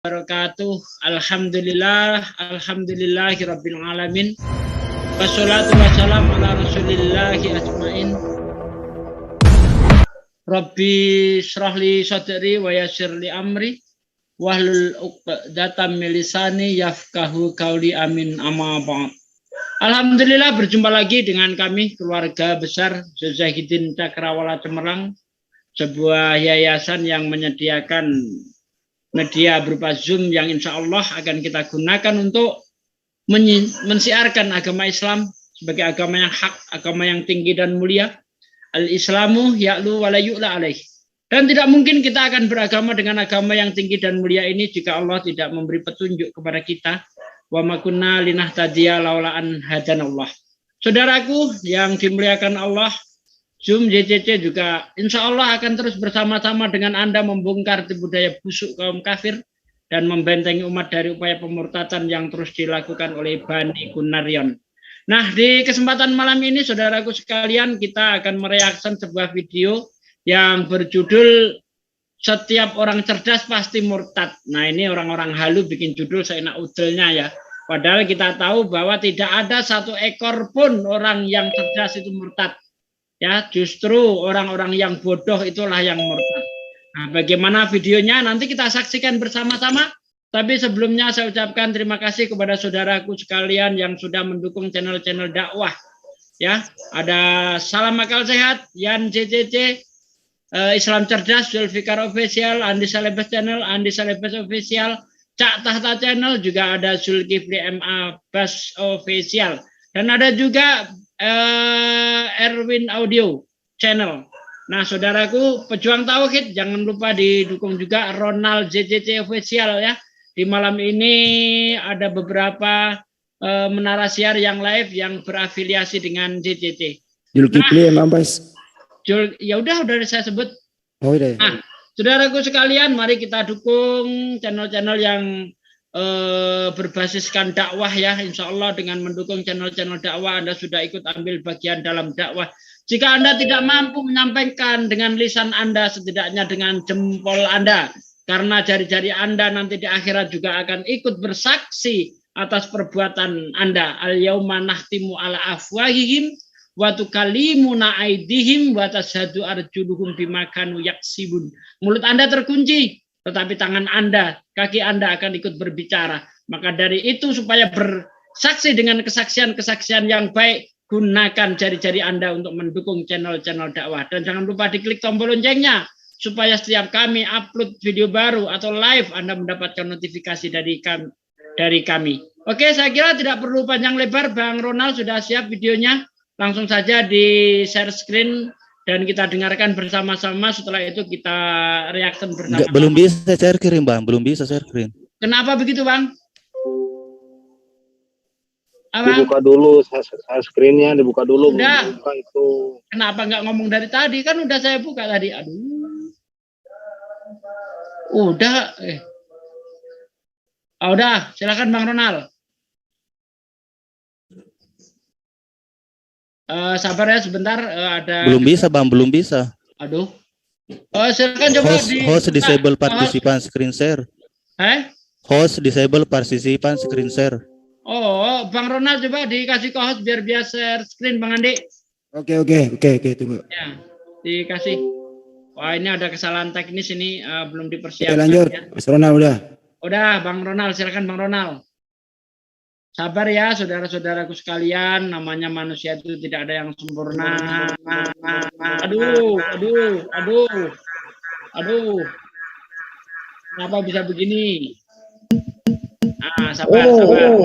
Wabarakatuh. Alhamdulillahirabbil alamin. Wassalatu wassalamu ala rasulillahi ajmain. Rabbi shrahli sadri wa yassirli amri wahlul 'uqdatam min lisani yafqahu qauli, amin, amma ba'd. Alhamdulillah, berjumpa lagi dengan kami keluarga besar Zahidin Cakrawala Cemerlang, sebuah yayasan yang menyediakan media berupa Zoom yang insya Allah akan kita gunakan untuk mensiarkan agama Islam sebagai agama yang hak, agama yang tinggi dan mulia. Al-Islamu ya'lu wa la yu'la alaih. Dan tidak mungkin kita akan beragama dengan agama yang tinggi dan mulia ini jika Allah tidak memberi petunjuk kepada kita. Wa ma kunna linahtadiya laula an hadanallah. Saudaraku yang dimuliakan Allah, Zoom JCC juga insya Allah akan terus bersama-sama dengan Anda membongkar budaya busuk kaum kafir dan membentengi umat dari upaya pemurtatan yang terus dilakukan oleh Bani Gunaryon. Nah, di kesempatan malam ini saudaraku sekalian, kita akan mereaksi sebuah video yang berjudul "Setiap Orang Cerdas Pasti Murtad". Nah, ini orang-orang halu bikin judul seenak udelnya ya. Padahal kita tahu bahwa tidak ada satu ekor pun orang yang cerdas itu murtad. Ya, justru orang-orang yang bodoh itulah yang murtad. Nah, bagaimana videonya nanti kita saksikan bersama-sama. Tapi sebelumnya saya ucapkan terima kasih kepada saudaraku sekalian yang sudah mendukung channel-channel dakwah. Ya, ada Salam Akal Sehat, Yan JCC, Islam Cerdas, Zulfikar Official, Andi Salebes Channel, Andi Salebes Official, Cak Tahta Channel, juga ada Zulkifli MA Bas Official, dan ada juga Erwin Audio Channel. Nah, saudaraku pejuang tauhid, jangan lupa didukung juga Ronald JCC Official ya. Di malam ini ada beberapa menara siar yang live yang berafiliasi dengan JCC. Zulkifli emang Bas. Ya udah saya sebut. Oh iya. Nah, saudaraku sekalian, mari kita dukung channel-channel yang berbasiskan dakwah ya. Insya Allah dengan mendukung channel-channel dakwah Anda sudah ikut ambil bagian dalam dakwah. Jika Anda tidak mampu menyampaikan dengan lisan Anda, setidaknya dengan jempol Anda, karena jari-jari Anda nanti di akhirat juga akan ikut bersaksi atas perbuatan Anda. Al-yauma nahtimu ala afwahihim wa tukallimuna aydihim wa tashhadu arjuluhum bima kanu yaksibun. Mulut Anda terkunci, tetapi tangan Anda, kaki Anda akan ikut berbicara. Maka dari itu, supaya bersaksi dengan kesaksian-kesaksian yang baik, gunakan jari-jari Anda untuk mendukung channel-channel dakwah. Dan jangan lupa diklik tombol loncengnya, supaya setiap kami upload video baru atau live, Anda mendapatkan notifikasi dari kami. Oke, saya kira tidak perlu panjang lebar. Bang Ronald sudah siap videonya. Langsung saja di share screen dan kita dengarkan bersama-sama. Setelah itu kita reaksi bersama. Belum bisa share screen, Bang. Belum bisa share screen. Kenapa begitu, Bang? Dibuka dulu share screen-nya, dibuka dulu. Udah. Buka itu. Kenapa nggak ngomong dari tadi? Kan udah saya buka tadi. Aduh. Udah. Udah, silakan Bang Ronald. Sabar ya sebentar, ada. Belum bisa, Bang. Belum bisa. Aduh. Silakan coba host disable partisipan screen share. Host disable partisipan screen share. Oh, Bang Ronald coba dikasih ke host biar share screen, Bang Andi. Oke, tunggu. Ya, dikasih. Wah, ini ada kesalahan teknis ini, belum dipersiapkan. Oke, lanjut. Ya. Mas Ronald udah. Udah, Bang Ronald, silakan Bang Ronald. Sabar ya, saudara-saudaraku sekalian, namanya manusia itu tidak ada yang sempurna. Aduh. Kenapa bisa begini? Sabar. Tolong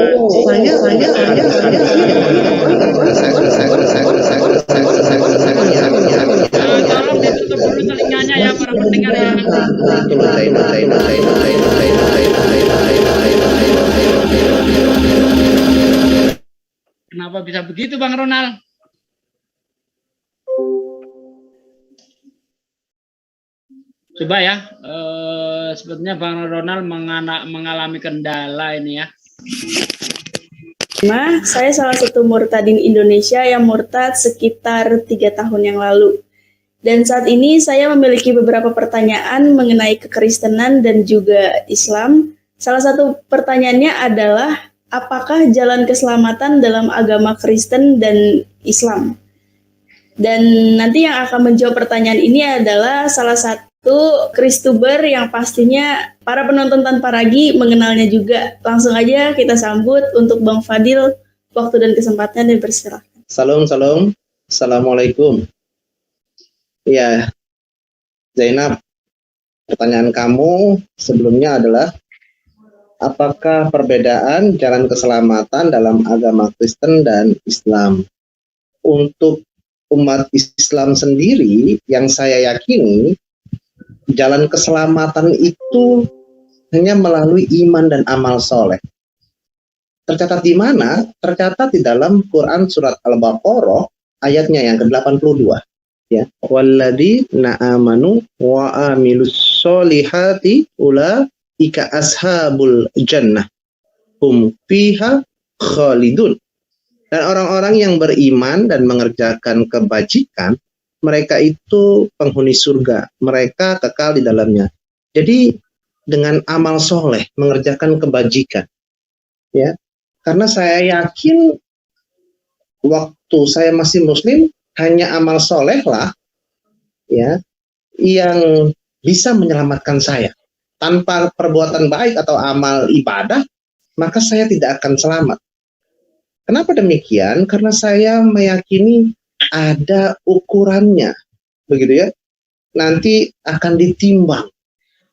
ditutup dulu telinganya ya para pendengar ya. Kenapa bisa begitu, Bang Ronald? Coba ya, sebetulnya Bang Ronald mengalami kendala ini ya. Saya salah satu murtadin Indonesia yang murtad sekitar 3 tahun yang lalu. Dan saat ini saya memiliki beberapa pertanyaan mengenai kekristenan dan juga Islam Salah satu pertanyaannya adalah, apakah jalan keselamatan dalam agama Kristen dan Islam? Dan nanti yang akan menjawab pertanyaan ini adalah salah satu Kristuber yang pastinya para penonton tanpa ragi mengenalnya juga. Langsung aja kita sambut untuk Bang Fadil, waktu dan kesempatan, dan bersilakan. Salam. Assalamualaikum. Ya, Zainab, pertanyaan kamu sebelumnya adalah, apakah perbedaan jalan keselamatan dalam agama Kristen dan Islam? Untuk umat Islam sendiri, yang saya yakini, jalan keselamatan itu hanya melalui iman dan amal soleh. Tercatat di mana? Tercatat di dalam Quran surat Al-Baqarah ayatnya yang ke-82. Ya, walladzina amanu wa amilus solihati ulaika ashabul jannah hum fiha khalidun. Dan orang-orang yang beriman dan mengerjakan kebajikan, mereka itu penghuni surga, mereka kekal di dalamnya. Jadi dengan amal soleh, mengerjakan kebajikan, ya. Karena saya yakin waktu saya masih Muslim, hanya amal soleh lah, ya, yang bisa menyelamatkan saya. Tanpa perbuatan baik atau amal ibadah, maka saya tidak akan selamat. Kenapa demikian? Karena saya meyakini ada ukurannya, begitu ya. Nanti akan ditimbang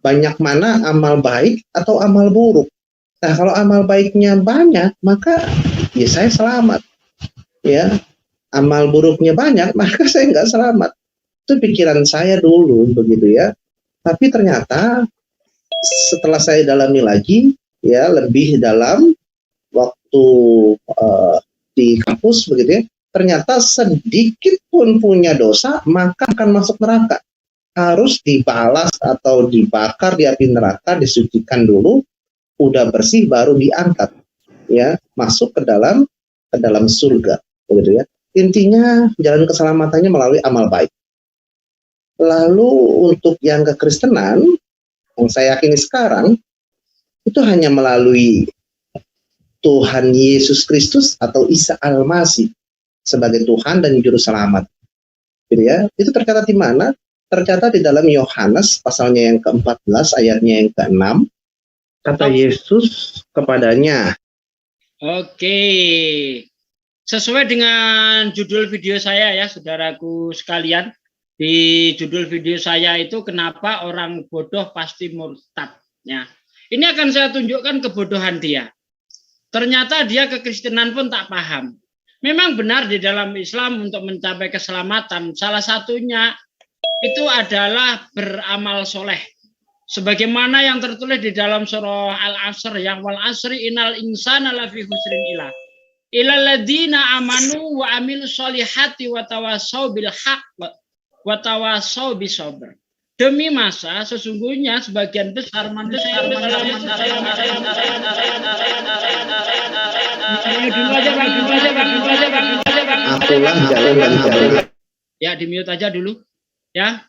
banyak mana amal baik atau amal buruk. Nah, kalau amal baiknya banyak, maka ya saya selamat. Ya, amal buruknya banyak, maka saya nggak selamat. Itu pikiran saya dulu, begitu ya. Tapi ternyata setelah saya dalami lagi, ya lebih dalam, waktu di kampus begitu ya, ternyata sedikit pun punya dosa maka akan masuk neraka, harus dibalas atau dibakar di api neraka, disucikan dulu, udah bersih baru diangkat, ya, masuk ke dalam surga, begitu ya. Intinya jalan keselamatannya melalui amal baik. Lalu untuk yang kekristenan, yang saya yakini sekarang, itu hanya melalui Tuhan Yesus Kristus atau Isa Al-Masih sebagai Tuhan dan Juru Selamat. Gitu ya. Itu tercatat di mana? Tercatat di dalam Yohanes pasalnya yang ke-14 ayatnya yang ke-6. Kata Yesus kepadanya. Oke. Sesuai dengan judul video saya ya, saudaraku sekalian. Di judul video saya itu, kenapa orang bodoh pasti murtad. Ya. Ini akan saya tunjukkan kebodohan dia. Ternyata dia kekristenan pun tak paham. Memang benar di dalam Islam untuk mencapai keselamatan, salah satunya itu adalah beramal soleh. Sebagaimana yang tertulis di dalam surah Al-Asr, yang wal asri innal insana lafi khusrin ilal ladzina amanu wa amilus solihati wa tawasaw bil haqq wa tawasaw bis sabr. Demi masa sesungguhnya sebagian besar manusia ya, di mute aja dulu ya.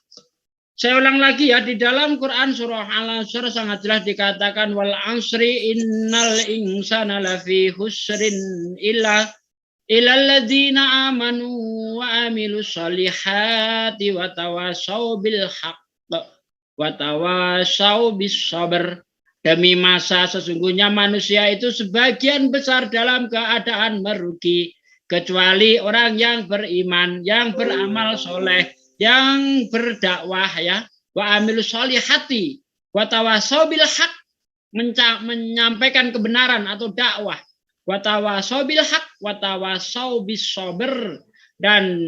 Saya ulang lagi ya, di dalam Quran surah Al-Asr sangat jelas dikatakan wal asri innal insana lafi khusrin illal ladzina amanu wa amilus solihati wa tawasaw bil haqq wa tawasaw bis sabr. Demi masa sesungguhnya manusia itu sebagian besar dalam keadaan merugi, kecuali orang yang beriman, yang beramal soleh, yang berdakwah ya, wa amilus solihati wa tawasaw bil haq, menyampaikan kebenaran atau dakwah, wa tawasaw bil haq wa tawasaw bis sabr, dan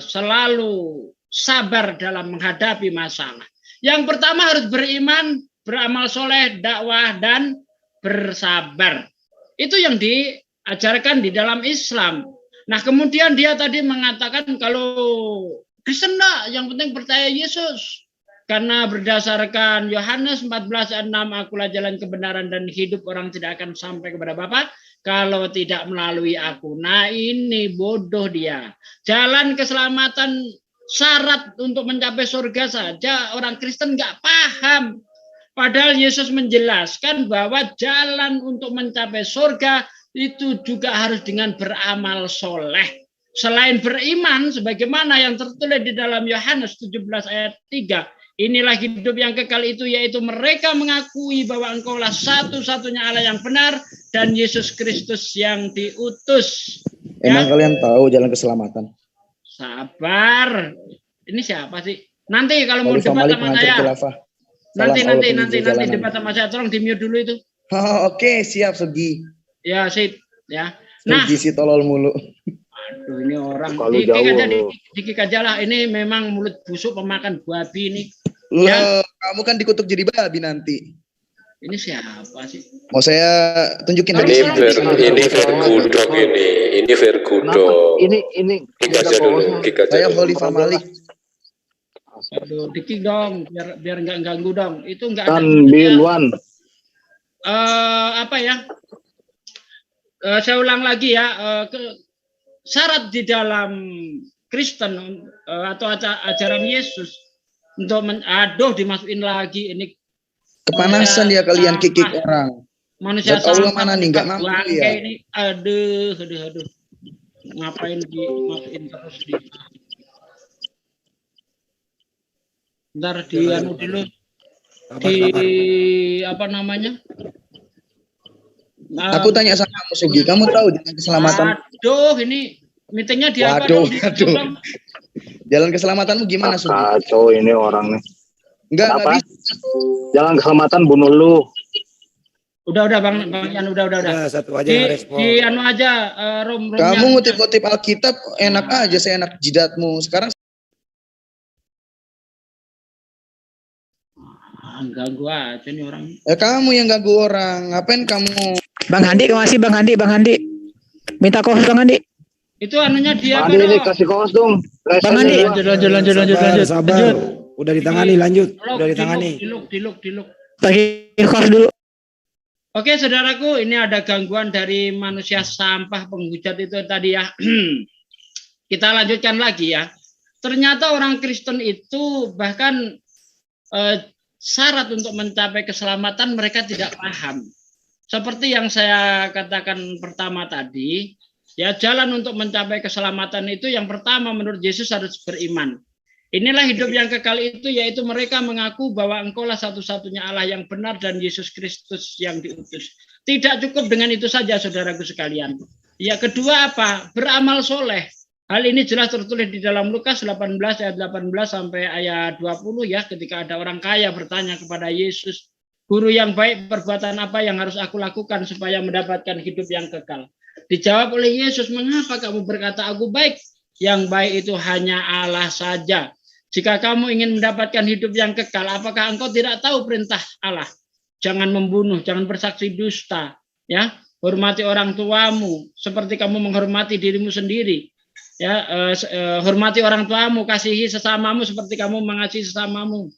selalu sabar dalam menghadapi masalah. Yang pertama harus beriman, beramal soleh, dakwah, dan bersabar. Itu yang diajarkan di dalam Islam. Nah, kemudian dia tadi mengatakan kalau Kristen enggak, yang penting percaya Yesus. Karena berdasarkan Yohanes 14:6, akulah jalan kebenaran dan hidup, orang tidak akan sampai kepada Bapa kalau tidak melalui aku. Nah, ini bodoh dia. Jalan keselamatan, syarat untuk mencapai surga saja orang Kristen nggak paham. Padahal Yesus menjelaskan bahwa jalan untuk mencapai surga itu juga harus dengan beramal soleh. Selain beriman, sebagaimana yang tertulis di dalam Yohanes 17 ayat 3. Inilah hidup yang kekal itu, yaitu mereka mengakui bahwa Engkaulah satu-satunya Allah yang benar dan Yesus Kristus yang diutus. Emang kalian tahu jalan keselamatan? Sabar. Ini siapa sih? Nanti kalau mau debat sama saya. Nanti debat sama saya. Tolong di-mute dulu itu. Oke, siap Sugi. Ya, sip. Ya. Nah, si tolol mulu. Aduh, ini orang dikik aja lah. Ini memang mulut busuk pemakan babi ini. Loh, ya? Kamu kan dikutuk jadi babi nanti. Ini siapa sih? Mau saya tunjukin ini Vergudok ini Vergudok. Ini kick aja dulu. Saya Khalifah Malik. Aduh, dikik dong, biar nggak ganggu dong. Itu nggak ada. Apa ya? Saya ulang lagi ya. Syarat di dalam Kristen atau ajaran Yesus untuk dimasukin lagi ini kepanasan ya kalian kikik orang. Manusia Allah mana nih nggak mampu ya. Ini, aduh. Ngapain dimasukin terus di? Ntar dianu dulu apa namanya? Aku tanya sama kamu Sugi, kamu tahu jalan keselamatan? Aduh, ini meetingnya di apa? Waduh. Jalan keselamatanmu gimana Sugi? Kacau ini orang nih. Enggak bisa. Jalan keselamatan bunuh lu. Udah Bang Yan, udah. Nah, satu aja yang respon. Di anu aja Kamu ngutip-ngutip Alkitab enak aja, saya enak jidatmu. Sekarang ganggu aja nih orang. Kamu yang ganggu orang. Ngapain kamu? Bang Handi masih Bang Handi. Minta kos Bang Handi. Itu anunya dia Handi ini kasih kos dong. Bang Handi. Lanjut. Sabar. Udah ditangani, lanjut. Udah ditangani. Diluk. Bagi kos dulu. Oke, saudaraku, ini ada gangguan dari manusia sampah penghujat itu tadi ya. Kita lanjutkan lagi ya. Ternyata orang Kristen itu bahkan syarat untuk mencapai keselamatan mereka tidak paham. Seperti yang saya katakan pertama tadi, ya jalan untuk mencapai keselamatan itu yang pertama menurut Yesus harus beriman. Inilah hidup yang kekal itu, yaitu mereka mengaku bahwa Engkaulah satu-satunya Allah yang benar dan Yesus Kristus yang diutus. Tidak cukup dengan itu saja, saudaraku sekalian. Ya, kedua apa? Beramal soleh. Hal ini jelas tertulis di dalam Lukas 18 ayat 18 sampai ayat 20 ya, ketika ada orang kaya bertanya kepada Yesus, "Guru yang baik, perbuatan apa yang harus aku lakukan supaya mendapatkan hidup yang kekal?" Dijawab oleh Yesus, "Mengapa kamu berkata aku baik? Yang baik itu hanya Allah saja. Jika kamu ingin mendapatkan hidup yang kekal, apakah engkau tidak tahu perintah Allah? Jangan membunuh, jangan bersaksi dusta, ya. Hormati orang tuamu seperti kamu menghormati dirimu sendiri. Ya, hormati orang tuamu, kasihi sesamamu seperti kamu mengasihi sesamamu."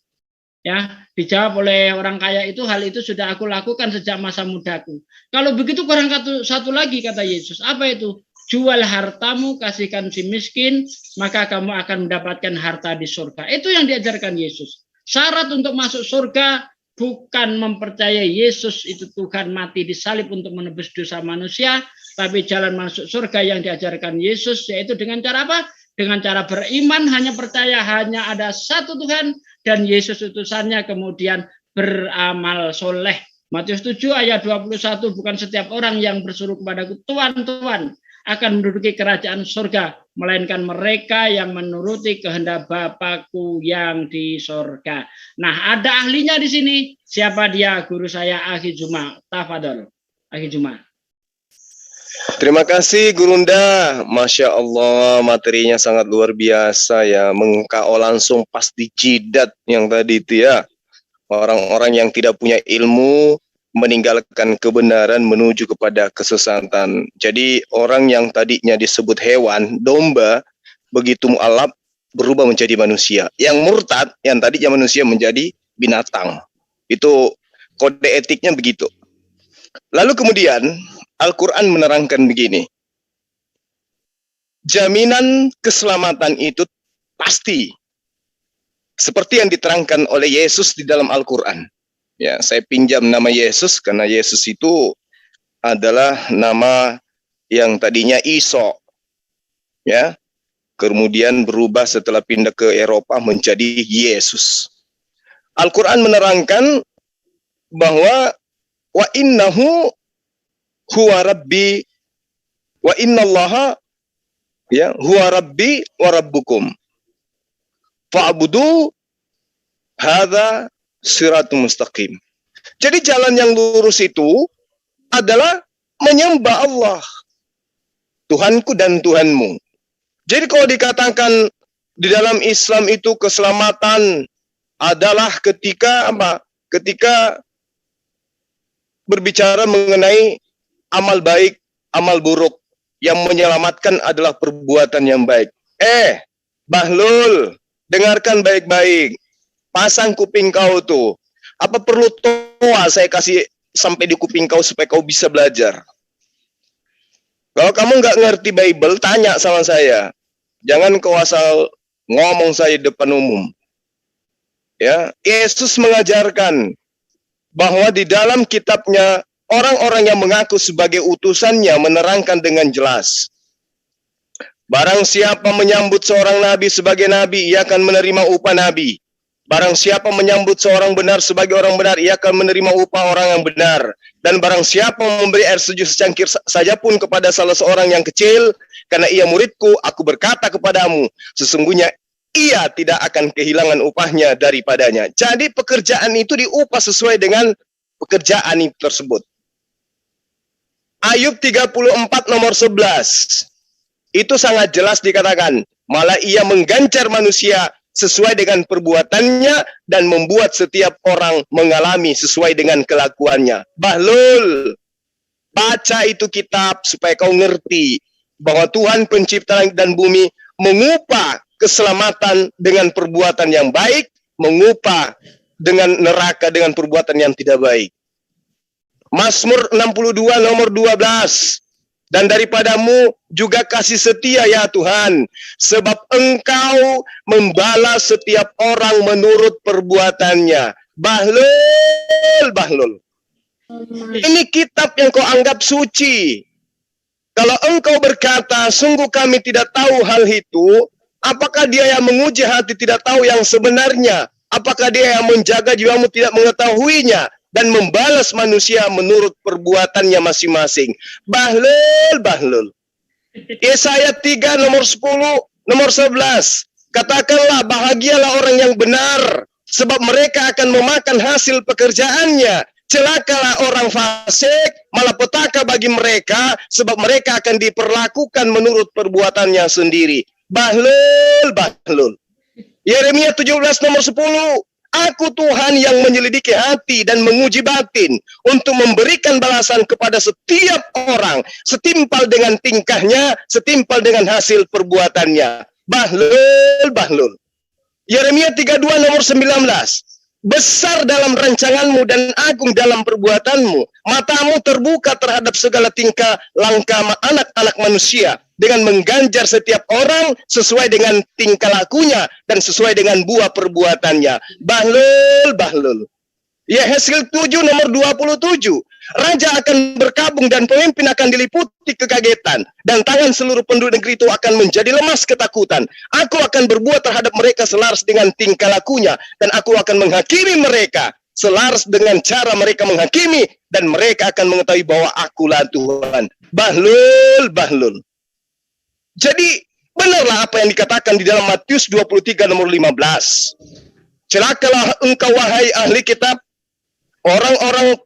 Ya, dijawab oleh orang kaya itu, "Hal itu sudah aku lakukan sejak masa mudaku." Kalau begitu kurang satu lagi, kata Yesus. Apa itu? Jual hartamu, kasihkan si miskin, maka kamu akan mendapatkan harta di surga. Itu yang diajarkan Yesus. Syarat untuk masuk surga bukan mempercayai Yesus itu Tuhan mati disalib untuk menebus dosa manusia, tapi jalan masuk surga yang diajarkan Yesus yaitu dengan cara apa? Dengan cara beriman, hanya percaya hanya ada satu Tuhan dan Yesus utusannya, kemudian beramal soleh. Matius 7 ayat 21, bukan setiap orang yang berseru kepadaku Tuhan, Tuhan akan menduduki kerajaan surga, melainkan mereka yang menuruti kehendak Bapakku yang di surga. Nah, ada ahlinya di sini. Siapa dia? Guru saya Akhi Juma. Tafadhol, Akhi Juma. Terima kasih Gurunda. Masya Allah, materinya sangat luar biasa ya. Mengkao langsung pas di jidat yang tadi itu ya. Orang-orang yang tidak punya ilmu meninggalkan kebenaran menuju kepada kesesatan. Jadi orang yang tadinya disebut hewan, domba, begitu mu'alaf berubah menjadi manusia. Yang murtad, yang tadinya manusia menjadi binatang. Itu kode etiknya begitu. Lalu kemudian Al-Quran menerangkan begini. Jaminan keselamatan itu pasti. Seperti yang diterangkan oleh Yesus di dalam Al-Quran. Ya, saya pinjam nama Yesus karena Yesus itu adalah nama yang tadinya Iso. Ya. Kemudian berubah setelah pindah ke Eropa menjadi Yesus. Al-Qur'an menerangkan bahwa wa innahu huwa rabbi wa innallaha ya huwa rabbi wa rabbukum fa'budu hadza siratul mustaqim. Jadi jalan yang lurus itu adalah menyembah Allah, Tuhanku dan Tuhanmu. Jadi kalau dikatakan di dalam Islam itu keselamatan adalah ketika apa? Ketika berbicara mengenai amal baik, amal buruk, yang menyelamatkan adalah perbuatan yang baik. Bahlul, dengarkan baik-baik. Pasang kuping kau tuh. Apa perlu toa saya kasih sampai di kuping kau supaya kau bisa belajar? Kalau kamu nggak ngerti Bible, tanya sama saya. Jangan kau asal ngomong saya di depan umum. Ya, Yesus mengajarkan bahwa di dalam kitabnya orang-orang yang mengaku sebagai utusannya menerangkan dengan jelas. Barang siapa menyambut seorang nabi sebagai nabi, ia akan menerima upah nabi. Barang siapa menyambut seorang benar sebagai orang benar, ia akan menerima upah orang yang benar. Dan barang siapa memberi air sejuk secangkir saja pun kepada salah seorang yang kecil, karena ia muridku, aku berkata kepadamu, sesungguhnya ia tidak akan kehilangan upahnya daripadanya. Jadi pekerjaan itu diupah sesuai dengan pekerjaan itu tersebut. Ayub 34 nomor 11. Itu sangat jelas dikatakan, malah ia mengganjar manusia sesuai dengan perbuatannya dan membuat setiap orang mengalami sesuai dengan kelakuannya. Bahlul, baca itu kitab supaya kau ngerti bahwa Tuhan pencipta langit dan bumi mengupah keselamatan dengan perbuatan yang baik, mengupah dengan neraka dengan perbuatan yang tidak baik. Mazmur 62 nomor 12. Dan daripadamu juga kasih setia ya Tuhan, sebab Engkau membalas setiap orang menurut perbuatannya. Bahlul, bahlul. Ini kitab yang kau anggap suci. Kalau engkau berkata, sungguh kami tidak tahu hal itu, apakah dia yang menguji hati tidak tahu yang sebenarnya? Apakah dia yang menjaga jiwamu tidak mengetahuinya? Dan membalas manusia menurut perbuatannya masing-masing. Bahlul, bahlul. Yesaya 3 nomor 10, nomor 11. Katakanlah bahagialah orang yang benar, sebab mereka akan memakan hasil pekerjaannya. Celakalah orang fasik, malapetaka bagi mereka, sebab mereka akan diperlakukan menurut perbuatannya sendiri. Bahlul, bahlul. Yeremia 17 nomor 10. Aku Tuhan yang menyelidiki hati dan menguji batin untuk memberikan balasan kepada setiap orang setimpal dengan tingkahnya, setimpal dengan hasil perbuatannya. Bahlul, bahlul. Yeremia 32 nomor 19. Besar dalam rancanganmu dan agung dalam perbuatanmu. Matamu terbuka terhadap segala tingkah langkah anak-anak manusia, dengan mengganjar setiap orang sesuai dengan tingkah lakunya dan sesuai dengan buah perbuatannya. Bahlul, bahlul. Yehezkiel 7 nomor 27. Raja akan berkabung dan pemimpin akan diliputi kekagetan, dan tangan seluruh penduduk negeri itu akan menjadi lemas ketakutan. Aku akan berbuat terhadap mereka selaras dengan tingkah lakunya, dan aku akan menghakimi mereka selaras dengan cara mereka menghakimi, dan mereka akan mengetahui bahwa akulah Tuhan. Bahlul, bahlul. Jadi benarlah apa yang dikatakan di dalam Matius 23 nomor 15. Celakalah engkau wahai ahli kitab, orang-orang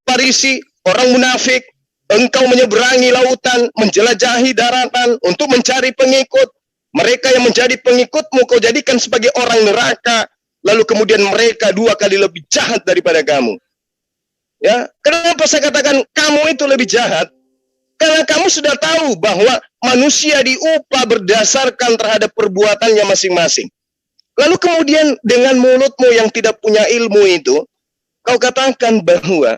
Farisi, orang munafik, engkau menyeberangi lautan, menjelajahi daratan untuk mencari pengikut. Mereka yang menjadi pengikutmu kau jadikan sebagai orang neraka, lalu kemudian mereka 2 kali lebih jahat daripada kamu. Ya, kenapa saya katakan kamu itu lebih jahat? Karena kamu sudah tahu bahwa manusia diupah berdasarkan terhadap perbuatannya masing-masing. Lalu kemudian dengan mulutmu yang tidak punya ilmu itu, kau katakan bahwa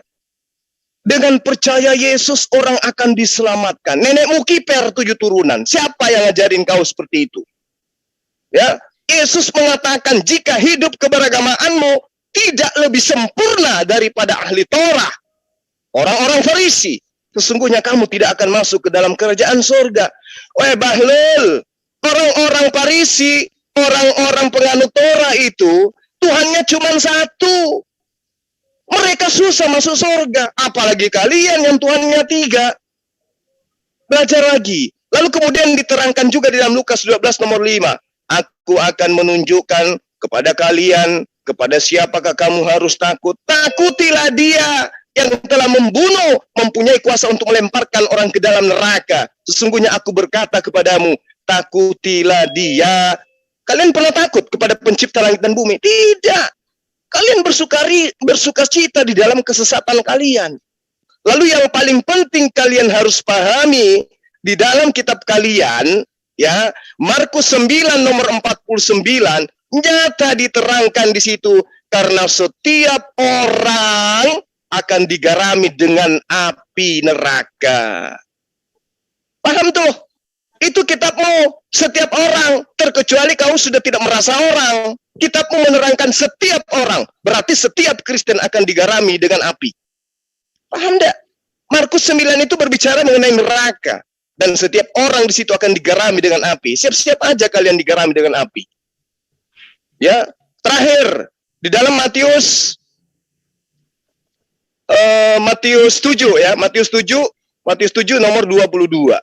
dengan percaya Yesus orang akan diselamatkan. Nenekmu kiper 7 turunan. Siapa yang ngajarin kau seperti itu? Ya, Yesus mengatakan jika hidup keberagamaanmu tidak lebih sempurna daripada ahli Torah, orang-orang Farisi, sesungguhnya kamu tidak akan masuk ke dalam kerajaan surga. Weh Bahlul, orang-orang Farisi, orang-orang penganut Torah itu Tuhannya cuma satu. Mereka susah masuk surga, apalagi kalian yang Tuhannya 3. Belajar lagi. Lalu kemudian diterangkan juga di dalam Lukas 12 nomor 5. Aku akan menunjukkan kepada kalian, kepada siapakah kamu harus takut. Takutilah dia yang telah membunuh, mempunyai kuasa untuk melemparkan orang ke dalam neraka. Sesungguhnya aku berkata kepadamu, takutilah dia. Kalian pernah takut kepada pencipta langit dan bumi? Tidak. Kalian bersuka cita di dalam kesesatan kalian. Lalu yang paling penting kalian harus pahami di dalam kitab kalian, ya, Markus 9 nomor 49, nyata diterangkan di situ, karena setiap orang akan digarami dengan api neraka. Paham tuh? Itu kitabmu, setiap orang, terkecuali kau sudah tidak merasa orang. Kitabmu menerangkan setiap orang, berarti setiap Kristen akan digarami dengan api. Paham enggak? Markus 9 itu berbicara mengenai neraka, dan setiap orang di situ akan digarami dengan api. Siap-siap aja kalian digarami dengan api. Ya, terakhir di dalam Matius 7 ya, Matius 7 nomor 22.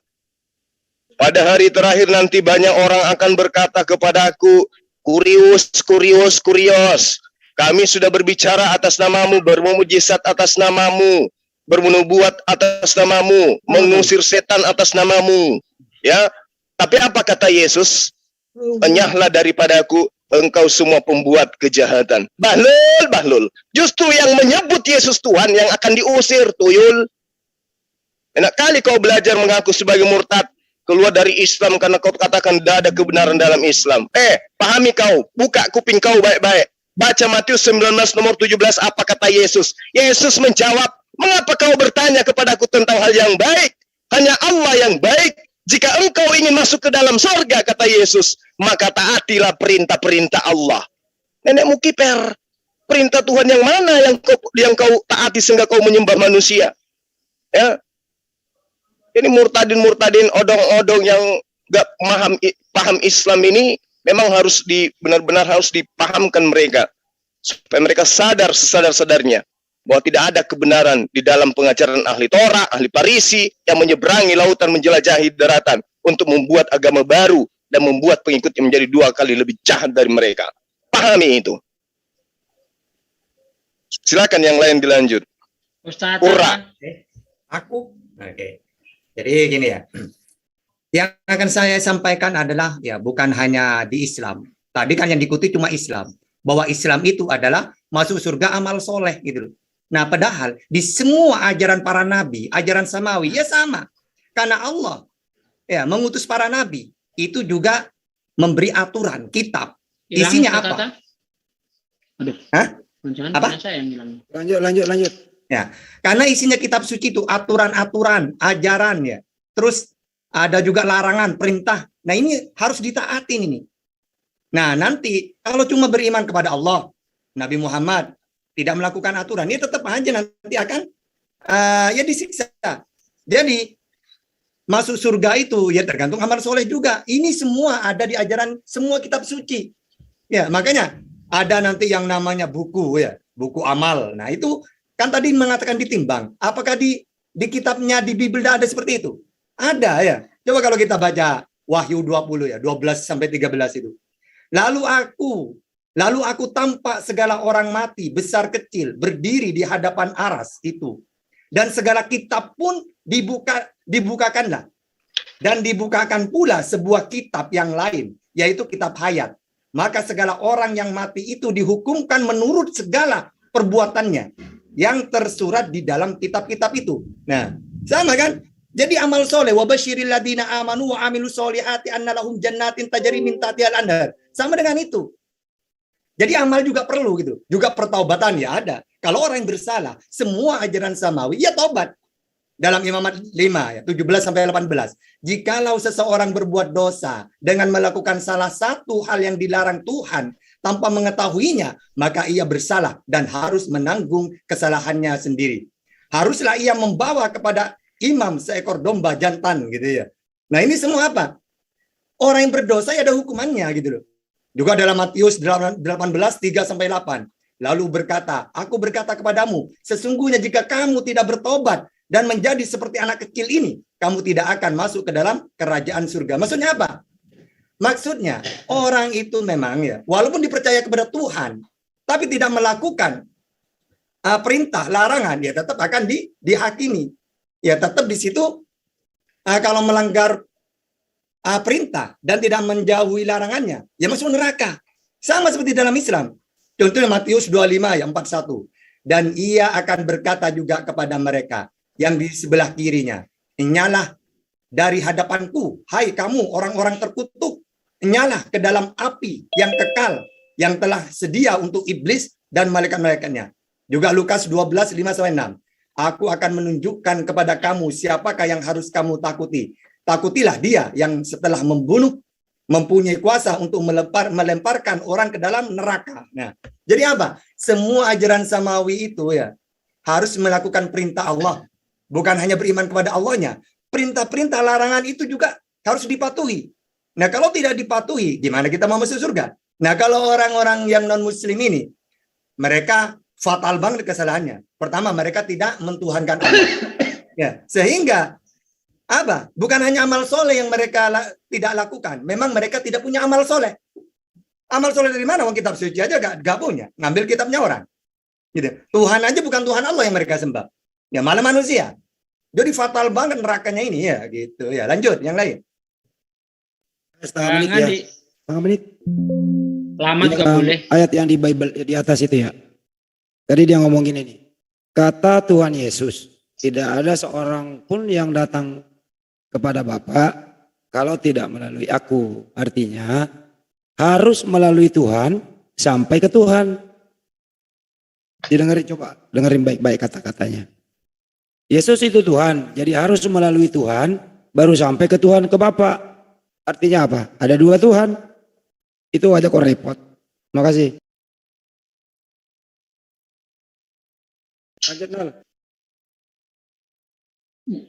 Pada hari terakhir nanti banyak orang akan berkata kepadaku, Kurius, Kurius, Kurios, kami sudah berbicara atas namamu, bermujizat atas namamu, bernubuat atas namamu, mengusir setan atas namamu. Ya, tapi apa kata Yesus? Enyahlah daripadaku, engkau semua pembuat kejahatan. Bahlul, Bahlul. Justru yang menyebut Yesus Tuhan yang akan diusir, tuyul. Enak kali kau belajar mengaku sebagai murtad, keluar dari Islam karena kau katakan tidak ada kebenaran dalam Islam. Pahami kau, buka kuping kau baik-baik. Baca Matius 19 nomor 17, apa kata Yesus? Yesus menjawab, mengapa kau bertanya kepadaku tentang hal yang baik? Hanya Allah yang baik. Jika engkau ingin masuk ke dalam surga, kata Yesus, maka taatilah perintah-perintah Allah. Nenekmu kiper, perintah Tuhan yang mana yang kau taati sehingga kau menyembah manusia? Ya, ini murtadin, odong-odong yang gak paham Islam ini memang harus benar-benar harus dipahamkan mereka supaya mereka sadar sesadar-sadarnya bahwa tidak ada kebenaran di dalam pengajaran ahli Torah, ahli Farisi yang menyeberangi lautan, menjelajahi daratan untuk membuat agama baru dan membuat pengikutnya menjadi 2 kali lebih jahat dari mereka. Pahami itu. Silakan yang lain dilanjut. Ustaz. Aku. Oke. Jadi gini ya. Yang akan saya sampaikan adalah ya bukan hanya di Islam. Tadi kan yang diikuti cuma Islam. Bahwa Islam itu adalah masuk surga amal soleh gitu. Nah padahal di semua ajaran para nabi, ajaran samawi ya sama. Karena Allah ya mengutus para nabi itu juga memberi aturan, kitab. Isinya apa? Aduh. Hah? Apa? Saya yang bilang. Lanjut. Ya, karena isinya kitab suci itu aturan-aturan, ajaran ya. Terus ada juga larangan, perintah. Nah, ini harus ditaatin ini. Nah, nanti kalau cuma beriman kepada Allah, Nabi Muhammad tidak melakukan aturan, ini tetap aja nanti akan ya disiksa. Jadi masuk surga itu ya tergantung amal soleh juga. Ini semua ada di ajaran semua kitab suci. Ya, makanya ada nanti yang namanya buku ya, buku amal. Nah, itu kan tadi mengatakan ditimbang. Apakah di kitabnya di Bible ada seperti itu? Ada ya. Coba kalau kita baca Wahyu 20 ya, 12 sampai 13 itu. Lalu aku tampak segala orang mati, besar kecil, berdiri di hadapan aras itu. Dan segala kitab pun dibukakanlah. Dan dibukakan pula sebuah kitab yang lain, yaitu kitab hayat. Maka segala orang yang mati itu dihukumkan menurut segala perbuatannya yang tersurat di dalam kitab-kitab itu. Nah, sama kan? Jadi amal soleh, wa basyiril ladina amanu wa amilus solihati anna lahum jannatin tajri min tahtihal anhar. Sama dengan itu. Jadi amal juga perlu gitu. Juga pertaubatan ya ada. Kalau orang yang bersalah, semua ajaran samawi ya taubat. Dalam Imamat 5 ya, 17 sampai 18. Jikalau seseorang berbuat dosa dengan melakukan salah satu hal yang dilarang Tuhan tanpa mengetahuinya, maka ia bersalah dan harus menanggung kesalahannya sendiri. Haruslah ia membawa kepada imam seekor domba jantan gitu ya. Nah ini semua apa? Orang yang berdosa ya ada hukumannya gitu loh. Juga dalam Matius 18, 3-8. Lalu berkata, aku berkata kepadamu, sesungguhnya jika kamu tidak bertobat dan menjadi seperti anak kecil ini, kamu tidak akan masuk ke dalam kerajaan surga. Maksudnya apa? Maksudnya orang itu memang ya, walaupun dipercaya kepada Tuhan, tapi tidak melakukan perintah, larangan, ya tetap akan dihakimi. Ya tetap di situ kalau melanggar perintah dan tidak menjauhi larangannya, ya masuk neraka. Sama seperti dalam Islam. Contohnya Matius 25 ayat 41. Dan ia akan berkata juga kepada mereka yang di sebelah kirinya, nyalah dari hadapanku, hai kamu orang-orang terkutuk, nyalah ke dalam api yang kekal, yang telah sedia untuk iblis dan malaikat-malaikatnya. Juga Lukas 12, 5-6. Aku akan menunjukkan kepada kamu siapakah yang harus kamu takuti. Takutilah dia yang setelah membunuh mempunyai kuasa untuk melemparkan orang ke dalam neraka. Nah, jadi apa? Semua ajaran samawi itu ya harus melakukan perintah Allah. Bukan hanya beriman kepada Allahnya. Perintah-perintah larangan itu juga harus dipatuhi. Nah, kalau tidak dipatuhi, gimana kita mau masuk surga? Nah, kalau orang-orang yang non-muslim ini, mereka fatal banget kesalahannya. Pertama, mereka tidak mentuhankan Allah. Ya, sehingga apa? Bukan hanya amal soleh yang mereka tidak lakukan. Memang mereka tidak punya amal soleh. Amal soleh dari mana? Wong kitab suci aja gak punya. Ngambil kitabnya orang. Gitu. Tuhan aja bukan Tuhan Allah yang mereka sembah. Ya malah manusia. Jadi fatal banget nerakanya ini ya gitu. Ya lanjut yang lain. Setengah menit ya. Setengah menit. Lama juga boleh. Ayat yang di Bible di atas itu ya. Tadi dia ngomong gini nih. Kata Tuhan Yesus, tidak ada seorang pun yang datang kepada Bapa kalau tidak melalui aku. Artinya harus melalui Tuhan sampai ke Tuhan. Didengarin coba, dengerin baik-baik kata-katanya. Yesus itu Tuhan, jadi harus melalui Tuhan baru sampai ke Tuhan, ke Bapa. Artinya apa? Ada dua Tuhan. Itu aja kok repot. Terima kasih. Lanjut, Nol.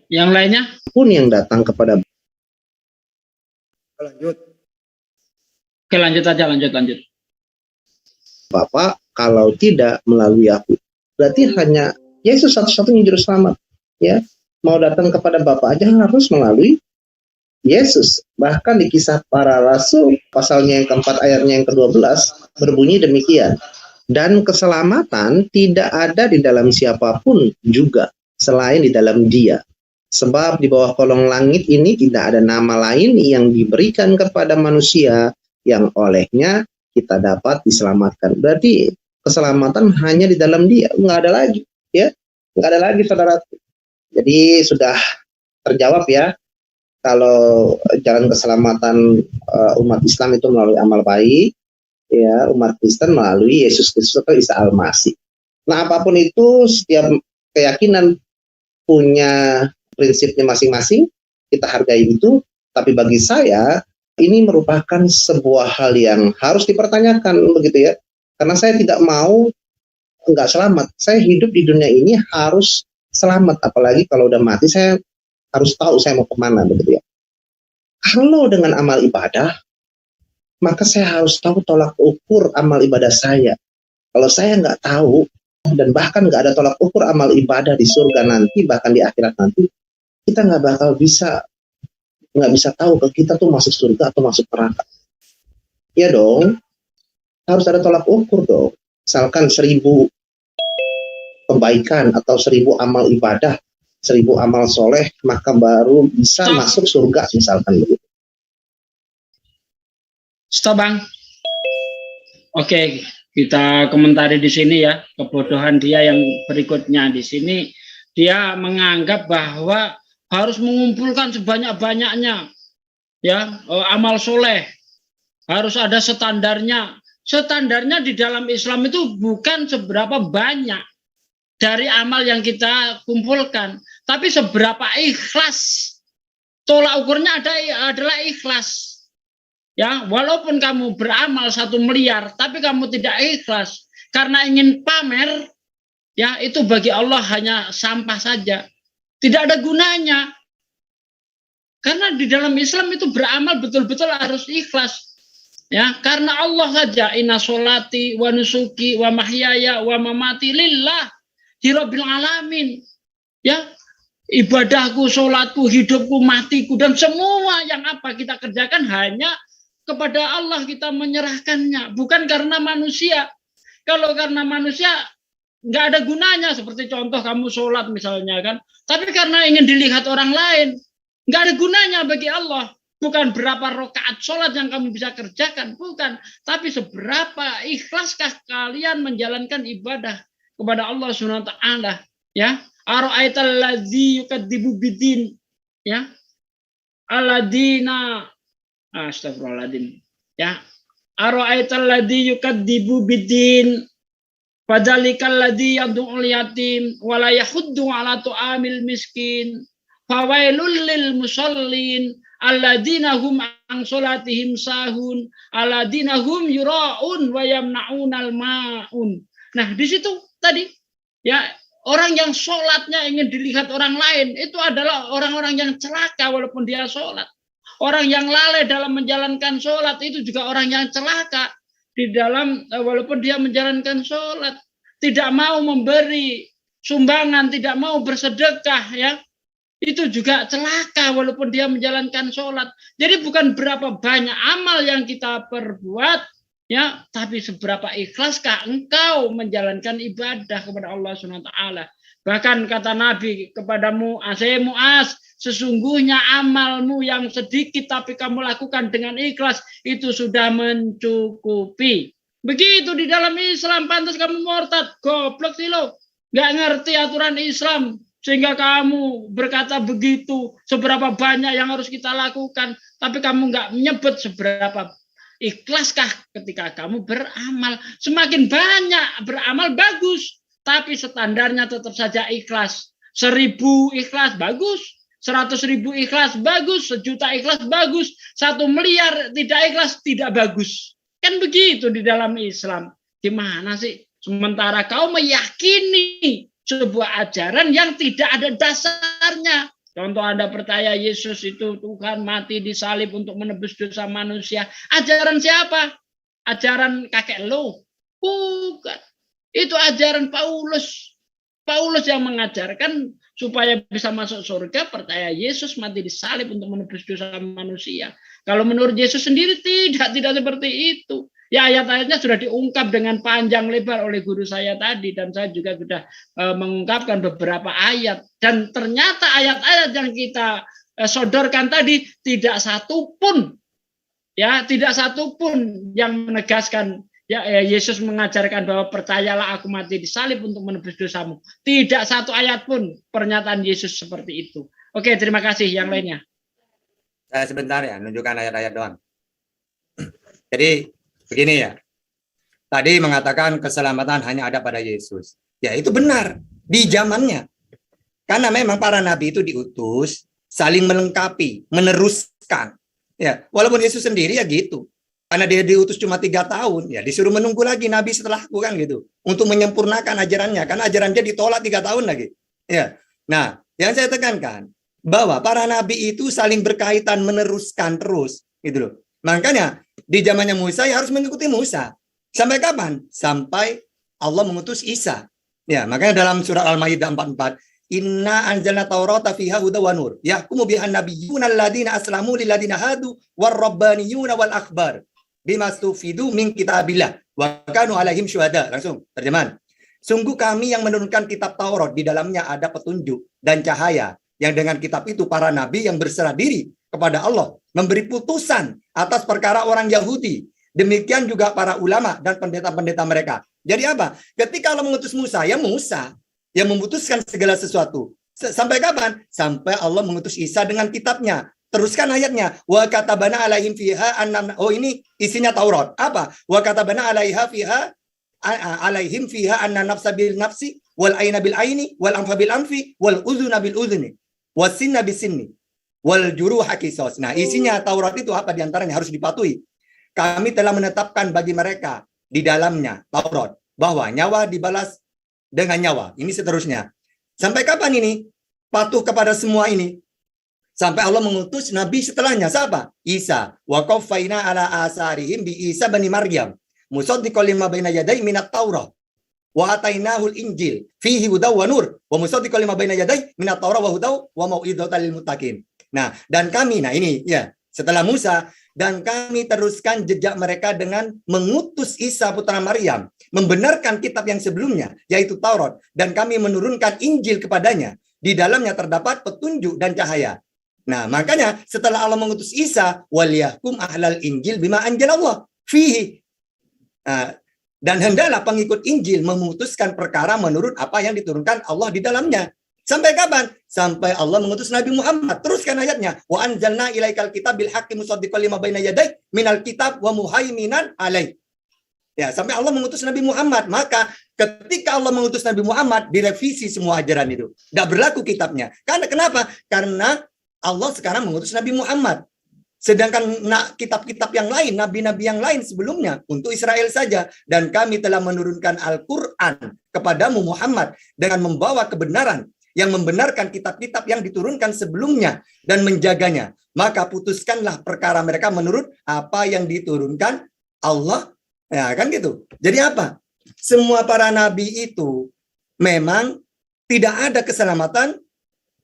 Yang lainnya? Pun yang datang kepada lanjut. Oke, lanjut aja, lanjut. Bapak kalau tidak melalui aku. Berarti hanya Yesus satu-satunya juru selamat. Ya, mau datang kepada Bapa aja harus melalui Yesus. Bahkan di Kisah Para Rasul pasalnya yang keempat ayatnya yang ke-12 berbunyi demikian. Dan keselamatan tidak ada di dalam siapapun juga selain di dalam Dia. Sebab di bawah kolong langit ini tidak ada nama lain yang diberikan kepada manusia yang olehnya kita dapat diselamatkan. Berarti keselamatan hanya di dalam Dia, nggak ada lagi, ya, nggak ada lagi, saudara. Jadi sudah terjawab ya. Kalau jalan keselamatan umat Islam itu melalui amal baik, ya, umat Kristen melalui Yesus Kristus atau Isa Al-Masih. Nah, apapun itu, setiap keyakinan punya prinsipnya masing-masing, kita hargai itu. Tapi bagi saya ini merupakan sebuah hal yang harus dipertanyakan begitu ya, karena saya tidak mau nggak selamat. Saya hidup di dunia ini harus selamat, apalagi kalau udah mati saya harus tahu saya mau kemana begitu ya. Kalau dengan amal ibadah, maka saya harus tahu tolak ukur amal ibadah saya. Kalau saya nggak tahu dan bahkan nggak ada tolak ukur amal ibadah di surga nanti, bahkan di akhirat nanti, kita nggak bisa tahu ke kita tuh masuk surga atau masuk neraka. Ya dong, harus ada tolak ukur dong. Misalkan 1000 kebaikan atau 1000 amal ibadah, 1000 amal soleh, maka baru bisa masuk surga misalkan begitu. Stop, Bang. Oke, kita komentari di sini ya, kebodohan dia yang berikutnya di sini. Dia menganggap bahwa harus mengumpulkan sebanyak-banyaknya, ya, amal soleh. Harus ada standarnya. Standarnya di dalam Islam itu bukan seberapa banyak dari amal yang kita kumpulkan, tapi seberapa ikhlas. Tolak ukurnya adalah ikhlas. Ya, walaupun kamu beramal 1 miliar, tapi kamu tidak ikhlas karena ingin pamer, ya itu bagi Allah hanya sampah saja. Tidak ada gunanya. Karena di dalam Islam itu beramal betul-betul harus ikhlas. Ya, karena Allah saja, inna sholati wa nusuki wa mahyaya wa mamati lillah hirabbil alamin. Ya, ibadahku, sholatku, hidupku, matiku, dan semua yang apa kita kerjakan hanya kepada Allah kita menyerahkannya, bukan karena manusia. Kalau karena manusia nggak ada gunanya, seperti contoh kamu sholat misalnya kan, tapi karena ingin dilihat orang lain, nggak ada gunanya bagi Allah. Bukan berapa rakaat sholat yang kamu bisa kerjakan, bukan, tapi seberapa ikhlaskah kalian menjalankan ibadah kepada Allah Subhanahu wa taala, ya. Ara'aital ladzi yukadzibu bidin, ya. Aladina astagfirullahaladzim, ya. Ara'aital ladzi yukadzibu bidin fadzalikal ladzi yad'ul yatim wa la yahuddu 'ala tu'amil miskin fawailul lil musallin alladzina hum an sholatihim sahun alladzina hum yura'un wa yamna'unal ma'un. Nah, di situ tadi ya, orang yang sholatnya ingin dilihat orang lain itu adalah orang-orang yang celaka walaupun dia sholat. Orang yang lalai dalam menjalankan sholat itu juga orang yang celaka di dalam walaupun dia menjalankan sholat. Tidak mau memberi sumbangan, tidak mau bersedekah, ya, itu juga celaka walaupun dia menjalankan sholat. Jadi bukan berapa banyak amal yang kita perbuat, ya, tapi seberapa ikhlaskah engkau menjalankan ibadah kepada Allah Subhanahu wa taala. Bahkan kata Nabi kepada Mu'az, sesungguhnya amalmu yang sedikit tapi kamu lakukan dengan ikhlas itu sudah mencukupi. Begitu di dalam Islam, pantas kamu murtad, goblok sih lo, nggak ngerti aturan Islam sehingga kamu berkata begitu. Seberapa banyak yang harus kita lakukan, tapi kamu nggak menyebut seberapa ikhlaskah ketika kamu beramal. Semakin banyak beramal bagus, tapi standarnya tetap saja ikhlas. 1000 ikhlas bagus, 100.000 ikhlas bagus, 1 juta ikhlas bagus, 1 miliar tidak ikhlas tidak bagus. Kan begitu di dalam Islam. Gimana sih? Sementara kau meyakini sebuah ajaran yang tidak ada dasarnya. Contoh Anda percaya Yesus itu Tuhan mati disalib untuk menebus dosa manusia. Ajaran siapa? Ajaran kakek lo? Bukan. Itu ajaran Paulus. Paulus yang mengajarkan supaya bisa masuk surga percaya Yesus mati disalib untuk menebus dosa manusia. Kalau menurut Yesus sendiri tidak seperti itu. Ya, ayat-ayatnya sudah diungkap dengan panjang lebar oleh guru saya tadi, dan saya juga sudah mengungkapkan beberapa ayat, dan ternyata ayat-ayat yang kita sodorkan tadi tidak satu pun yang menegaskan ya Yesus mengajarkan bahwa percayalah aku mati disalib untuk menebus dosamu. Tidak satu ayat pun pernyataan Yesus seperti itu. Oke, terima kasih. Yang lainnya. Saya sebentar ya, nunjukkan ayat-ayat doang. Jadi begini ya, tadi mengatakan keselamatan hanya ada pada Yesus. Ya itu benar, di zamannya. Karena memang para nabi itu diutus, saling melengkapi, meneruskan. Ya, walaupun Yesus sendiri ya gitu. Karena dia diutus cuma 3 tahun, ya disuruh menunggu lagi nabi setelahku kan gitu. Untuk menyempurnakan ajarannya, karena ajarannya ditolak 3 tahun lagi. Ya, nah yang saya tekankan, bahwa para nabi itu saling berkaitan, meneruskan terus. Gitu loh. Makanya di zamannya Musa ya harus mengikuti Musa. Sampai kapan? Sampai Allah mengutus Isa. Ya, makanya dalam surah Al-Maidah 44, Inna anzalna Taurata fiha huda wa nur. Yahkumu bihan nabiyyuna alladziina aslamu lil ladziina hadu war-rabbaniyuna wal akhbar bima stufidu min kitabillah wa kanu alaihim syuhada. Langsung terjemahan. Sungguh kami yang menurunkan kitab Taurat, di dalamnya ada petunjuk dan cahaya, yang dengan kitab itu para nabi yang berserah diri kepada Allah memberi putusan atas perkara orang Yahudi. Demikian juga para ulama dan pendeta-pendeta mereka. Jadi apa? Ketika Allah mengutus Musa, ya Musa yang memutuskan segala sesuatu. Sampai kapan? Sampai Allah mengutus Isa dengan kitabnya. Teruskan ayatnya. Wa katabana alaihim fiha annam. Oh, ini isinya Taurat. Apa? Wa katabana alaihim fiha anna nafsa bil nafsi wal aina bil aini wal anfa bil anfi wal udhuna bil udhuni was sinna bis sinni wal juruha qisas. Nah, isinya Taurat itu apa diantaranya harus dipatuhi. Kami telah menetapkan bagi mereka di dalamnya Taurat bahwa nyawa dibalas dengan nyawa. Ini seterusnya. Sampai kapan ini? Patuh kepada semua ini. Sampai Allah mengutus nabi setelahnya. Siapa? Isa. Wa qaffayna ala asarihim bi Isa bani Maryam. Musaddiqan lima baina yadayhi minat Taurat. Wa atainahul Injil fihi hudaw wa nur. Wa musaddiqan lima baina yadayhi minat Taurat wa hudaw wa mau'idatan lil muttaqin. Nah, dan kami, nah ini ya, setelah Musa, dan kami teruskan jejak mereka dengan mengutus Isa putra Maryam, membenarkan kitab yang sebelumnya, yaitu Taurat, dan kami menurunkan Injil kepadanya. Di dalamnya terdapat petunjuk dan cahaya. Nah, makanya setelah Allah mengutus Isa, waliyahkum ahlal Injil bima anjalallah fihi. Dan hendaklah pengikut Injil memutuskan perkara menurut apa yang diturunkan Allah di dalamnya. Sampai kapan? Sampai Allah mengutus Nabi Muhammad. Teruskan ayatnya. Wa anzalna ilaikal kitab bil haqqi musaddiqan lima baina yadayhi minal kitab wa muhaiminan alaih. Ya, sampai Allah mengutus Nabi Muhammad. Maka ketika Allah mengutus Nabi Muhammad, direvisi semua ajaran itu. Tidak berlaku kitabnya. Karena kenapa? Karena Allah sekarang mengutus Nabi Muhammad. Sedangkan kitab-kitab yang lain, nabi-nabi yang lain sebelumnya untuk Israel saja. Dan kami telah menurunkan Al-Quran kepadamu Muhammad dengan membawa kebenaran yang membenarkan kitab-kitab yang diturunkan sebelumnya dan menjaganya. Maka putuskanlah perkara mereka menurut apa yang diturunkan Allah. Ya kan gitu. Jadi apa? Semua para nabi itu memang tidak ada keselamatan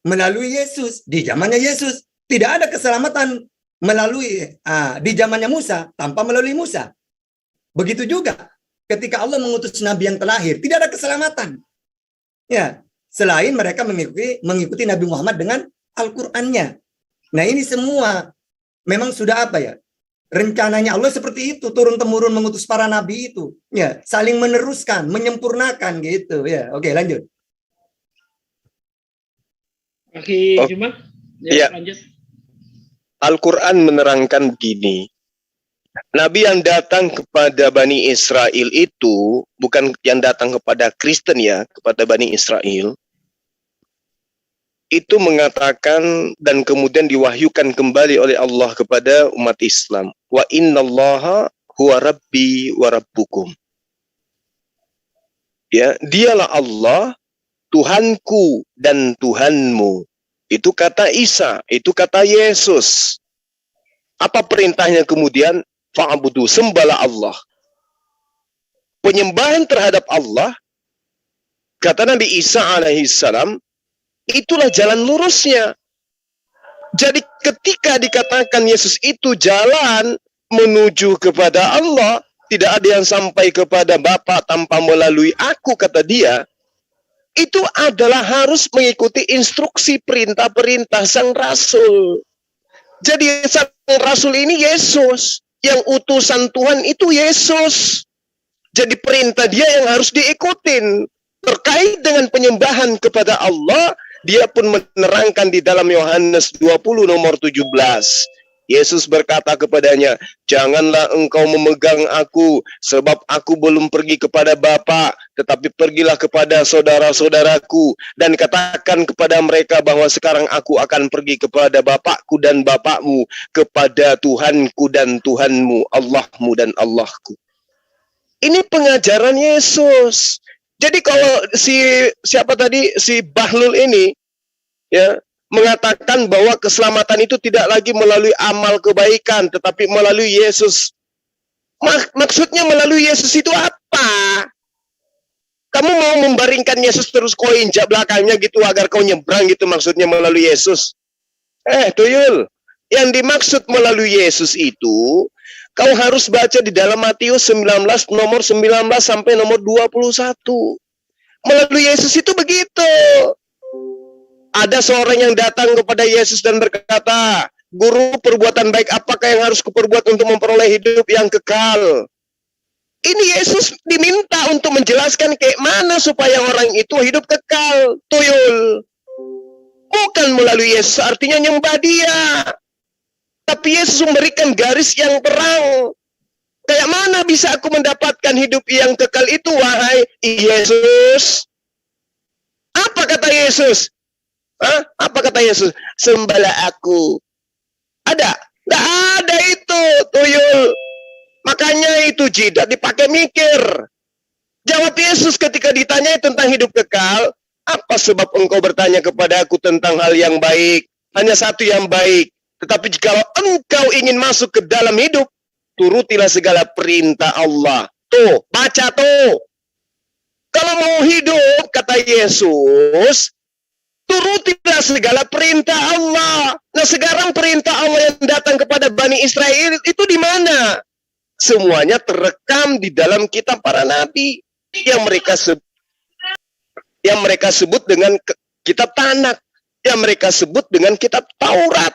melalui Yesus. Di zamannya Yesus tidak ada keselamatan melalui di zamannya Musa tanpa melalui Musa. Begitu juga ketika Allah mengutus nabi yang terakhir, tidak ada keselamatan. Ya, selain mereka mengikuti Nabi Muhammad dengan Al-Qur'annya. Nah, ini semua memang sudah apa ya? Rencananya Allah seperti itu, turun-temurun mengutus para nabi itu. Ya, saling meneruskan, menyempurnakan gitu ya. Oke, lanjut. Oke, Jumat. Ya, lanjut. Al-Quran menerangkan begini. Nabi yang datang kepada Bani Israel itu bukan yang datang kepada Kristen ya, kepada Bani Israel. Itu mengatakan dan kemudian diwahyukan kembali oleh Allah kepada umat Islam. Wa innallaha huwa rabbi wa rabbukum. Ya, dialah Allah, Tuhanku dan Tuhanmu. Itu kata Isa, itu kata Yesus. Apa perintahnya kemudian? Fa'budu, sembahlah Allah. Penyembahan terhadap Allah, kata Nabi Isa alaihissalam, itulah jalan lurusnya. Jadi ketika dikatakan Yesus itu jalan menuju kepada Allah, tidak ada yang sampai kepada Bapa tanpa melalui aku, kata dia. Itu adalah harus mengikuti instruksi perintah-perintah sang Rasul. Jadi sang Rasul ini Yesus. Yang utusan Tuhan itu Yesus. Jadi perintah dia yang harus diikutin. Terkait dengan penyembahan kepada Allah, dia pun menerangkan di dalam Yohanes 20 nomor 17. Yesus berkata kepadanya, janganlah engkau memegang aku, sebab aku belum pergi kepada Bapa, tetapi pergilah kepada saudara-saudaraku, dan katakan kepada mereka bahwa sekarang aku akan pergi kepada Bapakku dan Bapakmu, kepada Tuhanku dan Tuhanmu, Allahmu dan Allahku. Ini pengajaran Yesus. Jadi kalau siapa tadi, si Bahlul ini, ya, mengatakan bahwa keselamatan itu tidak lagi melalui amal kebaikan, tetapi melalui Yesus. Maksudnya melalui Yesus itu apa? Kamu mau membaringkan Yesus terus kau injak belakangnya gitu agar kau nyebrang gitu maksudnya melalui Yesus? Tuyul. Yang dimaksud melalui Yesus itu, kau harus baca di dalam Matius 19 nomor 19 sampai nomor 21. Melalui Yesus itu begitu. Ada seorang yang datang kepada Yesus dan berkata, Guru, perbuatan baik apakah yang harus kuperbuat untuk memperoleh hidup yang kekal? Ini Yesus diminta untuk menjelaskan kayak mana supaya orang itu hidup kekal. Tuyul. Bukan melalui Yesus artinya nyembah dia. Tapi Yesus memberikan garis yang terang. Kayak mana bisa aku mendapatkan hidup yang kekal itu, wahai Yesus? Apa kata Yesus? Apa kata kata Yesus? Sembahlah aku. Ada? Nggak ada itu, tuyul. Makanya itu jidat dipakai mikir. Jawab Yesus ketika ditanya tentang hidup kekal. Apa sebab engkau bertanya kepada aku tentang hal yang baik? Hanya satu yang baik. Tetapi jikalau engkau ingin masuk ke dalam hidup, turutilah segala perintah Allah. Tuh, baca tuh. Kalau mau hidup, kata Yesus, turutilah segala perintah Allah. Nah, sekarang perintah Allah yang datang kepada Bani Israel itu di mana? Semuanya terekam di dalam kitab para nabi yang mereka sebut dengan kitab Tanak, yang mereka sebut dengan kitab Taurat.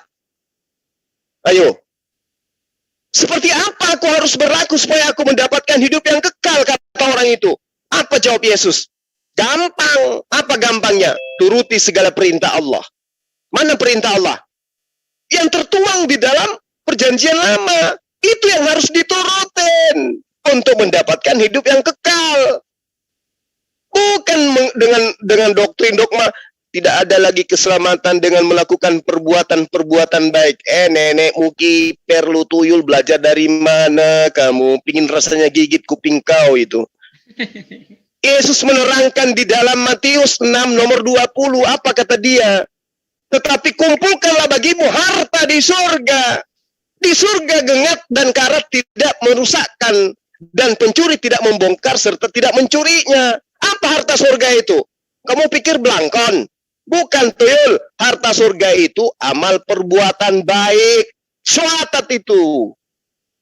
Ayo. Seperti apa aku harus berlaku supaya aku mendapatkan hidup yang kekal, kata orang itu. Apa jawab Yesus? Gampang. Apa gampangnya? Turuti segala perintah Allah. Mana perintah Allah? Yang tertuang di dalam perjanjian lama. Itu yang harus diturutin untuk mendapatkan hidup yang kekal. Bukan dengan doktrin dogma. Tidak ada lagi keselamatan dengan melakukan perbuatan-perbuatan baik. Nenekmu kiper, lu tuyul, belajar dari mana kamu? Pingin rasanya gigit kuping kau itu. Yesus menerangkan di dalam Matius 6 nomor 20. Apa kata dia? Tetapi kumpulkanlah bagimu harta di surga. Di surga gengat dan karat tidak merusakkan. Dan pencuri tidak membongkar serta tidak mencurinya. Apa harta surga itu? Kamu pikir belangkon? Bukan, tuyul. Harta surga itu amal perbuatan baik. Syahadat itu.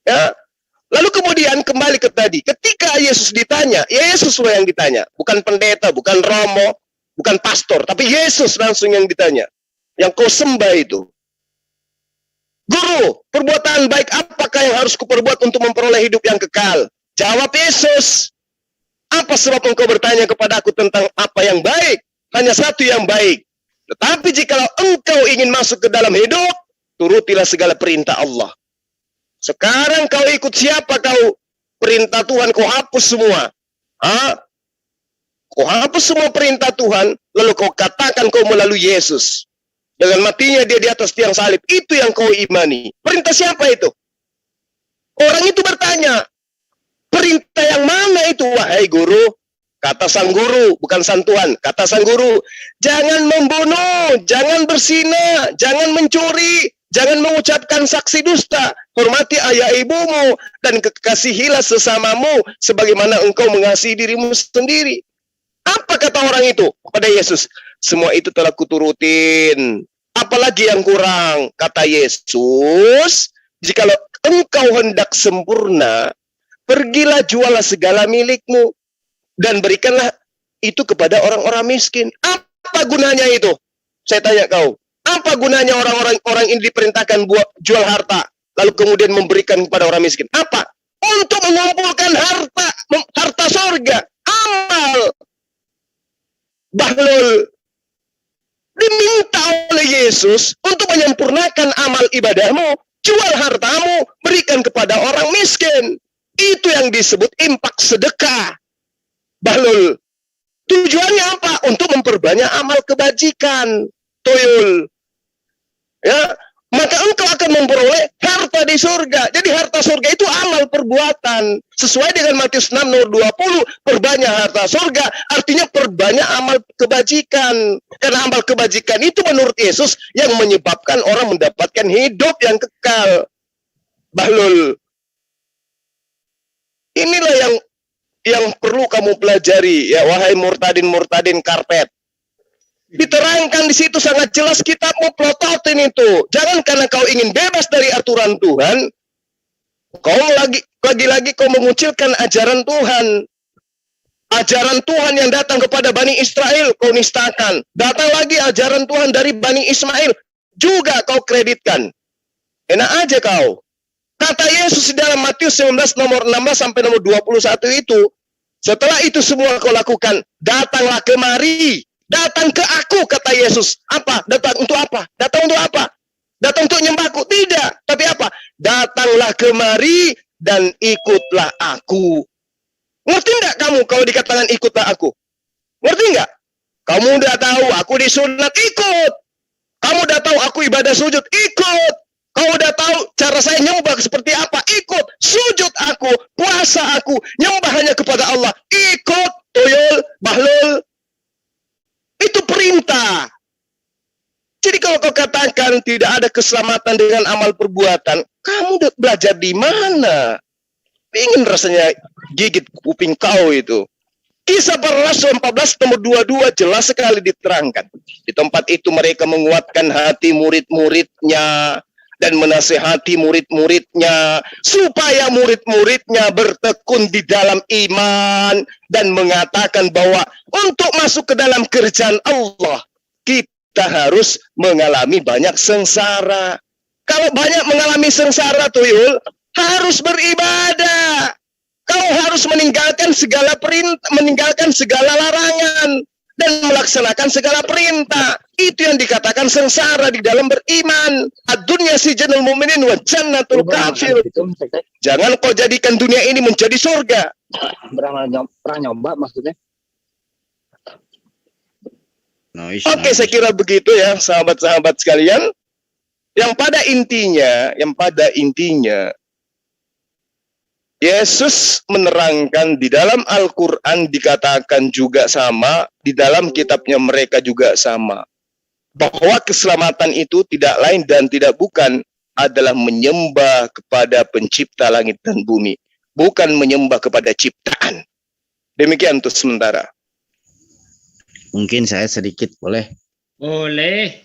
Ya. Lalu kemudian kembali ke tadi. Ketika Yesus ditanya, Yesus yang ditanya. Bukan pendeta, bukan romo, bukan pastor. Tapi Yesus langsung yang ditanya. Yang kau sembah itu. Guru, perbuatan baik apakah yang harus kuperbuat untuk memperoleh hidup yang kekal? Jawab Yesus. Apa sebab engkau bertanya kepada aku tentang apa yang baik? Hanya satu yang baik. Tetapi jikalau engkau ingin masuk ke dalam hidup, turutilah segala perintah Allah. Sekarang kau ikut siapa kau? Perintah Tuhan kau hapus semua. Kau hapus semua perintah Tuhan, lalu kau katakan kau melalui Yesus. Dengan matinya dia di atas tiang salib. Itu yang kau imani. Perintah siapa itu? Orang itu bertanya, perintah yang mana itu, wahai guru? Kata sang guru, bukan sang Tuhan. Kata sang guru, jangan membunuh, jangan berzina, jangan mencuri, jangan mengucapkan saksi dusta, hormati ayah ibumu, dan kekasihilah sesamamu, sebagaimana engkau mengasihi dirimu sendiri. Apa kata orang itu kepada Yesus? Semua itu telah kuturutin. Apalagi yang kurang? Kata Yesus, jikalau engkau hendak sempurna, pergilah jualah segala milikmu, dan berikanlah itu kepada orang-orang miskin. Apa gunanya itu? Saya tanya kau. Apa gunanya orang ini diperintahkan buat jual harta, lalu kemudian memberikan kepada orang miskin? Apa? Untuk mengumpulkan harta sorga. Amal. Bahlul. Diminta oleh Yesus untuk menyempurnakan amal ibadahmu. Jual hartamu, berikan kepada orang miskin. Itu yang disebut impak sedekah. Bahlul. Tujuannya apa? Untuk memperbanyak amal kebajikan. Tuyul. Ya, maka engkau akan memperoleh harta di surga. Jadi harta surga itu amal perbuatan. Sesuai dengan Matius 6 nomor 20, perbanyak harta surga artinya perbanyak amal kebajikan. Karena amal kebajikan itu menurut Yesus yang menyebabkan orang mendapatkan hidup yang kekal. Bahlul. Inilah yang perlu kamu pelajari, ya wahai murtadin karpet. Diterangkan di situ sangat jelas, kita mau plototin itu. Jangan karena kau ingin bebas dari aturan Tuhan, kau lagi-lagi kau mengucilkan ajaran Tuhan. Ajaran Tuhan yang datang kepada Bani Israel kau nistakan. Datang lagi ajaran Tuhan dari Bani Ismail juga kau kreditkan. Enak aja kau. Kata Yesus di dalam Matius 19 nomor 16 sampai nomor 21 itu, setelah itu semua kau lakukan, datanglah kemari. Datang ke aku, kata Yesus. Apa? Datang untuk apa? Datang untuk apa? Datang untuk nyembahku? Tidak. Tapi apa? Datanglah kemari dan ikutlah aku. Ngerti enggak kamu kalau dikatakan ikutlah aku? Ngerti enggak? Kamu udah tahu aku disunat, ikut. Kamu udah tahu aku ibadah sujud, ikut. Kau udah tahu cara saya nyembah seperti apa, ikut. Sujud aku, puasa aku, nyembah hanya kepada Allah, ikut. Tuyul, Bahlul, itu perintah. Jadi kalau kau katakan tidak ada keselamatan dengan amal perbuatan, kamu belajar di mana? Ingin rasanya gigit kuping kau itu. Kisah para Rasul 14 nomor 22 jelas sekali diterangkan. Di tempat itu mereka menguatkan hati murid-muridnya dan menasihati murid-muridnya supaya murid-muridnya bertekun di dalam iman dan mengatakan bahwa untuk masuk ke dalam kerjaan Allah kita harus mengalami banyak sengsara. Kalau banyak mengalami sengsara, Tuyul, harus beribadah. Kau harus meninggalkan segala perintah, meninggalkan segala larangan dan melaksanakan segala perintah. Itu yang dikatakan sengsara di dalam beriman. Ad-dunya sijnul mu'minin wa jannatul kafir. Jangan kau jadikan dunia ini menjadi surga. Pernah nyoba maksudnya? Oke, saya kira begitu ya, sahabat-sahabat sekalian. Yang pada intinya, Yesus menerangkan di dalam Al-Quran dikatakan juga sama, di dalam kitabnya mereka juga sama. Bahwa keselamatan itu tidak lain dan tidak bukan adalah menyembah kepada pencipta langit dan bumi. Bukan menyembah kepada ciptaan. Demikian untuk sementara. Mungkin saya sedikit boleh? Boleh.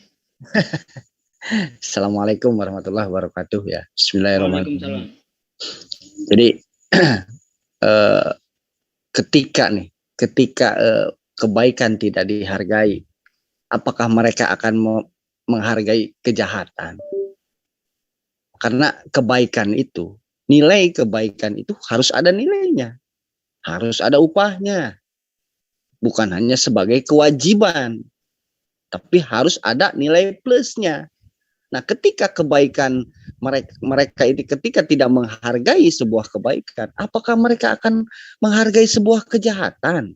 Assalamualaikum warahmatullahi wabarakatuh ya. Bismillahirrahmanirrahim. Waalaikumsalam. Jadi ketika kebaikan tidak dihargai, apakah mereka akan menghargai kejahatan? Karena kebaikan itu, nilai kebaikan itu harus ada nilainya, harus ada upahnya, bukan hanya sebagai kewajiban, tapi harus ada nilai plusnya. Nah, ketika kebaikan mereka ini ketika tidak menghargai sebuah kebaikan, apakah mereka akan menghargai sebuah kejahatan?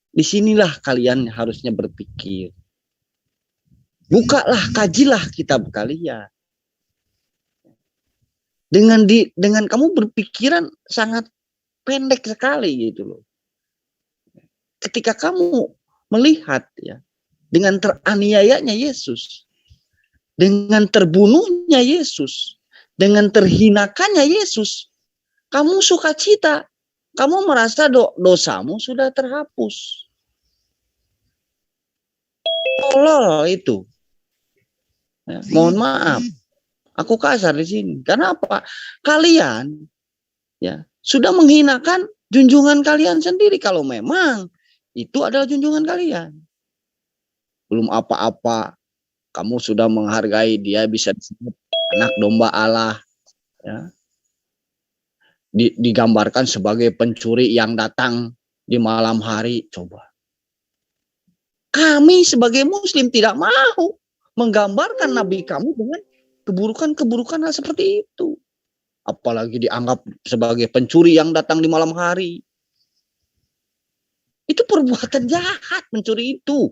Disinilah kalian harusnya berpikir. Bukalah, kajilah kitab kalian. Dengan kamu berpikiran sangat pendek sekali gitu loh. Ketika kamu melihat ya, dengan teraniayanya Yesus, dengan terbunuhnya Yesus, dengan terhinakannya Yesus, kamu sukacita, kamu merasa dosamu sudah terhapus. Tolol itu. Ya, mohon maaf, aku kasar di sini. Karena apa? Kalian ya sudah menghinakan junjungan kalian sendiri. Kalau memang itu adalah junjungan kalian, belum apa-apa. Kamu sudah menghargai dia, bisa disebut anak domba Allah, ya. Digambarkan sebagai pencuri yang datang di malam hari. Coba. Kami sebagai Muslim tidak mau menggambarkan Nabi kamu dengan keburukan-keburukan hal seperti itu. Apalagi dianggap sebagai pencuri yang datang di malam hari. Itu perbuatan jahat, mencuri itu.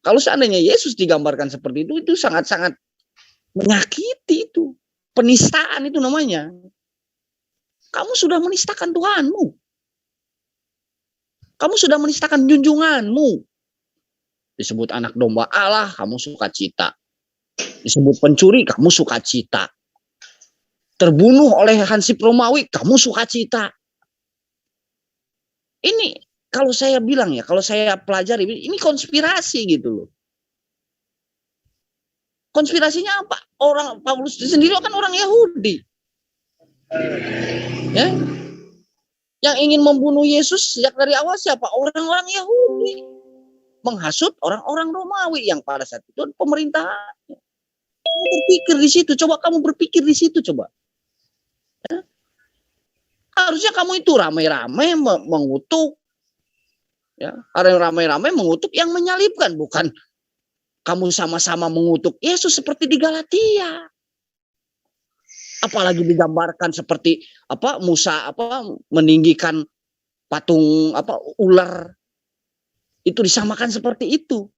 Kalau seandainya Yesus digambarkan seperti itu sangat-sangat menyakiti itu. Penistaan itu namanya. Kamu sudah menistakan Tuhanmu. Kamu sudah menistakan junjunganmu. Disebut anak domba Allah, kamu sukacita. Disebut pencuri, kamu sukacita. Terbunuh oleh Hansip Romawi, kamu sukacita. Ini kalau saya bilang ya, kalau saya pelajari, ini konspirasi gitu loh. Konspirasinya apa? Orang Paulus sendiri kan orang Yahudi. Ya. Yang ingin membunuh Yesus sejak dari awal siapa? Orang-orang Yahudi. Menghasut orang-orang Romawi yang pada saat itu pemerintahannya. Kamu berpikir di situ, coba kamu berpikir di situ coba. Ya. Harusnya kamu itu ramai-ramai mengutuk. Ya, ramai-ramai mengutuk yang menyalibkan, bukan kamu sama-sama mengutuk Yesus seperti di Galatia. Apalagi digambarkan seperti Musa meninggikan patung ular. Itu disamakan seperti itu.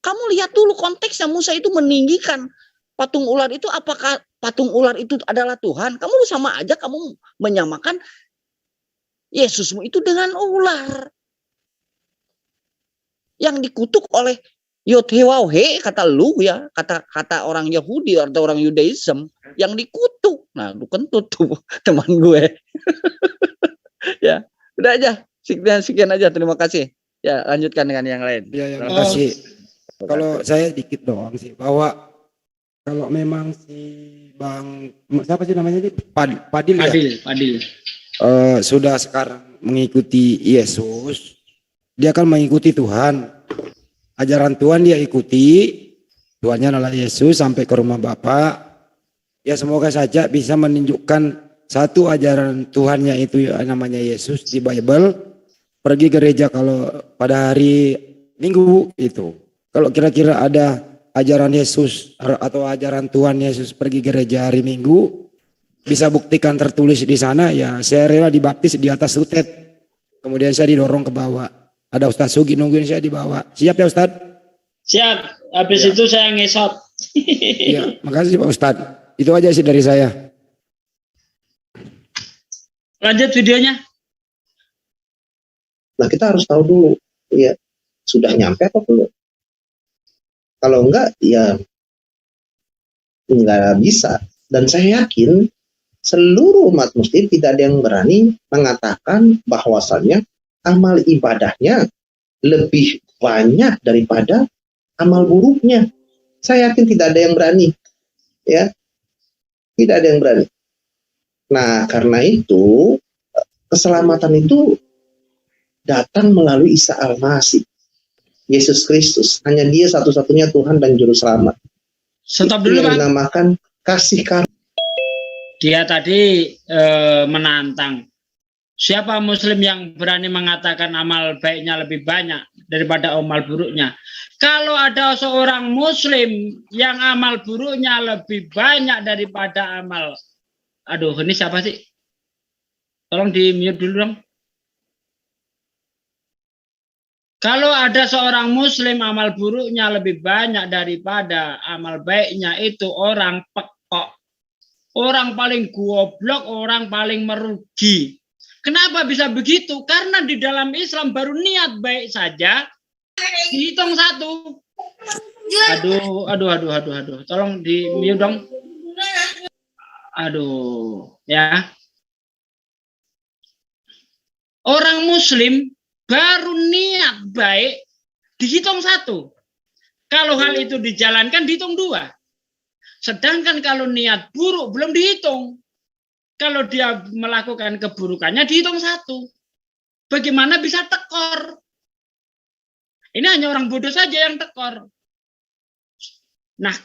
Kamu lihat dulu konteksnya, Musa itu meninggikan patung ular itu, apakah patung ular itu adalah Tuhan? Kamu sama aja kamu menyamakan Yesusmu itu dengan ular yang dikutuk oleh Yod-Heh-Waw-He, kata lu ya, kata orang Yahudi atau orang Yudaism yang dikutuk. Nah, lu kentut tuh teman gue. Ya, udah aja. Sekian aja, terima kasih. Ya, lanjutkan dengan yang lain. Ya, terima kasih. Kalau saya dikit doang sih, bahwa kalau memang si Bang, siapa sih namanya ini? Padil ya? Padil. Sudah sekarang mengikuti Yesus, dia akan mengikuti Tuhan. Ajaran Tuhan dia ikuti, Tuhannya adalah Yesus sampai ke rumah Bapa. Ya semoga saja bisa menunjukkan satu ajaran Tuhannya itu namanya Yesus di Bible. Pergi gereja kalau pada hari Minggu itu. Kalau kira-kira ada ajaran Yesus atau ajaran Tuhan Yesus pergi gereja hari Minggu, bisa buktikan tertulis di sana, ya saya rela dibaptis di atas sutet. Kemudian saya didorong ke bawah. Ada Ustadz Sugi nungguin saya di bawah. Siap ya Ustadz? Siap. Habis itu saya ngesot. Iya, makasih Pak Ustadz. Itu aja sih dari saya. Lanjut videonya. Nah kita harus tahu dulu, ya sudah nyampe atau belum. Kalau enggak, ya enggak bisa. Dan saya yakin seluruh umat muslim tidak ada yang berani mengatakan bahwasannya amal ibadahnya lebih banyak daripada amal buruknya. Saya yakin tidak ada yang berani. Ya, tidak ada yang berani. Nah, karena itu keselamatan itu datang melalui Isa Al-Masih, Yesus Kristus. Hanya Dia satu-satunya Tuhan dan Juru Selamat. Stop itu dulu, yang Pak. dinamakan kasih karunia. Dia tadi menantang. Siapa Muslim yang berani mengatakan amal baiknya lebih banyak daripada amal buruknya? Kalau ada seorang Muslim yang amal buruknya lebih banyak daripada amal, aduh ini siapa sih? Tolong di mute dulu dong. Kalau ada seorang Muslim amal buruknya lebih banyak daripada amal baiknya, itu orang pekok, orang paling goblok, orang paling merugi. Kenapa bisa begitu? Karena di dalam Islam baru niat baik saja dihitung satu. Aduh. Tolong di mute dong. Aduh, ya. Orang Muslim baru niat baik dihitung satu. Kalau hal itu dijalankan dihitung dua. Sedangkan kalau niat buruk belum dihitung. Kalau dia melakukan keburukannya dihitung satu. Bagaimana bisa tekor? Ini hanya orang bodoh saja yang tekor. Nah,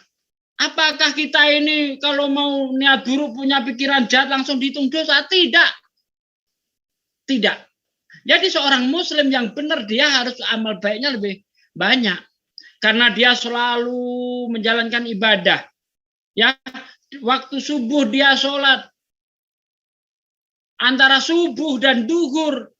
apakah kita ini kalau mau niat buruk punya pikiran jahat langsung dihitung dosa? Tidak. Tidak. Jadi seorang Muslim yang benar dia harus amal baiknya lebih banyak. Karena dia selalu menjalankan ibadah. Ya, waktu subuh dia sholat. Antara subuh dan duhur,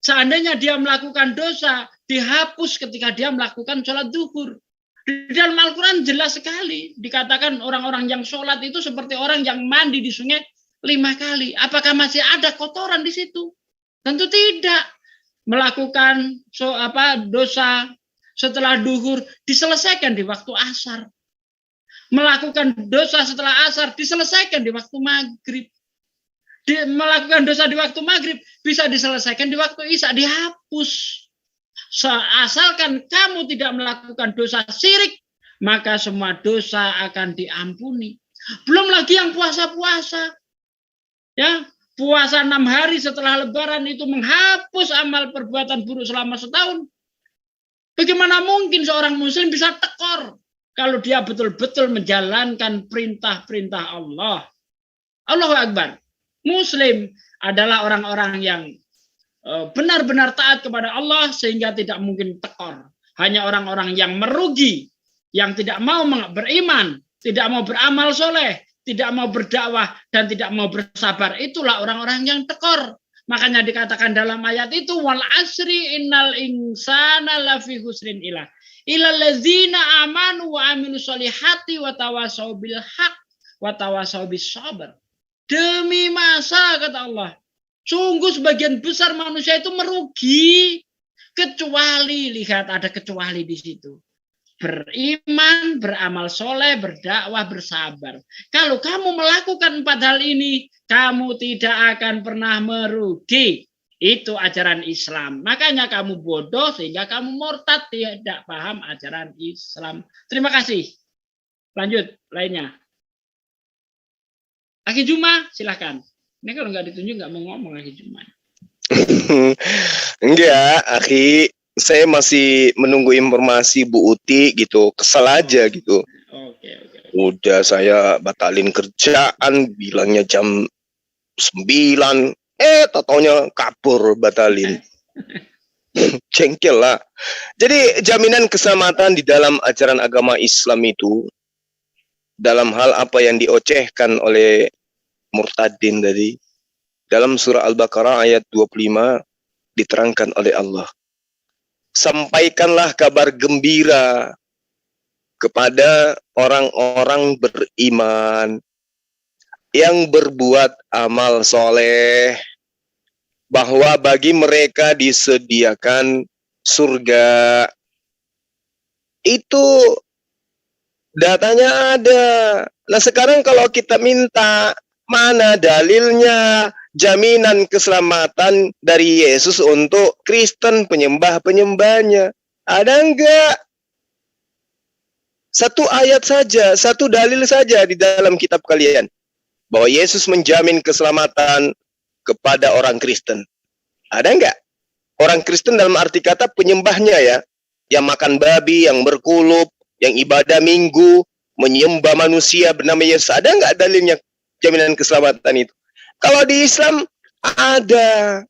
seandainya dia melakukan dosa, dihapus ketika dia melakukan sholat duhur. Di dalam Al-Quran jelas sekali, dikatakan orang-orang yang sholat itu seperti orang yang mandi di sungai 5 kali. Apakah masih ada kotoran di situ? Tentu tidak. Melakukan dosa setelah duhur diselesaikan di waktu asar. Melakukan dosa setelah asar diselesaikan di waktu maghrib. Melakukan dosa di waktu maghrib bisa diselesaikan di waktu isya, dihapus. Asalkan kamu tidak melakukan dosa syirik, maka semua dosa akan diampuni. Belum lagi yang puasa-puasa. Ya, puasa 6 hari setelah lebaran itu menghapus amal perbuatan buruk selama setahun. Bagaimana mungkin seorang muslim bisa tekor kalau dia betul-betul menjalankan perintah-perintah Allah? Allahu Akbar. Muslim adalah orang-orang yang benar-benar taat kepada Allah sehingga tidak mungkin tekor. Hanya orang-orang yang merugi, yang tidak mau beriman, tidak mau beramal soleh, tidak mau berdakwah, dan tidak mau bersabar. Itulah orang-orang yang tekor. Makanya dikatakan dalam ayat itu, wal asri innal insana lafi husrin ilah. ilal ladzina amanu wa amilus solihati wa tawasau bil haq wa tawasau bis sabar. Demi masa, kata Allah, sungguh sebagian besar manusia itu merugi, kecuali, lihat ada kecuali di situ. Beriman, beramal soleh, berdakwah, bersabar. Kalau kamu melakukan 4 hal ini, kamu tidak akan pernah merugi. Itu ajaran Islam. Makanya kamu bodoh sehingga kamu murtad, tidak paham ajaran Islam. Terima kasih. Lanjut, lainnya. Aki Juma, silahkan. Ini kalau nggak ditunjuk nggak mau ngomong Aki Juma. Enggak, Aki. Saya masih menunggu informasi Bu Uti gitu, kesel aja gitu. Oke. Udah saya batalin kerjaan, bilangnya jam 9, tatonya kabur batalin. Jengkel lah. Jadi jaminan keselamatan di dalam ajaran agama Islam itu, dalam hal apa yang diocehkan oleh murtadin tadi, dalam surah Al-Baqarah ayat 25 diterangkan oleh Allah. Sampaikanlah kabar gembira kepada orang-orang beriman yang berbuat amal soleh, bahwa bagi mereka disediakan surga. Itu datanya ada. Nah sekarang kalau kita minta, mana dalilnya jaminan keselamatan dari Yesus untuk Kristen penyembah-penyembahnya? Ada enggak? Satu ayat saja, satu dalil saja di dalam kitab kalian, bahwa Yesus menjamin keselamatan kepada orang Kristen. Ada enggak? Orang Kristen dalam arti kata penyembahnya ya, yang makan babi, yang berkulup, yang ibadah minggu, menyembah manusia bernama Yesus. Ada enggak dalilnya jaminan keselamatan itu? Kalau di Islam ada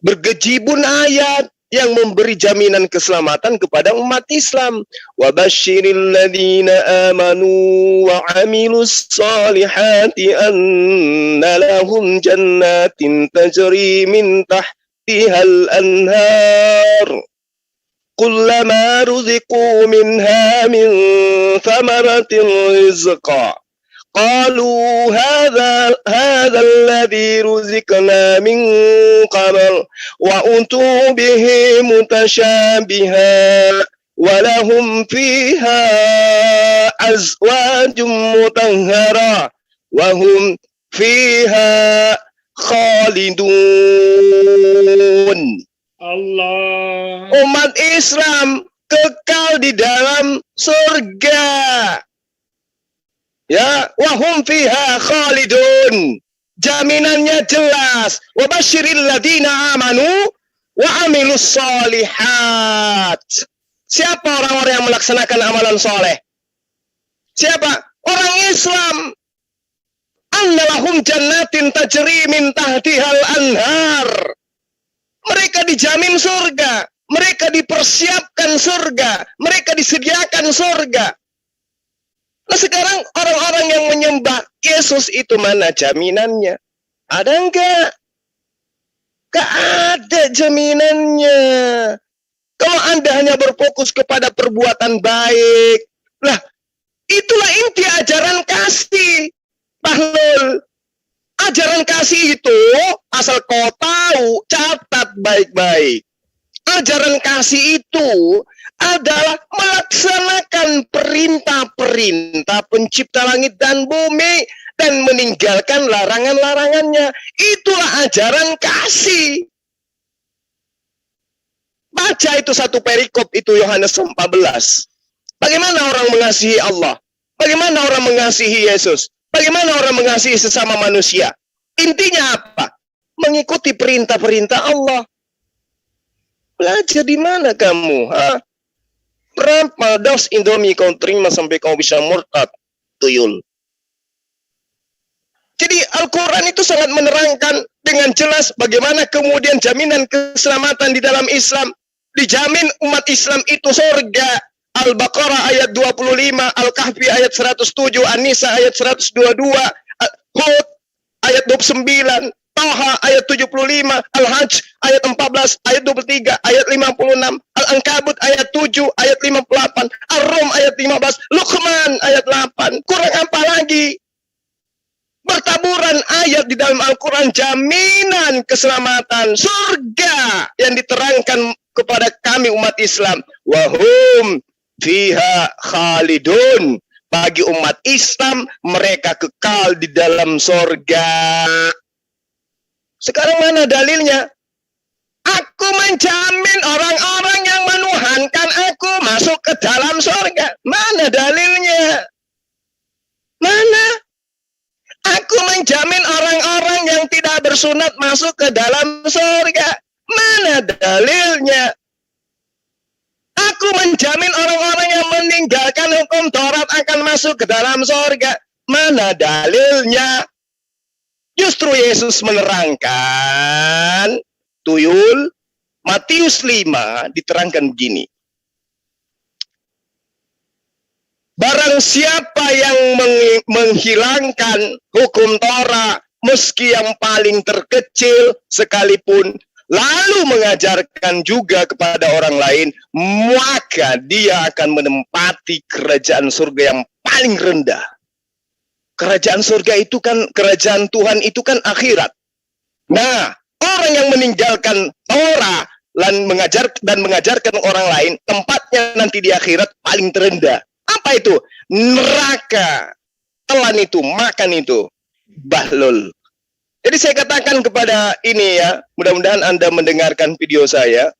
bergejibun ayat yang memberi jaminan keselamatan kepada umat Islam. Wa basyiril ladzina amanu wa amilus solihati anna lahum jannatin tajri min tahtihal anhar. Kullama ruziqu minha min thamaratin rizqa. قالوا هذا الذي رزقنا من قبل وأتوا به متشابها ولهم فيها أزواج مطهرة وهم فيها خالدون. Allah. Umat Islam kekal di dalam surga. Ya, wahum fiha khalidun. Jaminannya jelas. Wa basyiril ladzina amanu wa amilus solihat. Siapa orang-orang yang melaksanakan amalan soleh? Siapa? Orang Islam. Anna lahum jannatin tajri min tahtihal anhar. Mereka dijamin surga. Mereka dipersiapkan surga. Mereka disediakan surga. Nah sekarang orang-orang yang menyembah Yesus itu mana jaminannya? Ada enggak? Enggak ada jaminannya. Kalau Anda hanya berfokus kepada perbuatan baik, lah itulah inti ajaran kasih. Bahlul, ajaran kasih itu asal kau tahu, catat baik-baik. Ajaran kasih itu adalah melaksanakan perintah-perintah pencipta langit dan bumi dan meninggalkan larangan-larangannya. Itulah ajaran kasih. Baca itu satu perikop itu Yohanes 14. Bagaimana orang mengasihi Allah? Bagaimana orang mengasihi Yesus? Bagaimana orang mengasihi sesama manusia? Intinya apa? Mengikuti perintah-perintah Allah. Belajar di mana kamu? Berapa dos Indomie kau terima sampai kau bisa murtad, tuyul? Jadi Al-Quran itu sangat menerangkan dengan jelas bagaimana kemudian jaminan keselamatan di dalam Islam. Dijamin umat Islam itu surga. Al-Baqarah ayat 25, Al-Kahfi ayat 107, An-Nisa ayat 122, Hud ayat 29. Taha ayat 75, Al-Hajj ayat 14, ayat 23, ayat 56, Al-Ankabut ayat 7, ayat 58, Ar-Rum ayat 15, Luqman ayat 8. Kurang apa lagi? Bertaburan ayat di dalam Al-Quran, jaminan keselamatan surga yang diterangkan kepada kami umat Islam. Wahum fiha khalidun. Bagi umat Islam, mereka kekal di dalam surga. Sekarang mana dalilnya? Aku menjamin orang-orang yang menuhankan aku masuk ke dalam surga. Mana dalilnya? Mana? Aku menjamin orang-orang yang tidak bersunat masuk ke dalam surga. Mana dalilnya? Aku menjamin orang-orang yang meninggalkan hukum Taurat akan masuk ke dalam surga. Mana dalilnya? Justru Yesus menerangkan, tuyul, Matius 5 diterangkan begini. Barang siapa yang menghilangkan hukum Taurat, meski yang paling terkecil sekalipun, lalu mengajarkan juga kepada orang lain, maka dia akan menempati kerajaan surga yang paling rendah. Kerajaan surga itu kan, kerajaan Tuhan itu kan akhirat. Nah, orang yang meninggalkan Taurat dan mengajarkan orang lain, tempatnya nanti di akhirat paling terendah. Apa itu? Neraka. Telan itu, makan itu. Bahlul. Jadi saya katakan kepada ini ya, mudah-mudahan Anda mendengarkan video saya,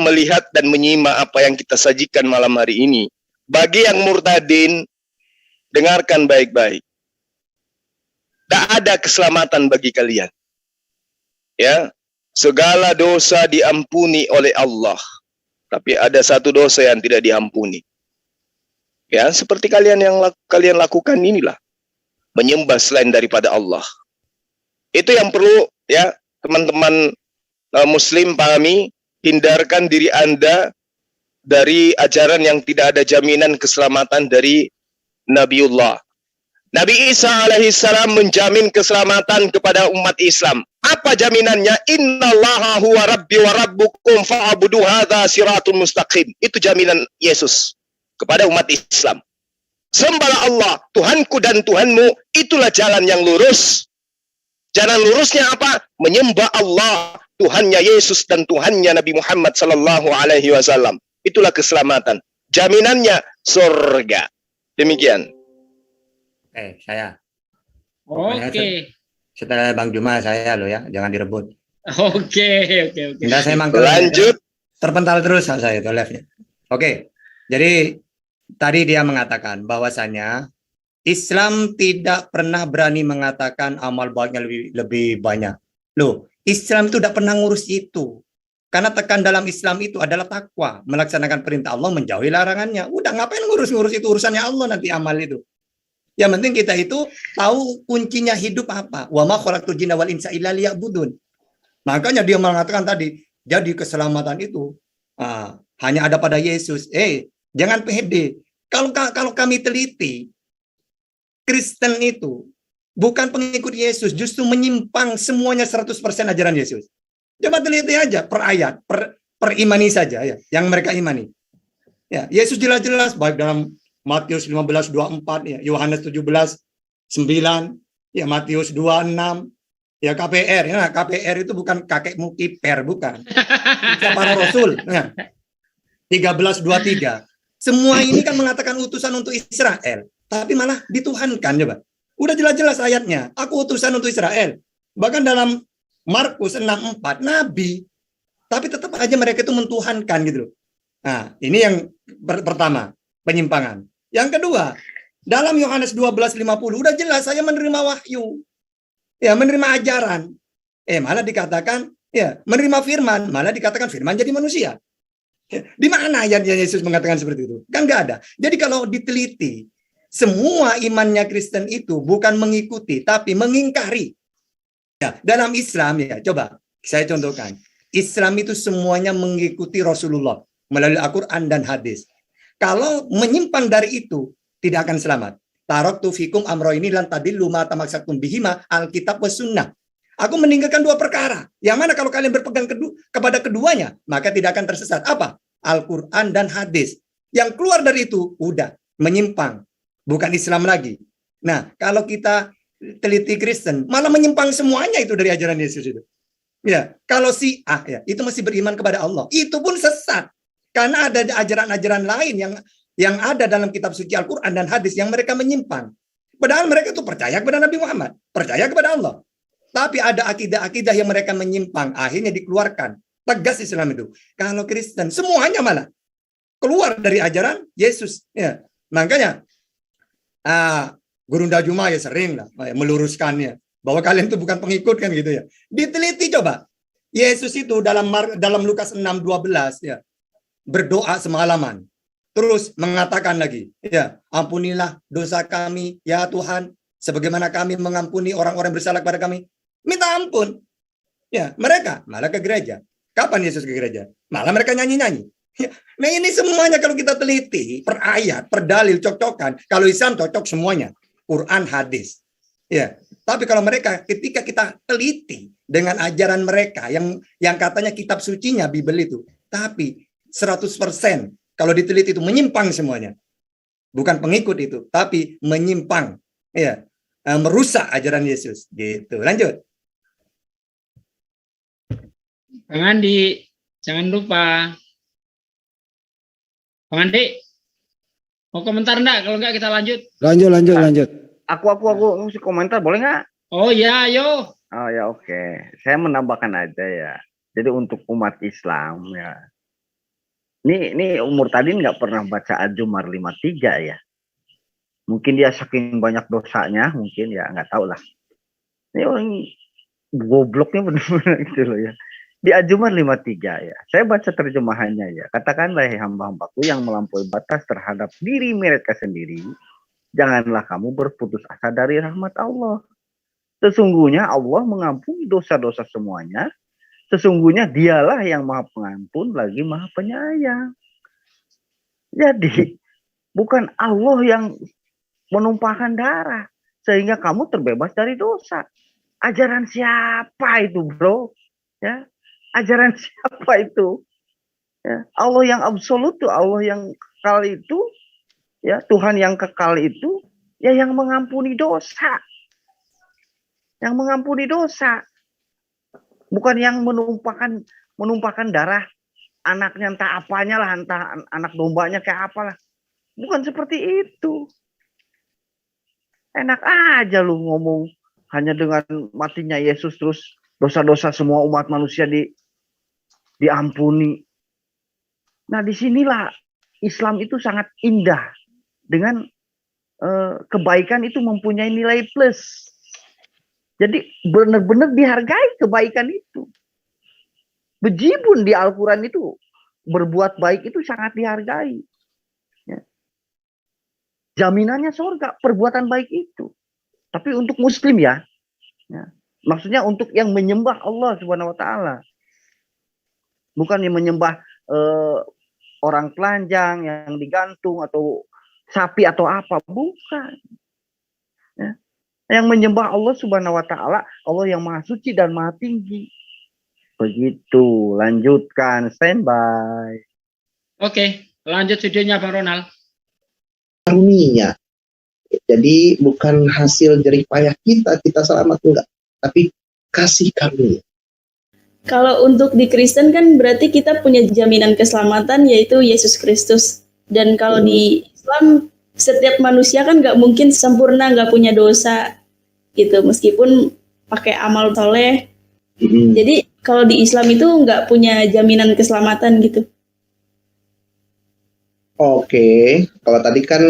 melihat dan menyimak apa yang kita sajikan malam hari ini. Bagi yang murtadin, dengarkan baik-baik. Tak ada keselamatan bagi kalian. Ya, segala dosa diampuni oleh Allah, tapi ada satu dosa yang tidak diampuni. Ya, seperti kalian lakukan inilah, menyembah selain daripada Allah. Itu yang perlu ya teman-teman Muslim pahami. Hindarkan diri Anda dari ajaran yang tidak ada jaminan keselamatan dari Nabiullah. Nabi Isa alaihissalam menjamin keselamatan kepada umat Islam. Apa jaminannya? Innallaha huwa rabbi wa rabbukum fa'budu hadza siratul mustaqim. Itu jaminan Yesus kepada umat Islam. Sembahlah Allah, Tuhanku dan Tuhanmu, itulah jalan yang lurus. Jalan lurusnya apa? Menyembah Allah, Tuhannya Yesus dan Tuhannya Nabi Muhammad sallallahu alaihi wasallam. Itulah keselamatan. Jaminannya surga. Demikian. Saya. Oke. Setelah Bang Juma saya loh ya, jangan direbut. Oke. Enggak, saya mangkel. Lanjut. Terpental terus saya itu live-nya. Oke. Jadi tadi dia mengatakan bahwasanya Islam tidak pernah berani mengatakan amal baiknya lebih banyak. Loh, Islam itu tidak pernah ngurus itu. Karena tekan dalam Islam itu adalah takwa, melaksanakan perintah Allah, menjauhi larangannya. Udah, ngapain ngurus-ngurus itu, urusannya Allah nanti amal itu. Yang penting kita itu tahu kuncinya hidup apa. Wa ma khalaqtul jinna wal insa illa liya'budun. Makanya dia mengatakan tadi, jadi keselamatan itu hanya ada pada Yesus. Jangan pede. Kalau kami teliti, Kristen itu bukan pengikut Yesus, justru menyimpang semuanya 100% ajaran Yesus. Coba teliti aja per ayat, per imani saja ya, yang mereka imani. Ya, Yesus jelas-jelas baik dalam Matius 15:24 ya, Yohanes 17:9, ya Matius 2:6, ya KPR, ya KPR itu bukan kakekmu kiper, bukan. Para Rasul, ya. 13:23. Semua ini kan mengatakan utusan untuk Israel, tapi malah dituhankan, coba. Udah jelas-jelas ayatnya, aku utusan untuk Israel. Bahkan dalam Markus 6:4, nabi, tapi tetap aja mereka itu mentuhankan gitu loh. Nah, ini yang pertama, penyimpangan. Yang kedua, dalam Yohanes 12:50 udah jelas saya menerima wahyu. Ya, menerima ajaran. Malah dikatakan ya, menerima firman, malah dikatakan firman jadi manusia. Di mana ayat Yesus mengatakan seperti itu? Kan nggak ada. Jadi kalau diteliti, semua imannya Kristen itu bukan mengikuti, tapi mengingkari. Ya, dalam Islam ya, coba saya contohkan. Islam itu semuanya mengikuti Rasulullah melalui Al-Quran dan hadis. Kalau menyimpang dari itu, tidak akan selamat. Taraktu fikum amro ini lan tadillu ma tamassaktum bihima alkitab was sunnah. Aku meninggalkan dua perkara. Yang mana kalau kalian berpegang kepada keduanya, maka tidak akan tersesat. Apa? Al-Quran dan hadis. Yang keluar dari itu, udah menyimpang. Bukan Islam lagi. Nah, kalau kita teliti Kristen, malah menyimpang semuanya itu dari ajaran Yesus itu. Ya, kalau si ya, itu masih beriman kepada Allah. Itu pun sesat. Karena ada ajaran-ajaran lain yang ada dalam kitab suci Al-Quran dan hadis yang mereka menyimpang. Padahal mereka itu percaya kepada Nabi Muhammad, percaya kepada Allah. Tapi ada akidah-akidah yang mereka menyimpang, akhirnya dikeluarkan. Tegas Islam itu. Kalau Kristen, semuanya malah keluar dari ajaran Yesus. Ya. Makanya, Gurunda Juma ya sering lah meluruskannya. Bahwa kalian itu bukan pengikut kan gitu ya. Diteliti coba. Yesus itu dalam Lukas 6:12 ya, berdoa semalaman. Terus mengatakan lagi, ya, ampunilah dosa kami, ya Tuhan, sebagaimana kami mengampuni orang-orang bersalah kepada kami. Minta ampun. Ya, mereka malah ke gereja. Kapan Yesus ke gereja? Malah mereka nyanyi-nyanyi. Ya. Nah ini semuanya kalau kita teliti, per ayat, per dalil, cocokkan. Kalau Islam cocok semuanya. Quran, hadis. Ya. Tapi kalau mereka, ketika kita teliti dengan ajaran mereka, yang katanya kitab sucinya, Bible itu. Tapi 100% kalau diteliti itu menyimpang semuanya. Bukan pengikut itu, tapi menyimpang. Ya. Merusak ajaran Yesus. Gitu. Lanjut. Bang Andi, jangan lupa. Bang Andi, mau komentar enggak? Kalau enggak kita lanjut. Lanjut. Aku mesti komentar, boleh nggak? Oh ya, ayo. Oh ya, oke. Saya menambahkan aja ya. Jadi untuk umat Islam ya. Ini umur tadi nggak pernah baca Al-Zumar 53 ya. Mungkin dia saking banyak dosanya, mungkin ya nggak tahu lah. Ini orang gobloknya benar-benar gitu loh ya. Di Al-Zumar 53 ya. Saya baca terjemahannya ya. Katakanlah hamba-hambaku yang melampaui batas terhadap diri mereka sendiri. Janganlah kamu berputus asa dari rahmat Allah. Sesungguhnya Allah mengampuni dosa-dosa semuanya. Sesungguhnya dialah yang maha pengampun lagi maha penyayang. Jadi bukan Allah yang menumpahkan darah. Sehingga kamu terbebas dari dosa. Ajaran siapa itu bro? Ya. Ajaran siapa itu? Ya, Allah yang absolut itu, Allah yang kekal itu, ya Tuhan yang kekal itu, ya yang mengampuni dosa, yang mengampuni dosa, bukan yang menumpahkan darah anaknya entah apanya lah, entah anak dombanya kayak apalah, bukan seperti itu. Enak aja lu ngomong hanya dengan matinya Yesus terus dosa-dosa semua umat manusia diampuni. Nah, disinilah Islam itu sangat indah. Dengan kebaikan itu mempunyai nilai plus. Jadi benar-benar dihargai kebaikan itu. Bejibun di Al-Quran itu, berbuat baik itu sangat dihargai. Ya. Jaminannya surga, perbuatan baik itu. Tapi untuk Muslim ya. Maksudnya untuk yang menyembah Allah Subhanahu wa Ta'ala. Bukan yang menyembah orang telanjang yang digantung atau sapi atau apa, bukan. Ya. Yang menyembah Allah Subhanahu wa Ta'ala, Allah yang maha suci dan maha tinggi. Begitu, lanjutkan, standby. Oke, lanjut videonya Bang Ronald. Karunia. Jadi bukan hasil jerih payah kita selamat enggak, tapi kasih karunia. Kalau untuk di Kristen kan berarti kita punya jaminan keselamatan yaitu Yesus Kristus. Dan kalau di Islam setiap manusia kan nggak mungkin sempurna, nggak punya dosa gitu meskipun pakai amal soleh. Jadi kalau di Islam itu nggak punya jaminan keselamatan gitu. Oke, kalau tadi kan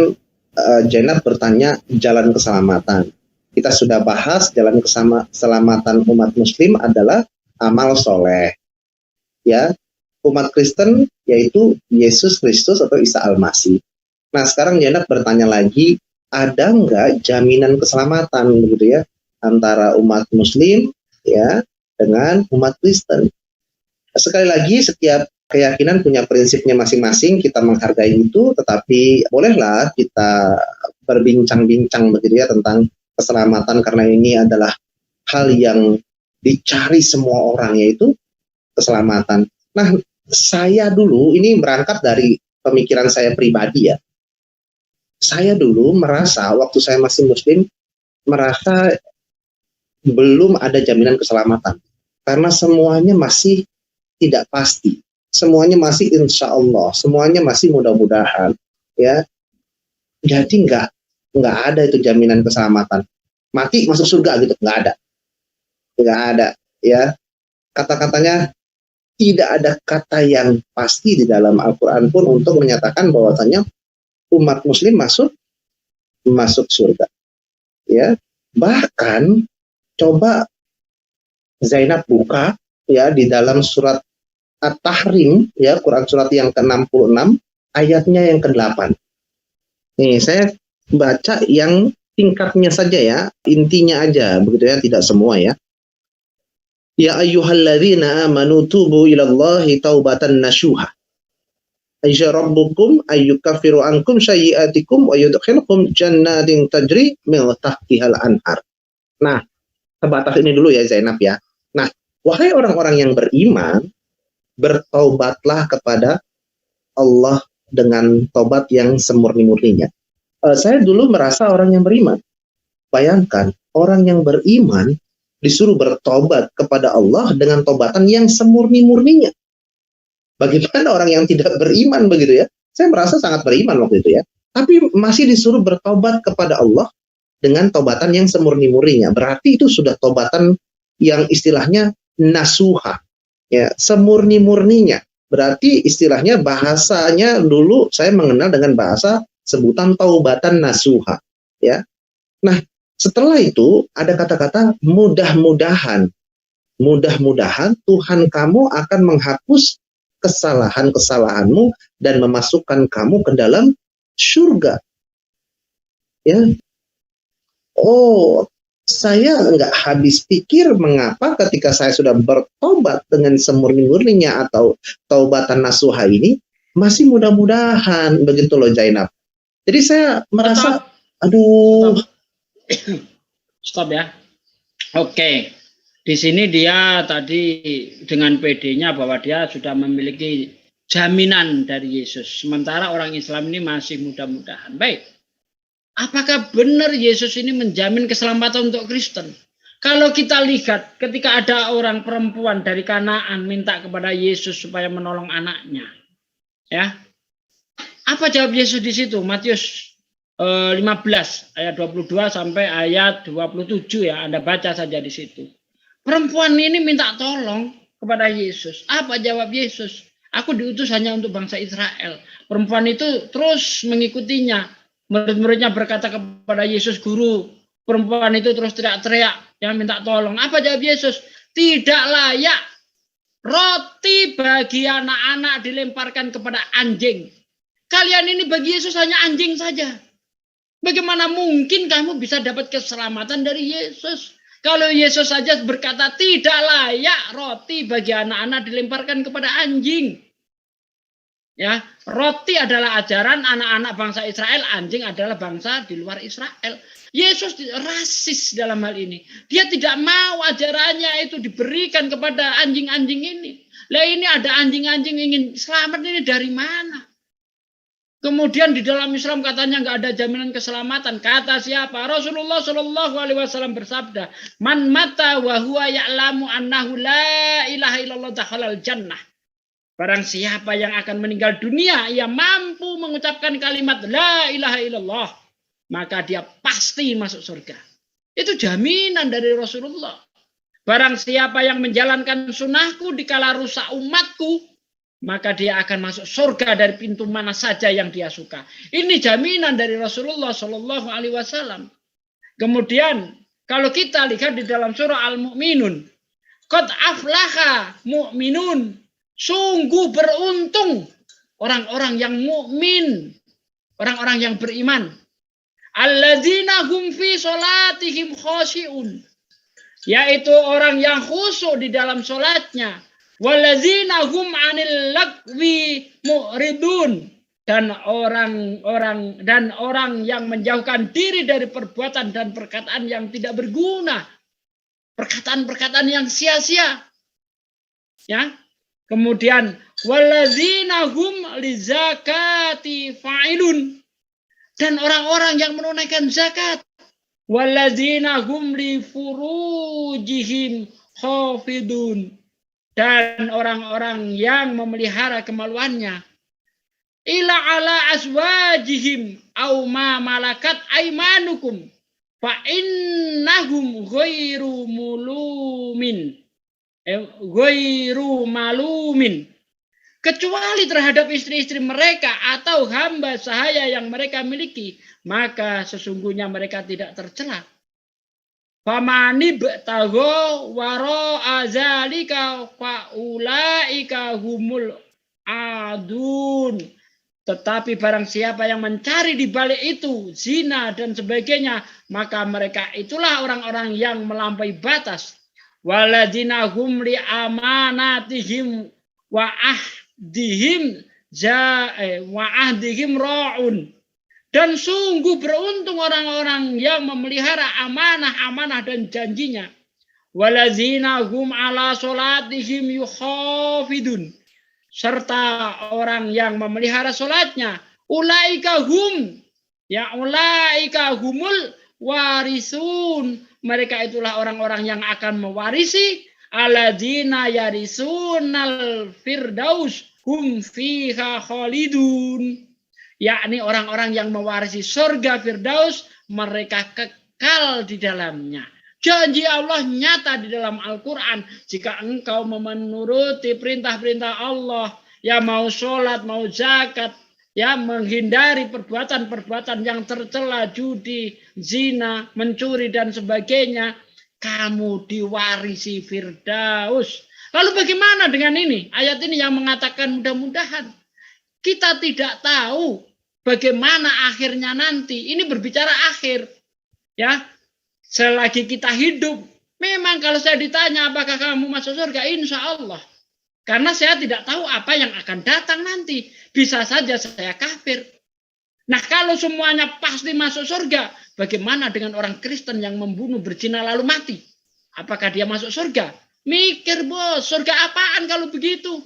Jainab bertanya jalan keselamatan. Kita sudah bahas jalan keselamatan umat Muslim adalah amal soleh. Ya, umat Kristen yaitu Yesus Kristus atau Isa Al-Masih. Nah, sekarang Jainab bertanya lagi, ada nggak jaminan keselamatan begitu ya antara umat Muslim ya dengan umat Kristen? Sekali lagi, setiap keyakinan punya prinsipnya masing-masing, kita menghargai itu, tetapi bolehlah kita berbincang-bincang begitu ya tentang keselamatan, karena ini adalah hal yang dicari semua orang, yaitu keselamatan. Nah, saya dulu ini berangkat dari pemikiran saya pribadi ya. Saya dulu merasa waktu saya masih muslim, merasa belum ada jaminan keselamatan. Karena semuanya masih tidak pasti. Semuanya masih insya Allah. Semuanya masih mudah-mudahan. Ya, jadi nggak ada itu jaminan keselamatan. Mati masuk surga gitu, nggak ada. Ya, kata-katanya tidak ada kata yang pasti di dalam Al-Quran pun untuk menyatakan bahwasanya umat muslim masuk surga. Ya, bahkan coba Zainab buka ya di dalam surat At-Tahrim ya, Quran surat yang ke-66 ayatnya yang ke-8. Nih, saya baca yang singkatnya saja ya, intinya aja begitu ya, tidak semua ya. Ya ayyuhalladzina amanu tubu ilallahi taubatan nasuha. Aisya rabbukum ayyukaffiru ankum sayyi'atikum wa yudkhilkum jannatin tajri min tahtihal anhar. Nah, sebatas ini dulu ya Zainab ya. Nah, wahai orang-orang yang beriman, bertaubatlah kepada Allah dengan taubat yang semurni-murninya. Saya dulu merasa orang yang beriman. Bayangkan, orang yang beriman disuruh bertobat kepada Allah dengan tobatan yang semurni-murninya. Bagaimana orang yang tidak beriman begitu ya? Saya merasa sangat beriman waktu itu ya. Tapi masih disuruh bertobat kepada Allah dengan tobatan yang semurni-murninya. Berarti itu sudah tobatan yang istilahnya nasuha. Ya, semurni-murninya. Berarti istilahnya bahasanya dulu saya mengenal dengan bahasa sebutan taubatan nasuha. Ya. Nah, setelah itu ada kata-kata mudah-mudahan. Mudah-mudahan Tuhan kamu akan menghapus kesalahan-kesalahanmu dan memasukkan kamu ke dalam surga. Ya. Oh, saya nggak habis pikir mengapa ketika saya sudah bertobat dengan semurni-murninya atau taubatan nasuha ini masih mudah-mudahan begitu loh Zainab. Jadi saya merasa, aduh. Stop ya. Oke. Di sini dia tadi dengan PD-nya bahwa dia sudah memiliki jaminan dari Yesus. Sementara orang Islam ini masih mudah-mudahan. Baik. Apakah benar Yesus ini menjamin keselamatan untuk Kristen? Kalau kita lihat ketika ada orang perempuan dari Kanaan minta kepada Yesus supaya menolong anaknya. Ya. Apa jawab Yesus di situ? Matius 15 ayat 22 sampai ayat 27 ya, Anda baca saja di situ. Perempuan ini minta tolong kepada Yesus. Apa jawab Yesus? Aku diutus hanya untuk bangsa Israel. Perempuan itu terus mengikutinya. Murid-muridnya berkata kepada Yesus, Guru. Perempuan itu terus teriak-teriak yang minta tolong. Apa jawab Yesus? Tidak layak roti bagi anak-anak dilemparkan kepada anjing. Kalian ini bagi Yesus hanya anjing saja. Bagaimana mungkin kamu bisa dapat keselamatan dari Yesus? Kalau Yesus saja berkata tidak layak roti bagi anak-anak dilemparkan kepada anjing. Ya, roti adalah ajaran anak-anak bangsa Israel, anjing adalah bangsa di luar Israel. Yesus rasis dalam hal ini. Dia tidak mau ajarannya itu diberikan kepada anjing-anjing ini. Lah ini ada anjing-anjing ingin selamat ini dari mana? Kemudian di dalam Islam katanya nggak ada jaminan keselamatan. Kata siapa? Rasulullah Shallallahu Alaihi Wasallam bersabda, "Man mata wa huwa ya'lamu annahu la ilaha illallah dakhalal jannah." Barang siapa yang akan meninggal dunia, ia mampu mengucapkan kalimat la ilaha illallah, maka dia pasti masuk surga. Itu jaminan dari Rasulullah. Barang siapa yang menjalankan sunnahku dikala rusak umatku, maka dia akan masuk surga dari pintu mana saja yang dia suka. Ini jaminan dari Rasulullah Shallallahu Alaihi Wasallam. Kemudian kalau kita lihat di dalam surah Al-Mu'minun, qad aflaha mu'minun, sungguh beruntung orang-orang yang mukmin, orang-orang yang beriman. Alladzina hum fi sholatihim khashi'un, yaitu orang yang khusyuk di dalam sholatnya. Waladzina hum 'anil lagwi mu'ridun, dan orang yang menjauhkan diri dari perbuatan dan perkataan yang tidak berguna, perkataan-perkataan yang sia-sia. Ya. Kemudian walladzina hum lizakati fa'ilun, dan orang-orang yang menunaikan zakat. Walladzina hum li furujihim hafidun, dan orang-orang yang memelihara kemaluannya. Ila ala azwajihim au ma malakat aimanukum fa innahum ghairu malumin, kecuali terhadap istri-istri mereka atau hamba sahaya yang mereka miliki, maka sesungguhnya mereka tidak tercela. Famani b'tagho waro azalika faulaika humul adun. Tetapi barang siapa yang mencari di balik itu zina dan sebagainya, maka mereka itulah orang-orang yang melampaui batas. Waladina hum li amanatihim wa ahdihim ra'un. Dan sungguh beruntung orang-orang yang memelihara amanah-amanah dan janjinya. Waladzina hum ala sholatihim yukhafidun. Serta orang yang memelihara sholatnya. Ulaika hum. Ya ulaika humul warisun. Mereka itulah orang-orang yang akan mewarisi. Alladzina yarisunal firdaus hum fiha khalidun. Yakni orang-orang yang mewarisi surga Firdaus, mereka kekal di dalamnya. Janji Allah nyata di dalam Al-Quran. Jika engkau memenuruti perintah-perintah Allah, ya mau sholat, mau zakat, ya menghindari perbuatan-perbuatan yang tercela, judi, zina, mencuri dan sebagainya, kamu diwarisi Firdaus. Lalu bagaimana dengan ini? Ayat ini yang mengatakan mudah-mudahan. Kita tidak tahu bagaimana akhirnya nanti. Ini berbicara akhir. Ya, selagi kita hidup, memang kalau saya ditanya apakah kamu masuk surga, insya Allah. Karena saya tidak tahu apa yang akan datang nanti. Bisa saja saya kafir. Nah, kalau semuanya pasti masuk surga, bagaimana dengan orang Kristen yang membunuh, berzina lalu mati? Apakah dia masuk surga? Mikir bos, surga apaan kalau begitu?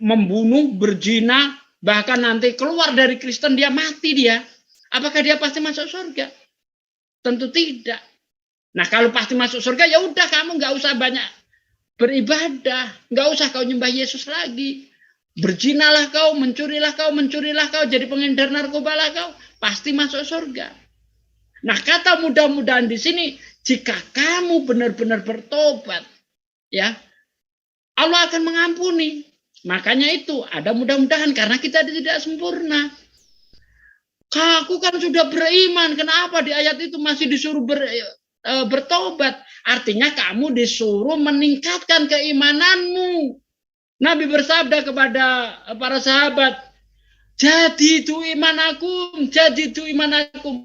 Membunuh, berzina, bahkan nanti keluar dari Kristen dia mati dia. Apakah dia pasti masuk surga? Tentu tidak. Nah kalau pasti masuk surga, ya udah kamu nggak usah banyak beribadah, nggak usah kau nyembah Yesus lagi. Berzinalah kau, mencurilah kau, jadi pengedar narkoba lah kau, pasti masuk surga. Nah kata mudah-mudahan di sini, jika kamu benar-benar bertobat, ya Allah akan mengampuni. Makanya itu ada mudah-mudahan karena kita tidak sempurna. Aku kan sudah beriman, kenapa di ayat itu masih disuruh bertobat? Artinya kamu disuruh meningkatkan keimananmu. Nabi bersabda kepada para sahabat, jadi itu iman aku,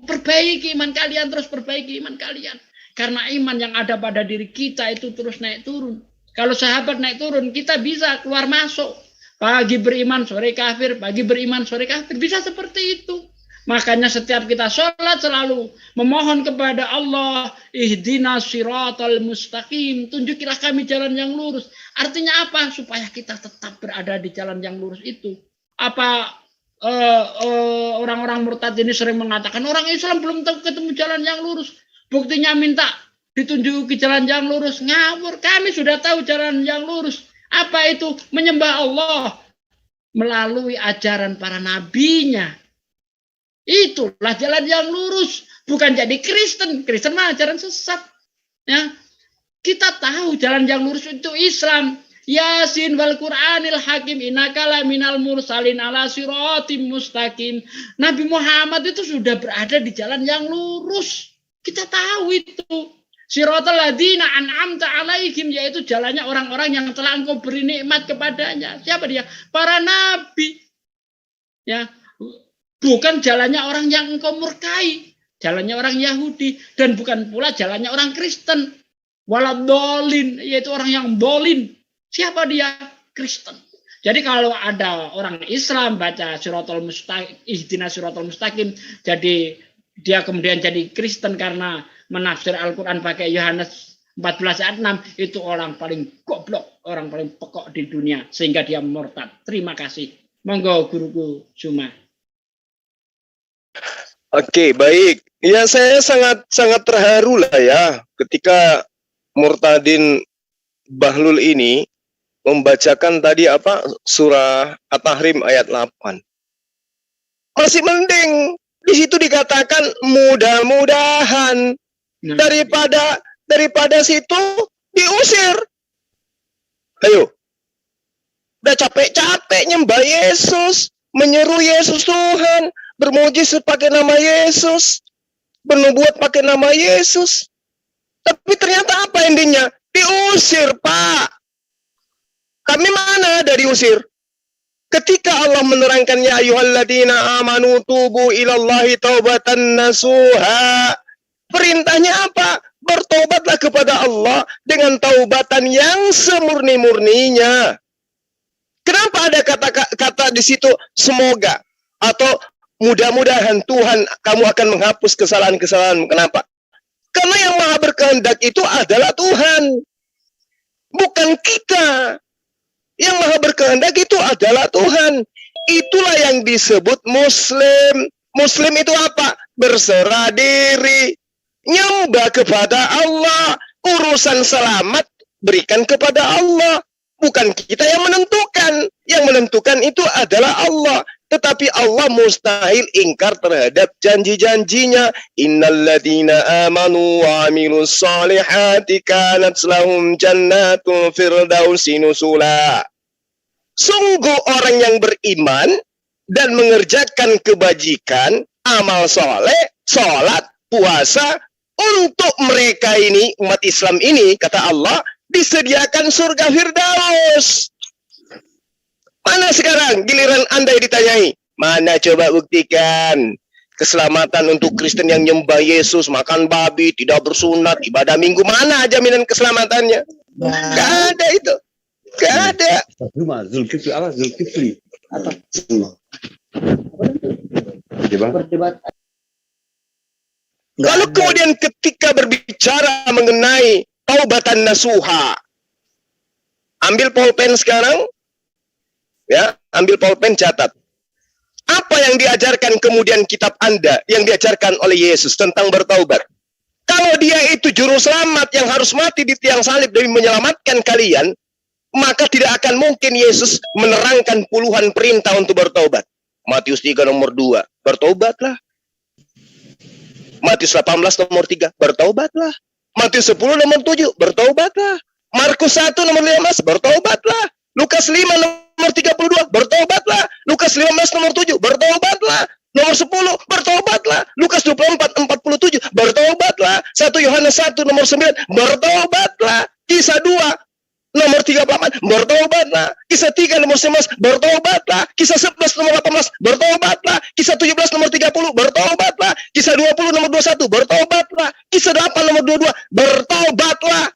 perbaiki iman kalian, terus perbaiki iman kalian. Karena iman yang ada pada diri kita itu terus naik turun. Kalau sahabat naik turun, kita bisa keluar masuk. Pagi beriman, sore kafir, pagi beriman, sore kafir. Bisa seperti itu. Makanya setiap kita sholat selalu memohon kepada Allah, ihdinas siratal mustaqim, tunjukilah kami jalan yang lurus. Artinya apa? Supaya kita tetap berada di jalan yang lurus itu. Apa orang-orang murtad ini sering mengatakan, orang Islam belum ketemu jalan yang lurus. Buktinya minta ditunjuki jalan yang lurus. Ngawur, kami sudah tahu jalan yang lurus. Apa itu? Menyembah Allah melalui ajaran para nabinya. Itulah jalan yang lurus. Bukan jadi Kristen. Kristen mah ajaran sesat. Ya. Kita tahu jalan yang lurus itu Islam. Yasin wal Qur'anil hakim innaka laminal mursalin ala siratim mustaqim. Nabi Muhammad itu sudah berada di jalan yang lurus. Kita tahu itu. Siratal ladzina an'amta alaihim, yaitu jalannya orang-orang yang telah engkau beri nikmat kepadanya. Siapa dia? Para nabi. Ya. Bukan jalannya orang yang engkau murkai. Jalannya orang Yahudi. Dan bukan pula jalannya orang Kristen. Waladolin, yaitu orang yang dolin. Siapa dia? Kristen. Jadi kalau ada orang Islam baca Siratal Mustaqim, ihdinas siratal mustaqim, jadi dia kemudian jadi Kristen karena menafsir Al-Quran pakai Yohanes 14 ayat 6, itu orang paling goblok, orang paling pekok di dunia, sehingga dia murtad. Terima kasih. Monggo guruku Juma. Oke, baik. Ya, saya sangat terharu lah ya ketika Murtadin Bahlul ini membacakan tadi surah At-Tahrim ayat 8. Masih mending di situ dikatakan mudah-mudahan, daripada situ diusir. Ayo. Udah capek-capek nyembah Yesus, menyeru Yesus Tuhan, bermujizat pakai nama Yesus, bernubuat pakai nama Yesus. Tapi ternyata apa endingnya? Diusir, Pak. Kami mana ada diusir? Ketika Allah menerangkan ya ayyuhalladzina amanu tubu ilallahi taubatan nasuha. Perintahnya apa? Bertobatlah kepada Allah dengan taubatan yang semurni-murninya. Kenapa ada kata-kata di situ semoga atau mudah-mudahan Tuhan kamu akan menghapus kesalahan-kesalahanmu? Kenapa? Karena yang maha berkehendak itu adalah Tuhan. Bukan kita. Yang maha berkehendak itu adalah Tuhan. Itulah yang disebut Muslim. Muslim itu apa? Berserah diri. Nyembah kepada Allah. Urusan selamat berikan kepada Allah. Bukan kita yang menentukan. Yang menentukan itu adalah Allah. Tetapi Allah mustahil ingkar terhadap janji-janjinya. Innalladzina amanu wa amilus solihati kanat lahum jannatul firdausi nusula. Sungguh orang yang beriman dan mengerjakan kebajikan, amal soleh, sholat, puasa, untuk mereka ini, umat Islam ini, kata Allah, disediakan surga Firdaus. Mana sekarang giliran Anda ditanyai? Mana coba buktikan keselamatan untuk Kristen yang nyembah Yesus, makan babi, tidak bersunat, ibadah minggu? Mana jaminan keselamatannya? Gak ada itu. Gak ada. Zulkifli. Apa? Lalu kemudian ketika berbicara mengenai taubatan nasuha, ambil pulpen sekarang, ya, ambil pulpen, catat. Apa yang diajarkan kemudian kitab Anda yang diajarkan oleh Yesus tentang bertaubat? Kalau dia itu juru selamat yang harus mati di tiang salib demi menyelamatkan kalian, maka tidak akan mungkin Yesus menerangkan puluhan perintah untuk bertobat. Matius 3 nomor 2, bertobatlah. Matius 18 nomor 3, bertobatlah. Matius 10 nomor 7, bertobatlah. Markus 1 nomor 15, bertobatlah. Lukas 5 nomor 32, bertobatlah. Lukas 15 nomor 7, bertobatlah. Nomor 10, bertobatlah. Lukas 24, 47, bertobatlah. 1 Yohanes 1 nomor 9, bertobatlah. Kisah 2 nomor 38, bertobatlah. Kisah 3 nomor 11, bertobatlah. Kisah 11 nomor 18, bertobatlah. Kisah 17 nomor 30, bertobatlah. Kisah 20 nomor 21, bertobatlah. Kisah 8 nomor 22, bertobatlah.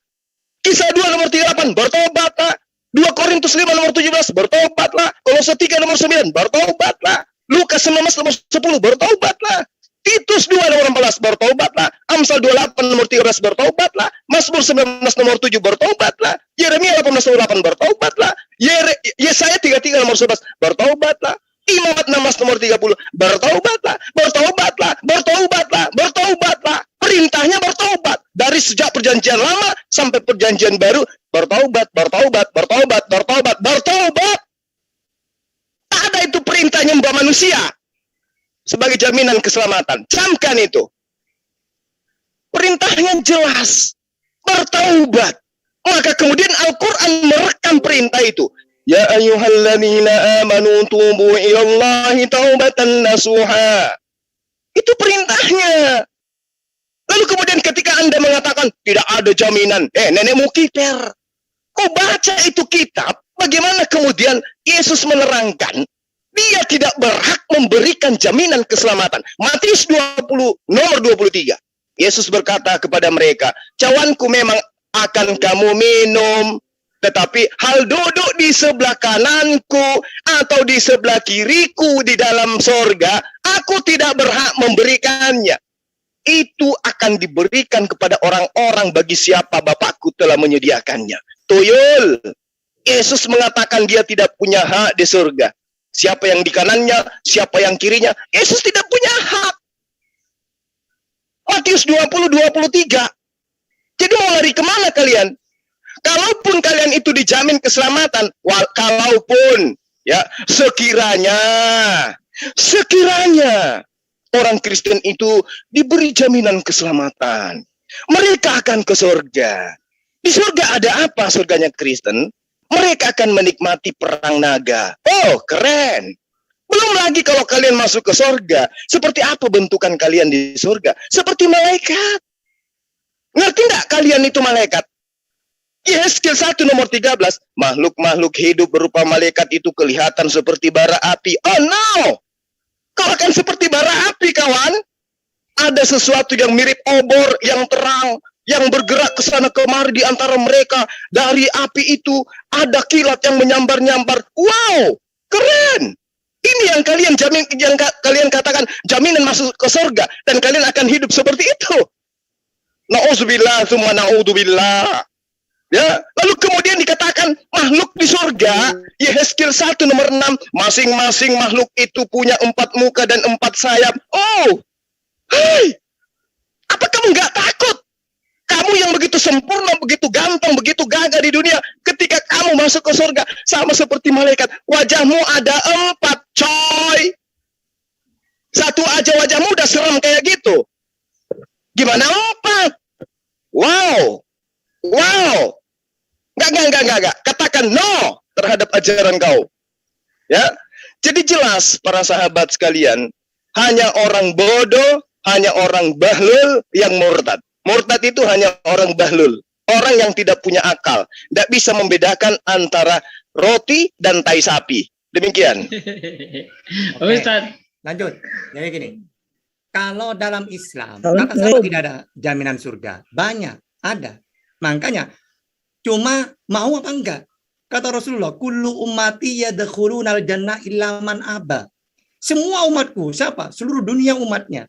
Kisah 2 nomor 38, bertobatlah. 2 Korintus 5 nomor 17, bertobatlah. Kolose 3 nomor 9, bertobatlah. Lukas 19 nomor 10, bertobatlah. Titus 2 nomor 14, bertobatlah. Amsal 28 nomor 13, bertobatlah. Mazmur 19 nomor 7, bertobatlah. Yeremia 18 nomor 8, bertobatlah. Yesaya 33 nomor 11, bertobatlah. Imamat 16 nomor 30, bertobatlah. Bertobatlah, bertobatlah, bertobatlah. Perintahnya bertobat. Dari sejak perjanjian lama sampai perjanjian baru, bertobat, bertobat, bertobat, bertobat, bertobat. Tak ada itu perintah nyembah manusia sebagai jaminan keselamatan. Camkan itu. Perintahnya jelas. Bertaubat. Maka kemudian Al-Quran merekam perintah itu. Ya ayyuhalladzina amanu tubu ilallahi taubatan nasuha. Itu perintahnya. Lalu kemudian ketika Anda mengatakan tidak ada jaminan. Nenekmu kiper. Kau baca itu kitab. Bagaimana kemudian Yesus menerangkan dia tidak berhak memberikan jaminan keselamatan. Matius 20 nomor 23. Yesus berkata kepada mereka, cawanku memang akan kamu minum Tetapi hal duduk di sebelah kananku atau di sebelah kiriku di dalam sorga, aku tidak berhak memberikannya. Itu akan diberikan kepada orang-orang bagi siapa Bapakku telah menyediakannya. Tuyul. Yesus mengatakan dia tidak punya hak di surga. Siapa yang di kanannya, siapa yang kirinya, Yesus tidak punya hak. Matius 20:23. Jadi mau lari kemana kalian? Kalaupun kalian itu dijamin keselamatan, kalaupun ya sekiranya orang Kristen itu diberi jaminan keselamatan, mereka akan ke surga. Di surga ada apa surganya Kristen? Mereka akan menikmati perang naga. Oh, keren. Belum lagi kalau kalian masuk ke surga, seperti apa bentukan kalian di surga? Seperti malaikat. Ngerti nggak kalian itu malaikat? Yeskel 1 nomor 13. Makhluk-makhluk hidup berupa malaikat itu kelihatan seperti bara api. Oh no! Kau akan seperti bara api, kawan. Ada sesuatu yang mirip obor yang terang, yang bergerak ke sana kemari di antara mereka. Dari api itu ada kilat yang menyambar-nyambar. Wow! Keren! Ini yang kalian kalian katakan jaminan masuk ke surga, dan kalian akan hidup seperti itu. Na'udzubillah, tsumma na'udzubillah. Ya, lalu kemudian dikatakan makhluk di surga, Yehezkiel 1 nomor 6, masing-masing makhluk itu punya 4 muka dan 4 sayap. Oh, hai, apa kamu nggak takut? Kamu yang begitu sempurna, begitu ganteng, begitu gagah di dunia, ketika kamu masuk ke surga, sama seperti malaikat, wajahmu ada 4, coy. Satu aja wajahmu udah serem kayak gitu. Gimana 4? Wow. Wow. Enggak. Katakan no terhadap ajaran kau. Ya. Jadi jelas para sahabat sekalian, hanya orang bodoh, hanya orang bahlul yang murtad. Murtad itu hanya orang bahlul, orang yang tidak punya akal, tidak bisa membedakan antara roti dan tai sapi. Demikian. Ustaz, lanjut. Jadi gini. Kalau dalam Islam, kata tidak ada jaminan surga. Banyak, ada. Makanya cuma mau apa enggak? Kata Rasulullah, kullu ummati yadkhulunal jannah illa man aba. Semua umatku, siapa? Seluruh dunia umatnya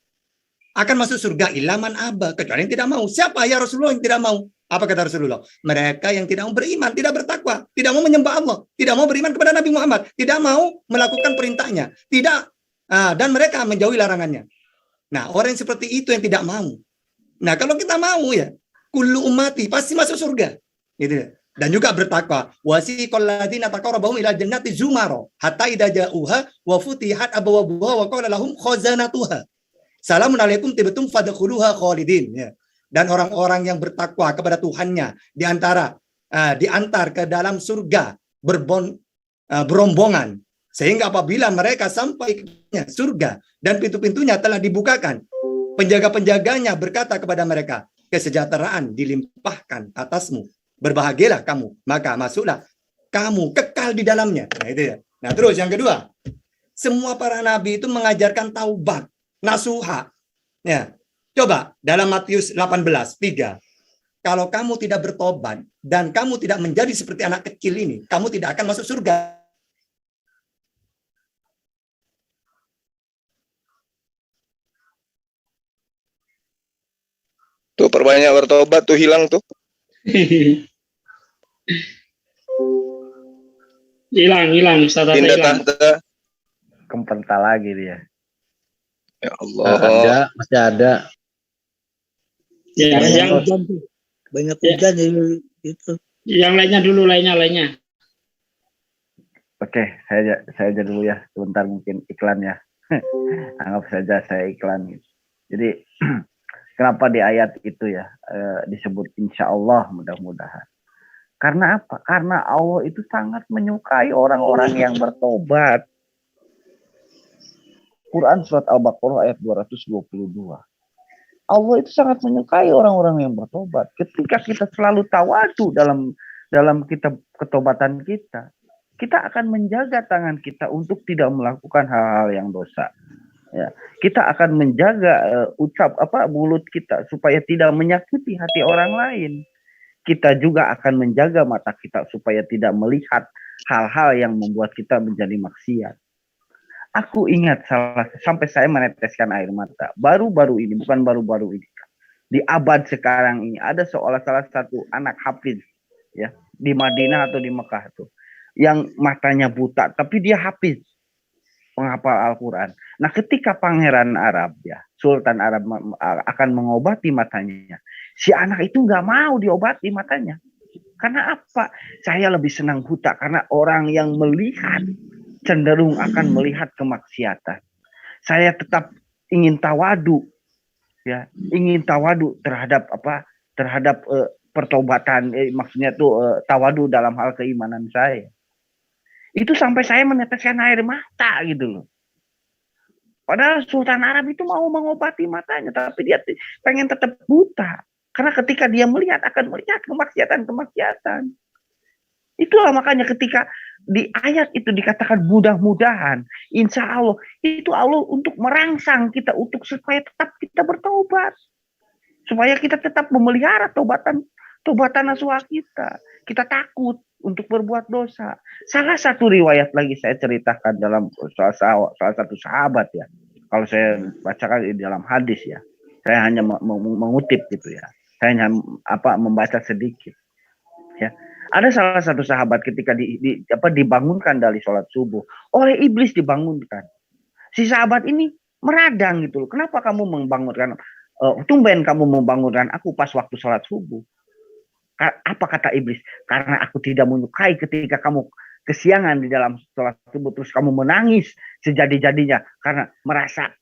akan masuk surga illa man aba, kecuali yang tidak mau. Siapa ya Rasulullah yang tidak mau? Apa kata Rasulullah? Mereka yang tidak mau beriman, tidak bertakwa, tidak mau menyembah Allah, tidak mau beriman kepada Nabi Muhammad, tidak mau melakukan perintahnya, tidak dan mereka menjauhi larangannya. Nah, orang yang seperti itu yang tidak mau. Nah, kalau kita mau ya, kullu ummati pasti masuk surga. Gitu. Dan juga bertakwa. Wasiqal ladzina taqarrabu ila jannati zumaro hatta idza ja'uha wa futihat abwabuha wa qala lahum khazanatuha salamun alaikum tibtum fadkhuluha khalidin. Ya. Dan orang-orang yang bertakwa kepada Tuhannya diantar ke dalam surga berombongan, sehingga apabila mereka sampai ke surga dan pintu-pintunya telah dibukakan, penjaga-penjaganya berkata kepada mereka, kesejahteraan dilimpahkan atasmu, berbahagialah kamu, maka masuklah kamu kekal di dalamnya. Nah itu ya. Nah terus yang kedua, semua para nabi itu mengajarkan taubat, nasuha. Ya, coba dalam Matius 18:3, kalau kamu tidak bertobat dan kamu tidak menjadi seperti anak kecil ini, kamu tidak akan masuk surga. Tuh perbanyak bertobat tuh hilang tuh. hilang Ustaz. Pindah tahta. Kepental lagi dia. Ya Allah. Masih ada. Ya, yang banyak hujan jadi itu. Yang lainnya. Oke, saya aja dulu ya. Sebentar mungkin iklan ya. Anggap saja saya iklan. Jadi kenapa di ayat itu ya disebut insya Allah, mudah-mudahan. Karena apa? Karena Allah itu sangat menyukai orang-orang yang bertobat. Quran surat Al-Baqarah ayat 222. Allah itu sangat menyukai orang-orang yang bertobat. Ketika kita selalu tawadu dalam kitab ketobatan kita, kita akan menjaga tangan kita untuk tidak melakukan hal-hal yang dosa. Ya, kita akan menjaga mulut kita supaya tidak menyakiti hati orang lain. kita juga akan menjaga mata kita supaya tidak melihat hal-hal yang membuat kita menjadi maksiat. Aku ingat sampai saya meneteskan air mata. Baru-baru ini, bukan baru-baru ini. Di abad sekarang ini ada salah satu anak hafiz ya di Madinah atau di Mekah tuh yang matanya buta tapi dia hafiz, penghafal Al-Quran. Nah, ketika pangeran Arab ya, Sultan Arab akan mengobati matanya, si anak itu nggak mau diobati matanya. Karena apa? Saya lebih senang buta karena orang yang melihat cenderung akan melihat kemaksiatan. Saya tetap ingin tawadu, ya, ingin tawadu terhadap apa? Terhadap pertobatan, maksudnya tuh tawadu dalam hal keimanan saya. Itu sampai saya meneteskan air mata gitu loh. Padahal Sultan Arab itu mau mengobati matanya, tapi dia pengen tetap buta. Karena ketika dia melihat, akan melihat kemaksiatan-kemaksiatan. Itulah makanya ketika di ayat itu dikatakan mudah-mudahan, insya Allah, itu Allah untuk merangsang kita, untuk supaya tetap kita bertobat. Supaya kita tetap memelihara tobatan nasuha kita. Kita takut untuk berbuat dosa. Salah satu riwayat lagi saya ceritakan dalam salah satu sahabat ya. Kalau saya bacakan di dalam hadis ya. Saya hanya mengutip gitu ya. Saya hanya membaca sedikit. Ya. Ada salah satu sahabat ketika dibangunkan dari sholat subuh oleh iblis dibangunkan. Si sahabat ini meradang gitu loh. Kenapa kamu membangunkan? Tumben kamu membangunkan aku pas waktu sholat subuh. Apa kata iblis? Karena aku tidak menyukai ketika kamu kesiangan di dalam sholat subuh terus kamu menangis sejadi-jadinya karena merasa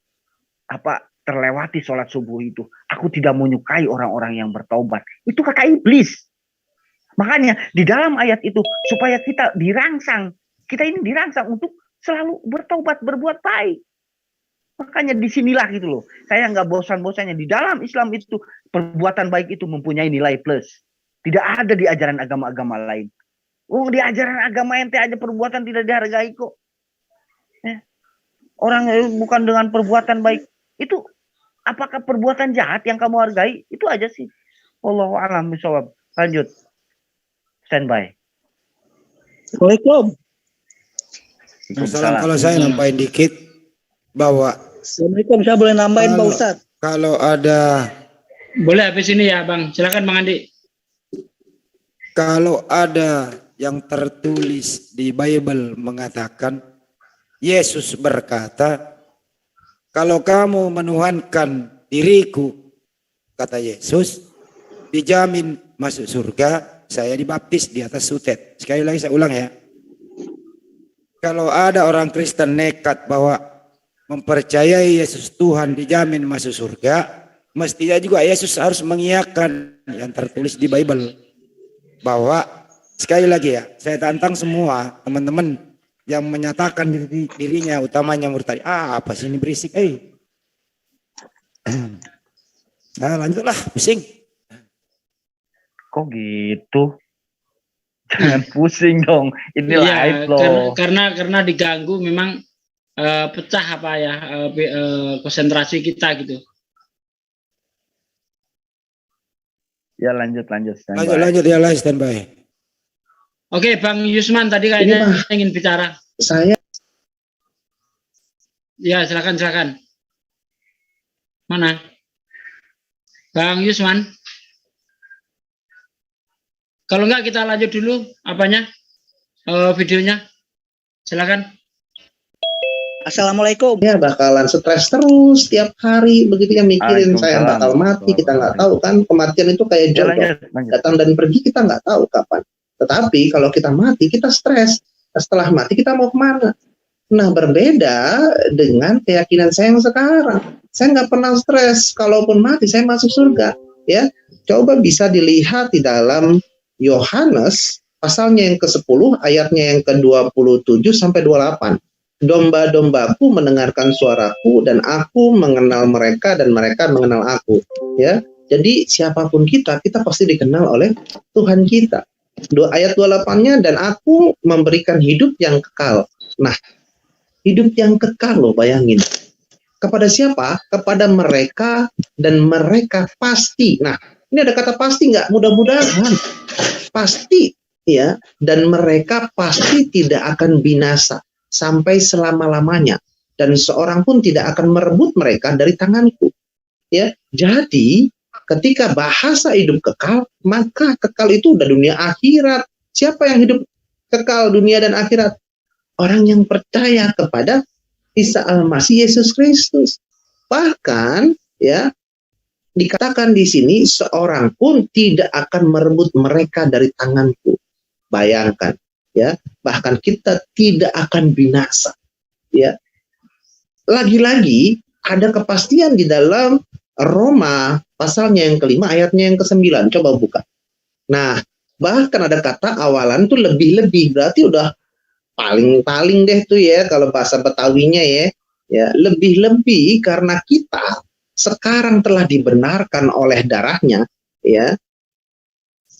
terlewati sholat subuh itu. Aku tidak menyukai orang-orang yang bertobat. Itu kata iblis. Makanya di dalam ayat itu supaya kita dirangsang, kita ini dirangsang untuk selalu bertobat, berbuat baik. Makanya disinilah gitu loh. Saya nggak bosan-bosannya di dalam Islam itu perbuatan baik itu mempunyai nilai plus. Tidak ada di ajaran agama-agama lain. Di ajaran agama ente aja perbuatan tidak dihargai kok. Orang bukan dengan perbuatan baik. Itu apakah perbuatan jahat yang kamu hargai? Itu aja sih. Wallahu a'lam bishawab. Lanjut. Standby. Assalamualaikum. Assalamualaikum. Kalau saya nambahin dikit bahwa Assalamualaikum, saya boleh nambahin Pak Ustadz. Kalau ada boleh habis ini ya Bang. Silakan Bang Andi. Kalau ada yang tertulis di Bible mengatakan Yesus berkata, kalau kamu menuhankan diriku, kata Yesus, dijamin masuk surga. Saya dibaptis di atas sutet. Sekali lagi saya ulang ya. Kalau ada orang Kristen nekat bahwa mempercayai Yesus Tuhan dijamin masuk surga, mestinya juga Yesus harus mengiyakan yang tertulis di Bible. Bahwa sekali lagi ya, saya tantang semua teman-teman yang menyatakan dirinya utamanya murtad. Apa sih ini berisik? Nah, lanjutlah, pusing. Kok gitu? Jangan pusing dong. Ini live loh. Karena diganggu memang pecah konsentrasi kita gitu. Ya lanjut standby. Lanjut ya standby. Oke, Bang Yusman tadi kayaknya ingin bicara. Saya. Ya, silakan. Mana? Bang Yusman. Kalau enggak kita lanjut dulu videonya. Silakan. Assalamualaikum. Ya bakalan stres terus tiap hari begitu ya mikirin saya bakal mati, kita nggak tahu kan kematian itu kayak jodoh datang dan pergi kita nggak tahu kapan. Tetapi kalau kita mati kita stres, setelah mati kita mau kemana? Nah berbeda dengan keyakinan saya yang sekarang. Saya nggak pernah stres, kalaupun mati saya masuk surga. Ya coba bisa dilihat di dalam Yohanes pasalnya yang ke-10 ayatnya yang ke-27 sampai 28. Domba-dombaku mendengarkan suaraku dan aku mengenal mereka dan mereka mengenal aku. Ya, jadi siapapun kita pasti dikenal oleh Tuhan kita. Ayat 28-nya dan aku memberikan hidup yang kekal. Nah, hidup yang kekal loh, bayangin. Kepada siapa? Kepada mereka dan mereka pasti. Nah, Ini ada kata pasti nggak? Mudah-mudahan. Pasti, ya. Dan mereka pasti tidak akan binasa sampai selama-lamanya. Dan seorang pun tidak akan merebut mereka dari tanganku. Ya, jadi ketika bahasa hidup kekal, maka kekal itu udah dunia akhirat. Siapa yang hidup kekal dunia dan akhirat? Orang yang percaya kepada Isa Al-Masih Yesus Kristus. Bahkan ya dikatakan di sini seorang pun tidak akan merebut mereka dari tanganku. Bayangkan ya, bahkan kita tidak akan binasa. Ya. Lagi-lagi ada kepastian di dalam Roma pasalnya yang kelima ayatnya yang ke-9. Coba buka. Nah, bahkan ada kata awalan tuh lebih-lebih, berarti udah paling-paling deh tuh ya kalau bahasa Betawinya ya. Ya, lebih-lebih karena kita sekarang telah dibenarkan oleh darahnya ya.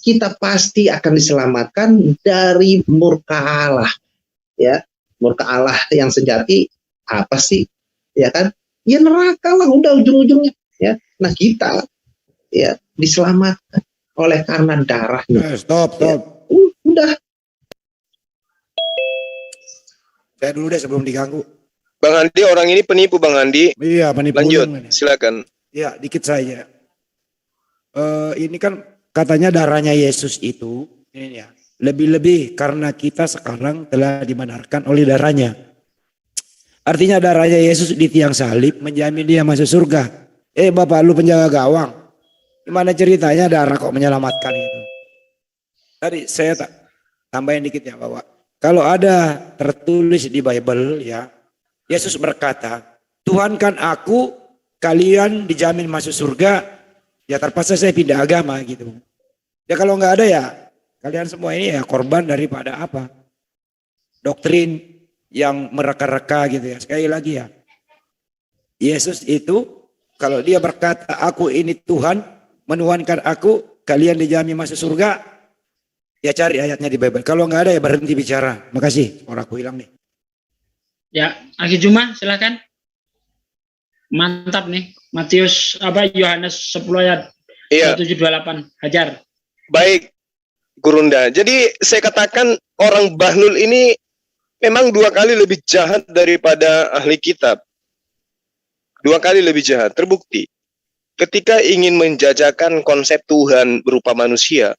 Kita pasti akan diselamatkan dari murka Allah. Ya, murka Allah yang sejati apa sih? Ya kan? Ya neraka lah udah ujung-ujungnya ya. Nah, kita ya diselamatkan oleh karena darahnya. Stop. Ya, udah. Saya dulu deh sebelum diganggu. Bang Andi, orang ini penipu Bang Andi. Iya, penipu. Lanjut, silakan. Ya, dikit saja. Ini kan katanya darahnya Yesus itu ini ya, lebih-lebih karena kita sekarang telah dibenarkan oleh darahnya. Artinya darahnya Yesus di tiang salib menjamin dia masuk surga. Bapak lu penjaga gawang, gimana ceritanya darah kok menyelamatkan itu? Tadi saya tambahin dikit ya bahwa kalau ada tertulis di Bible ya, Yesus berkata, Tuhan kan aku, kalian dijamin masuk surga, ya terpaksa saya pindah agama gitu. Ya kalau nggak ada ya, kalian semua ini ya korban daripada apa? Doktrin yang mereka-reka gitu ya. Sekali lagi ya, Yesus itu kalau dia berkata aku ini Tuhan, menuhankan aku, kalian dijamin masuk surga, ya cari ayatnya di Bible. Kalau nggak ada ya berhenti bicara. Makasih, orang aku hilang nih. Ya, Aki Juma silakan. Mantap nih, Matius Yohanes 10 ayat 728. Hajar. Baik, Gurunda. Jadi saya katakan orang Bahlul ini memang 2 kali lebih jahat daripada ahli kitab. 2 kali lebih jahat, terbukti. Ketika ingin menjajakan konsep Tuhan berupa manusia,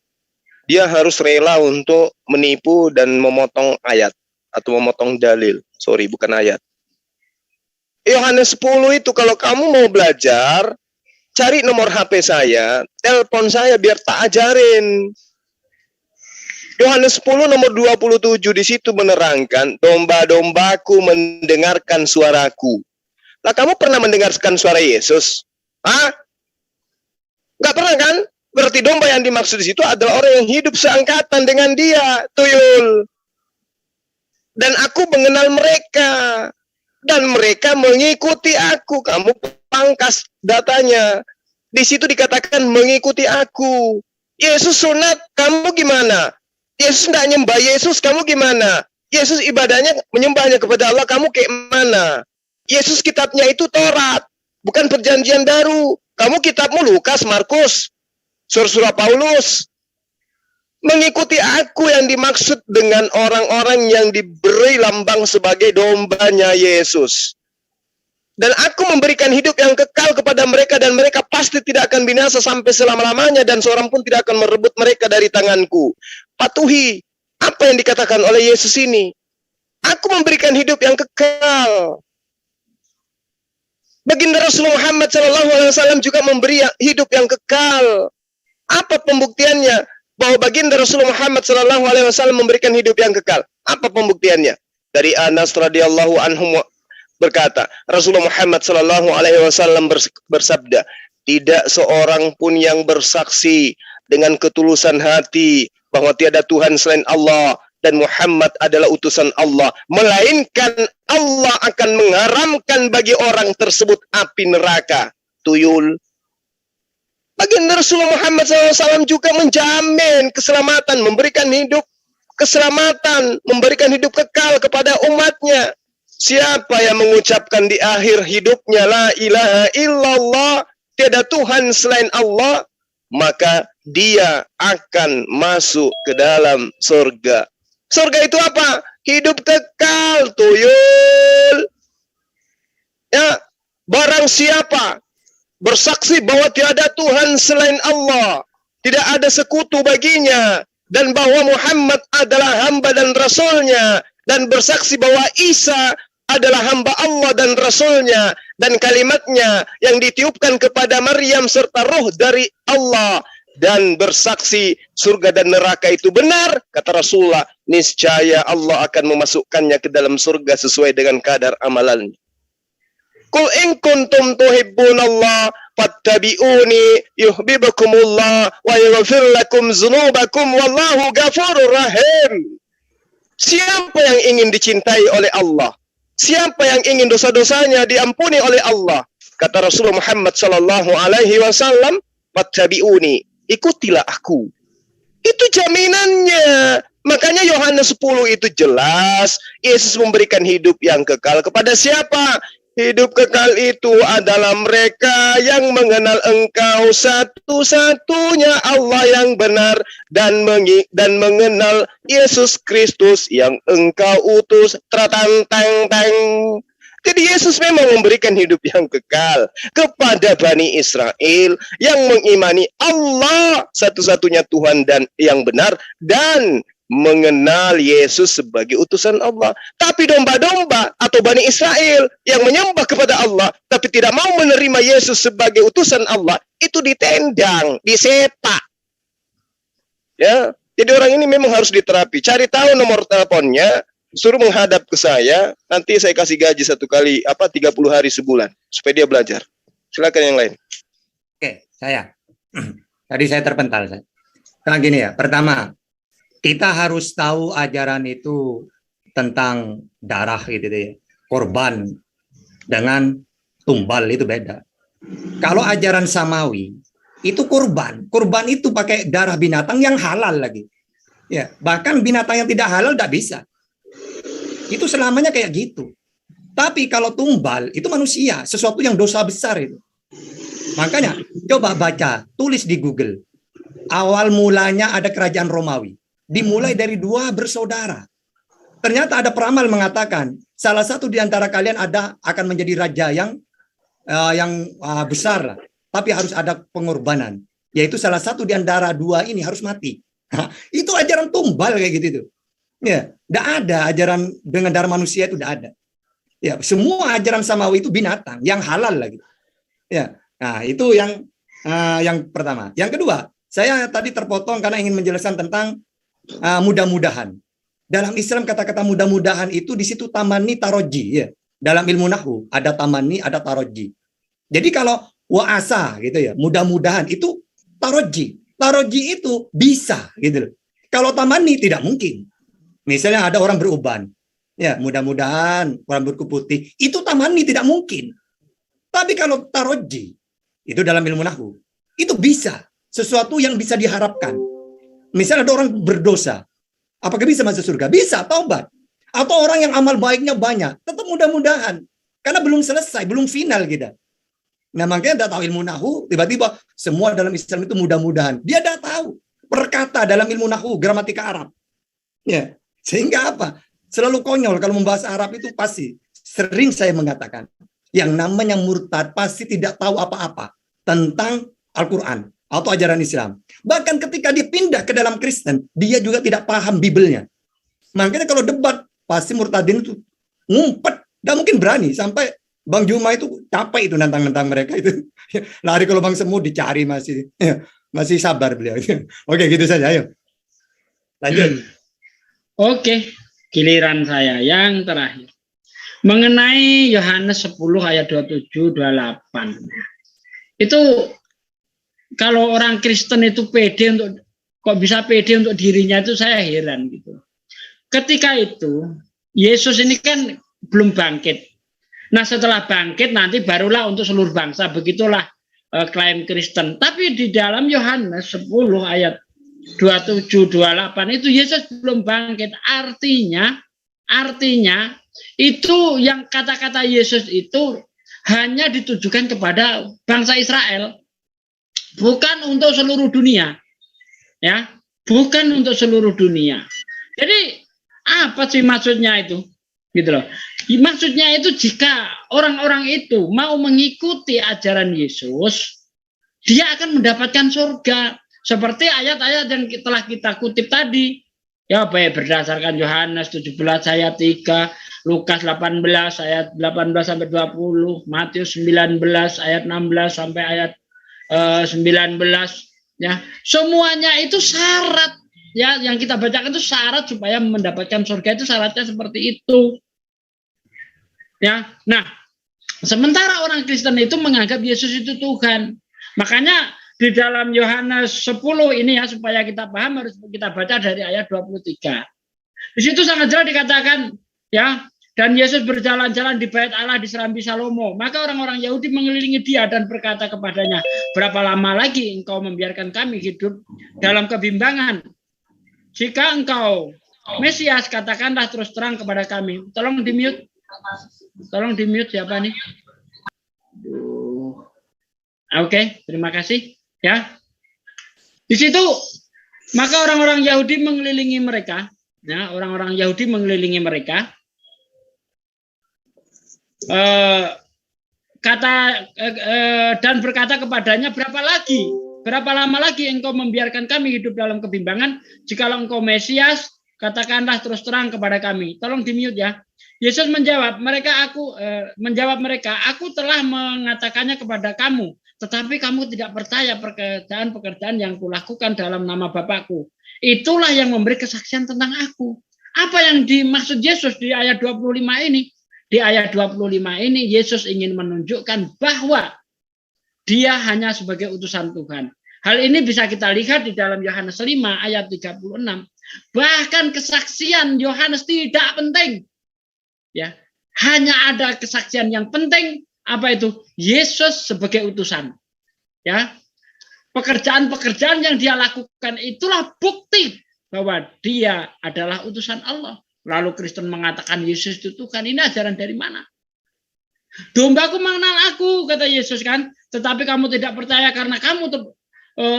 dia harus rela untuk menipu dan memotong ayat atau memotong dalil. Sorry, bukan ayat. Yohanes 10 itu kalau kamu mau belajar, cari nomor HP saya, telepon saya biar tak ajarin. Yohanes 10 nomor 27 di situ menerangkan, domba-dombaku mendengarkan suaraku. Lah kamu pernah mendengarkan suara Yesus? Hah? Gak pernah kan? Berarti domba yang dimaksud di situ adalah orang yang hidup seangkatan dengan dia, tuyul. Dan aku mengenal mereka. Dan mereka mengikuti aku. Kamu pangkas datanya. Di situ dikatakan mengikuti aku. Yesus sunat, kamu gimana? Yesus tidak nyembah Yesus, kamu gimana? Yesus ibadahnya menyembahnya kepada Allah, kamu kayak mana? Yesus kitabnya itu Taurat, bukan perjanjian baru. Kamu kitabmu Lukas, Markus, surah Paulus. Mengikuti aku yang dimaksud dengan orang-orang yang diberi lambang sebagai dombanya Yesus. Dan aku memberikan hidup yang kekal kepada mereka dan mereka pasti tidak akan binasa sampai selama-lamanya dan seorang pun tidak akan merebut mereka dari tanganku. Patuhi apa yang dikatakan oleh Yesus ini. Aku memberikan hidup yang kekal. Baginda Rasulullah Muhammad SAW juga memberi hidup yang kekal. Apa pembuktiannya bahwa baginda Rasulullah Muhammad SAW memberikan hidup yang kekal? Apa pembuktiannya? Dari Anas radhiyallahu anhu berkata, Rasulullah Muhammad SAW bersabda, tidak seorang pun yang bersaksi dengan ketulusan hati bahwa tiada Tuhan selain Allah dan Muhammad adalah utusan Allah, melainkan Allah akan mengharamkan bagi orang tersebut api neraka. Tuyul. Baginda Rasulullah Muhammad SAW juga menjamin keselamatan, memberikan hidup keselamatan, memberikan hidup kekal kepada umatnya. Siapa yang mengucapkan di akhir hidupnya la ilaha illallah, tiada Tuhan selain Allah, maka dia akan masuk ke dalam surga. Surga itu apa? Hidup kekal, tuyul. Ya, barang siapa bersaksi bahwa tiada Tuhan selain Allah, tidak ada sekutu baginya, dan bahwa Muhammad adalah hamba dan rasulnya, dan bersaksi bahwa Isa adalah hamba Allah dan rasulnya, dan kalimatnya yang ditiupkan kepada Maryam serta roh dari Allah, dan bersaksi surga dan neraka itu benar, kata Rasulullah, niscaya Allah akan memasukkannya ke dalam surga sesuai dengan kadar amalannya. Qul in kuntum tuhibbunallah fattabi'uni yuhibbukumullah wa yaghfir lakum dzunubakum wallahu ghafurur rahim. Siapa yang ingin dicintai oleh Allah, siapa yang ingin dosa-dosanya diampuni oleh Allah, kata Rasulullah Muhammad sallallahu alaihi wasallam, fattabi'uni, ikutilah aku. Itu jaminannya. Makanya Yohanes 10 itu jelas, Yesus memberikan hidup yang kekal kepada siapa? Hidup kekal itu adalah mereka yang mengenal Engkau satu-satunya Allah yang benar, dan mengenal Yesus Kristus yang Engkau utus. Tratang-tang-tang. Jadi Yesus memang memberikan hidup yang kekal kepada Bani Israel yang mengimani Allah satu-satunya Tuhan dan yang benar, dan mengenal Yesus sebagai utusan Allah. Tapi domba-domba atau Bani Israel yang menyembah kepada Allah tapi tidak mau menerima Yesus sebagai utusan Allah, itu ditendang, disepak. Ya, jadi orang ini memang harus diterapi. Cari tahu nomor teleponnya, suruh menghadap ke saya, nanti saya kasih gaji 30 hari sebulan supaya dia belajar. Silakan yang lain. Oke, saya. Tadi saya terpental. Nah, gini ya, pertama, kita harus tahu ajaran itu tentang darah gitu ya. Korban dengan tumbal itu beda. Kalau ajaran samawi itu kurban itu pakai darah binatang yang halal lagi. Ya, bahkan binatang yang tidak halal tidak bisa. Itu selamanya kayak gitu. Tapi kalau tumbal itu manusia, sesuatu yang dosa besar itu. Makanya coba baca, tulis di Google. Awal mulanya ada kerajaan Romawi. Dimulai dari 2 bersaudara. Ternyata ada peramal mengatakan salah satu di antara kalian akan menjadi raja yang besar lah, tapi harus ada pengorbanan, yaitu salah satu di antara 2 ini harus mati. Itu ajaran tumbal kayak gitu tuh. Ya, tidak ada ajaran dengan darah manusia, itu tidak ada. Ya, semua ajaran samawi itu binatang yang halal lagi. Ya, nah itu yang pertama. Yang kedua, saya tadi terpotong karena ingin menjelaskan tentang mudah-mudahan. Dalam Islam kata-kata mudah-mudahan itu di situ tamani taroji ya. Dalam ilmu nahwu ada tamani, ada taroji. Jadi kalau wa'asa gitu ya, mudah-mudahan itu taroji. Taroji itu bisa gitu loh. Kalau tamani tidak mungkin. Misalnya ada orang beruban, ya mudah-mudahan orang berkuku putih, itu tamani tidak mungkin. Tapi kalau taroji itu dalam ilmu nahwu itu bisa, sesuatu yang bisa diharapkan. Misalnya ada orang berdosa, apakah bisa masuk surga? Bisa, taubat. Atau orang yang amal baiknya banyak, tetap mudah-mudahan. Karena belum selesai, belum final gitu. Nah makanya tidak tahu ilmu nahwu, tiba-tiba semua dalam Islam itu mudah-mudahan. Dia tidak tahu perkata dalam ilmu nahwu, gramatika Arab. Ya, sehingga apa? Selalu konyol kalau membahas Arab itu pasti. Sering saya mengatakan, yang namanya murtad pasti tidak tahu apa-apa tentang Al-Quran atau ajaran Islam. Bahkan ketika dia pindah ke dalam Kristen, dia juga tidak paham Bibelnya. Makanya kalau debat, pasti murtadin itu ngumpet. Tidak mungkin berani. Sampai Bang Juma itu capek itu nantang-nantang mereka itu. Lari ke lubang semut dicari masih. Masih sabar beliau. Oke, gitu saja. Ayo. Lanjut. Oke, giliran saya yang terakhir. Mengenai Yohanes 10 ayat 27-28. Itu kalau orang Kristen itu pede untuk, kok bisa pede untuk dirinya, itu saya heran gitu. Ketika itu Yesus ini kan belum bangkit. Nah setelah bangkit nanti barulah untuk seluruh bangsa, begitulah klaim Kristen. Tapi di dalam Yohanes 10 ayat 27-28 itu Yesus belum bangkit. Artinya itu yang kata-kata Yesus itu hanya ditujukan kepada bangsa Israel. bukan untuk seluruh dunia. Ya, bukan untuk seluruh dunia. Jadi apa sih maksudnya itu? Gitu loh. Maksudnya itu jika orang-orang itu mau mengikuti ajaran Yesus, dia akan mendapatkan surga. Seperti ayat-ayat yang telah kita kutip tadi. Ya, baik berdasarkan Yohanes 17 ayat 3, Lukas 18 ayat 18 sampai 20, Matius 19 ayat 16 sampai ayat 19, ya. Semuanya itu syarat, ya, yang kita bacakan itu syarat supaya mendapatkan surga, itu syaratnya seperti itu. Ya. Nah, sementara orang Kristen itu menganggap Yesus itu Tuhan. Makanya di dalam Yohanes 10 ini, ya, supaya kita paham harus kita baca dari ayat 23. Di situ sangat jelas dikatakan, ya, dan Yesus berjalan-jalan di bait Allah di Serambi Salomo. Maka orang-orang Yahudi mengelilingi dia dan berkata kepadanya, berapa lama lagi engkau membiarkan kami hidup dalam kebimbangan? Jika engkau Mesias, katakanlah terus terang kepada kami. Tolong di-mute. Tolong di-mute siapa nih? Oke, terima kasih. Ya, di situ maka orang-orang Yahudi mengelilingi mereka, ya, orang-orang Yahudi mengelilingi mereka, dan berkata kepadanya, berapa lama lagi engkau membiarkan kami hidup dalam kebimbangan? Jikalau engkau Mesias, katakanlah terus terang kepada kami. Tolong di-mute, ya. Yesus menjawab mereka, aku telah mengatakannya kepada kamu, tetapi kamu tidak percaya pekerjaan-pekerjaan yang kulakukan dalam nama Bapakku. Itulah yang memberi kesaksian tentang aku. Apa yang dimaksud Yesus di ayat 25 ini? Di ayat 25 ini Yesus ingin menunjukkan bahwa dia hanya sebagai utusan Tuhan. Hal ini bisa kita lihat di dalam Yohanes 5 ayat 36. Bahkan kesaksian Yohanes tidak penting. Ya, hanya ada kesaksian yang penting. Apa itu? Yesus sebagai utusan. Ya. Pekerjaan-pekerjaan yang dia lakukan itulah bukti bahwa dia adalah utusan Allah. Lalu Kristen mengatakan Yesus itu Tuhan. Ini ajaran dari mana? Dombaku mengenal aku, kata Yesus kan. Tetapi kamu tidak percaya karena kamu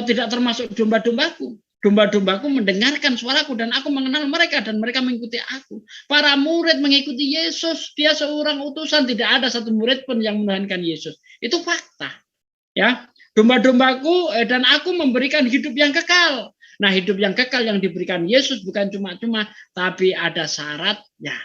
tidak termasuk domba-dombaku. Domba-dombaku mendengarkan suaraku dan aku mengenal mereka dan mereka mengikuti aku. Para murid mengikuti Yesus. Dia seorang utusan. Tidak ada satu murid pun yang menuhankan Yesus. Itu fakta. Ya, domba-dombaku dan aku memberikan hidup yang kekal. Nah, hidup yang kekal yang diberikan Yesus bukan cuma-cuma, tapi ada syaratnya.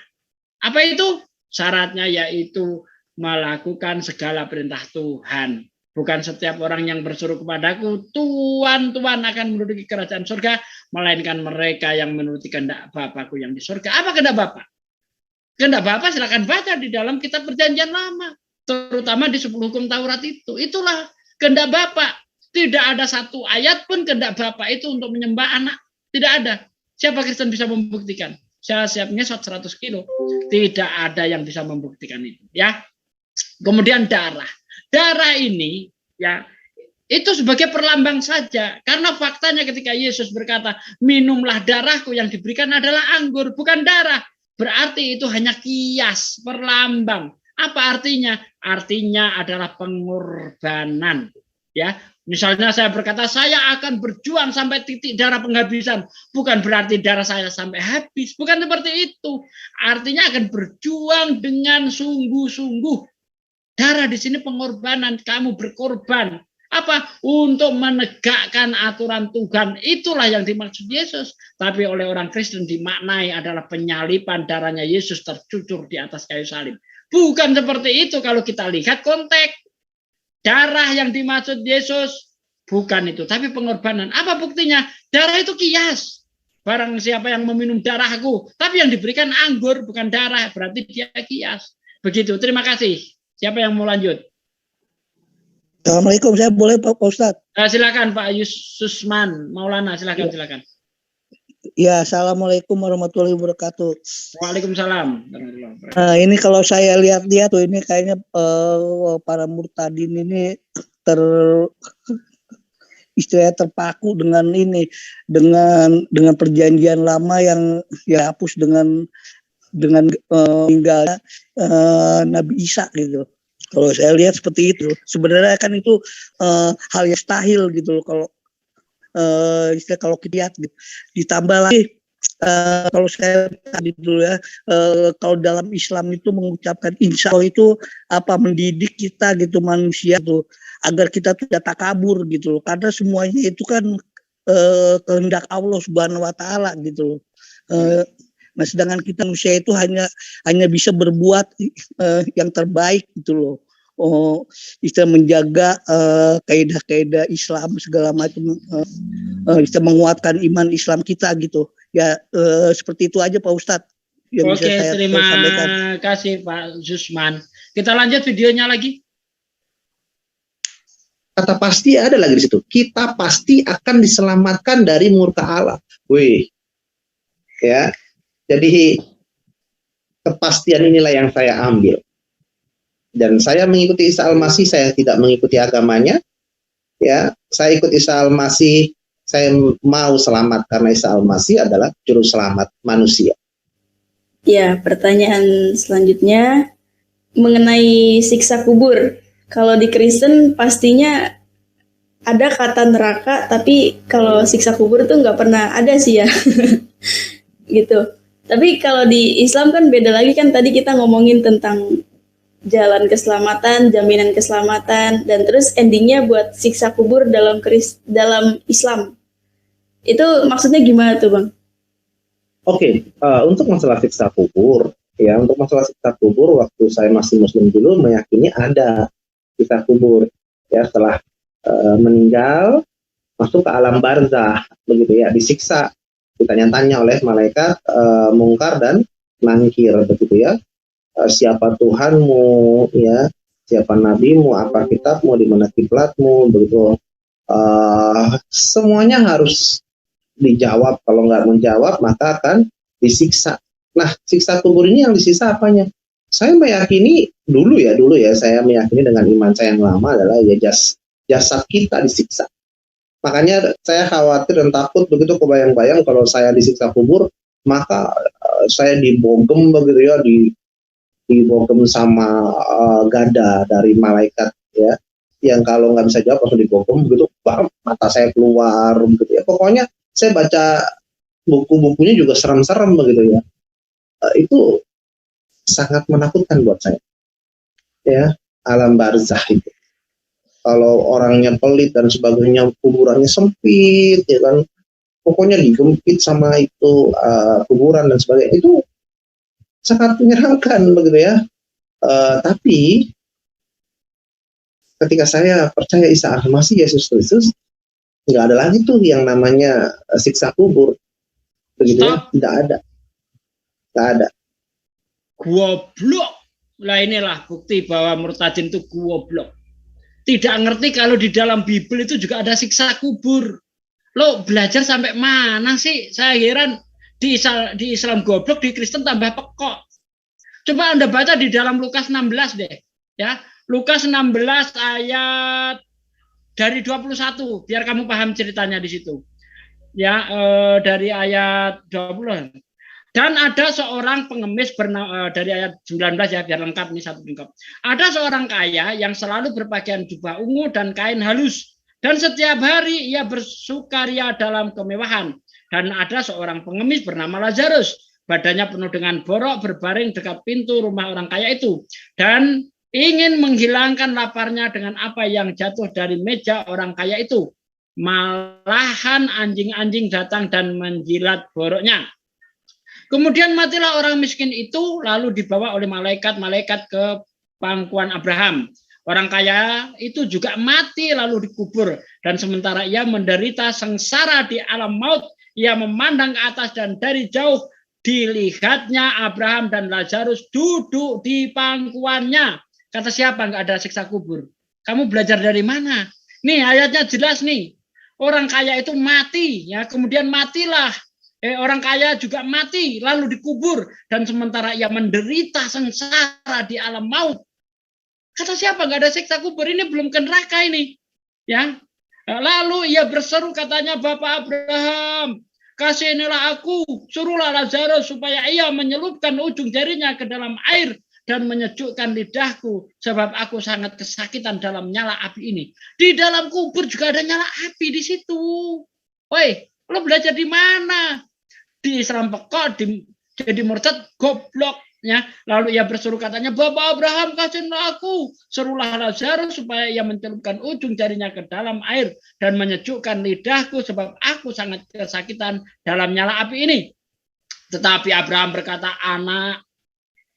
Apa itu? Syaratnya yaitu melakukan segala perintah Tuhan. Bukan setiap orang yang berseru kepadaku, Tuhan, Tuhan akan menduduki kerajaan surga, melainkan mereka yang menuruti kehendak Bapakku yang di surga. Apa kehendak Bapa? Kehendak Bapa silakan baca di dalam kitab Perjanjian Lama, terutama di 10 hukum Taurat itu. Itulah kehendak Bapa. Tidak ada satu ayat pun kehendak Bapa itu untuk menyembah anak. Tidak ada. Siapa Kristen bisa membuktikan? Saya siap ngesot 100 kilo. Tidak ada yang bisa membuktikan itu. Ya. Kemudian darah. Darah ini, ya, itu sebagai perlambang saja. Karena faktanya ketika Yesus berkata, minumlah darahku, yang diberikan adalah anggur, bukan darah. Berarti itu hanya kias, perlambang. Apa artinya? Artinya adalah pengorbanan. Ya, misalnya saya berkata, saya akan berjuang sampai titik darah penghabisan. Bukan berarti darah saya sampai habis. Bukan seperti itu. Artinya akan berjuang dengan sungguh-sungguh. Darah di sini pengorbanan, kamu berkorban. Apa? Untuk menegakkan aturan Tuhan. Itulah yang dimaksud Yesus. Tapi oleh orang Kristen dimaknai adalah penyalipan darahnya Yesus tercucur di atas kayu salib. Bukan seperti itu kalau kita lihat konteks. Darah yang dimaksud Yesus bukan itu, tapi pengorbanan. Apa buktinya? Darah itu kias. Barang siapa yang meminum darahku, tapi yang diberikan anggur bukan darah, berarti dia kias. Begitu, terima kasih. Siapa yang mau lanjut? Assalamualaikum, saya boleh Pak Ustadz? Silakan Pak Yususman Maulana, silakan. Ya, assalamualaikum warahmatullahi wabarakatuh. Waalaikumsalam. Ini kalau saya lihat dia tuh ini kayaknya para murtadin ini istilahnya terpaku dengan ini, dengan perjanjian lama yang dihapus dengan meninggalnya Nabi Isa gitu. Kalau saya lihat seperti itu, sebenarnya kan itu hal yang mustahil gitu loh kalau kita lihat gitu. Ditambah lagi kalau saya tadi dulu ya, kalau dalam Islam itu mengucapkan insya Allah itu mendidik kita gitu manusia tuh agar kita tidak takabur gitu loh, karena semuanya itu kan kehendak Allah Subhanahu Wa Taala gitu loh. Nah sedangkan kita manusia itu hanya bisa berbuat yang terbaik gitu loh. Bisa menjaga kaidah-kaidah Islam segala macam, bisa menguatkan iman Islam kita gitu. Ya seperti itu aja Pak Ustadz. Oke, terima kasih Pak Zusman. Kita lanjut videonya lagi. Kata pasti ada lagi di situ. Kita pasti akan diselamatkan dari murka Allah. Wih, ya. Jadi kepastian inilah yang saya ambil. Dan saya mengikuti Isa Al-Masih, saya tidak mengikuti agamanya. Ya, saya ikut Isa Al-Masih. Saya mau selamat karena Isa Al-Masih adalah juru selamat manusia. Ya, pertanyaan selanjutnya mengenai siksa kubur. Kalau di Kristen pastinya ada kata neraka, tapi kalau siksa kubur itu nggak pernah ada sih ya. Gitu. Tapi kalau di Islam kan beda lagi kan, tadi kita ngomongin tentang jalan keselamatan, jaminan keselamatan, dan terus endingnya buat siksa kubur dalam Islam. Itu maksudnya gimana tuh Bang? Oke, untuk masalah siksa kubur, ya untuk masalah siksa kubur waktu saya masih Muslim dulu meyakini ada siksa kubur, ya setelah meninggal masuk ke alam barzah, begitu ya, disiksa, ditanya-tanya oleh malaikat mungkar dan nangkir, begitu ya. Siapa Tuhanmu, ya, siapa nabimu, apa kitabmu, di mana kiblatmu, begitu. Semuanya harus dijawab. Kalau nggak menjawab maka akan disiksa. Nah, siksa kubur ini yang disiksa apanya? Saya meyakini dulu ya saya meyakini dengan iman saya yang lama adalah ya jasad kita disiksa. Makanya saya khawatir dan takut begitu kebayang-bayang kalau saya disiksa kubur, maka saya dibogem begitu ya, dibogem sama gada dari malaikat ya, yang kalau nggak bisa jawab langsung dibogem begitu, mata saya keluar begitu ya. Pokoknya saya baca buku-bukunya juga serem-serem begitu ya. Itu sangat menakutkan buat saya. Ya, alam barzah itu. Kalau orangnya pelit dan sebagainya, kuburannya sempit ya kan. Pokoknya digempit sama itu kuburan dan sebagainya. Itu sangat menyeramkan begitu ya. Tapi ketika saya percaya Isa Al-Masih Yesus Kristus, nggak ada lagi tuh yang namanya siksa kubur, begitu ya, tidak ada. Goblok. Lah inilah bukti bahwa murtadin itu goblok. Tidak ngerti kalau di dalam Bible itu juga ada siksa kubur. Lo belajar sampai mana sih? Saya heran, di Islam goblok, di Kristen tambah pekok. Coba Anda baca di dalam Lukas 16 deh, ya. Lukas 16 ayat dari 21, biar kamu paham ceritanya di situ. Ya, dari ayat 20. Dan ada seorang pengemis bernama, dari ayat 19 ya, biar lengkap nih, satu lengkap. Ada seorang kaya yang selalu berpakaian jubah ungu dan kain halus, dan setiap hari ia bersukaria dalam kemewahan. Dan ada seorang pengemis bernama Lazarus, badannya penuh dengan borok, berbaring dekat pintu rumah orang kaya itu, dan ingin menghilangkan laparnya dengan apa yang jatuh dari meja orang kaya itu. Malahan anjing-anjing datang dan menjilat boroknya. Kemudian matilah orang miskin itu, lalu dibawa oleh malaikat-malaikat ke pangkuan Abraham. Orang kaya itu juga mati lalu dikubur. Dan sementara ia menderita sengsara di alam maut, ia memandang ke atas dan dari jauh dilihatnya Abraham dan Lazarus duduk di pangkuannya. Kata siapa nggak ada siksa kubur? Kamu belajar dari mana? Nih ayatnya jelas nih. Orang kaya itu mati, ya, kemudian matilah. Orang kaya juga mati lalu dikubur, dan sementara ia menderita sengsara di alam maut. Kata siapa nggak ada siksa kubur? Ini belum ke neraka ini, ya. Lalu ia berseru, katanya, Bapak Abraham, kasihanilah aku, suruhlah Lazarus supaya ia menyelupkan ujung jarinya ke dalam air dan menyejukkan lidahku, sebab aku sangat kesakitan dalam nyala api ini. Di dalam kubur juga ada nyala api di situ. Woi, lo belajar di mana? Di Islam pekok, jadi murtad, goblok. Ya, lalu ia berseru katanya, Bapak Abraham, kasihilah aku. Serulah Lazarus supaya ia mencelupkan ujung jarinya ke dalam air dan menyejukkan lidahku, sebab aku sangat kesakitan dalam nyala api ini. Tetapi Abraham berkata, anak,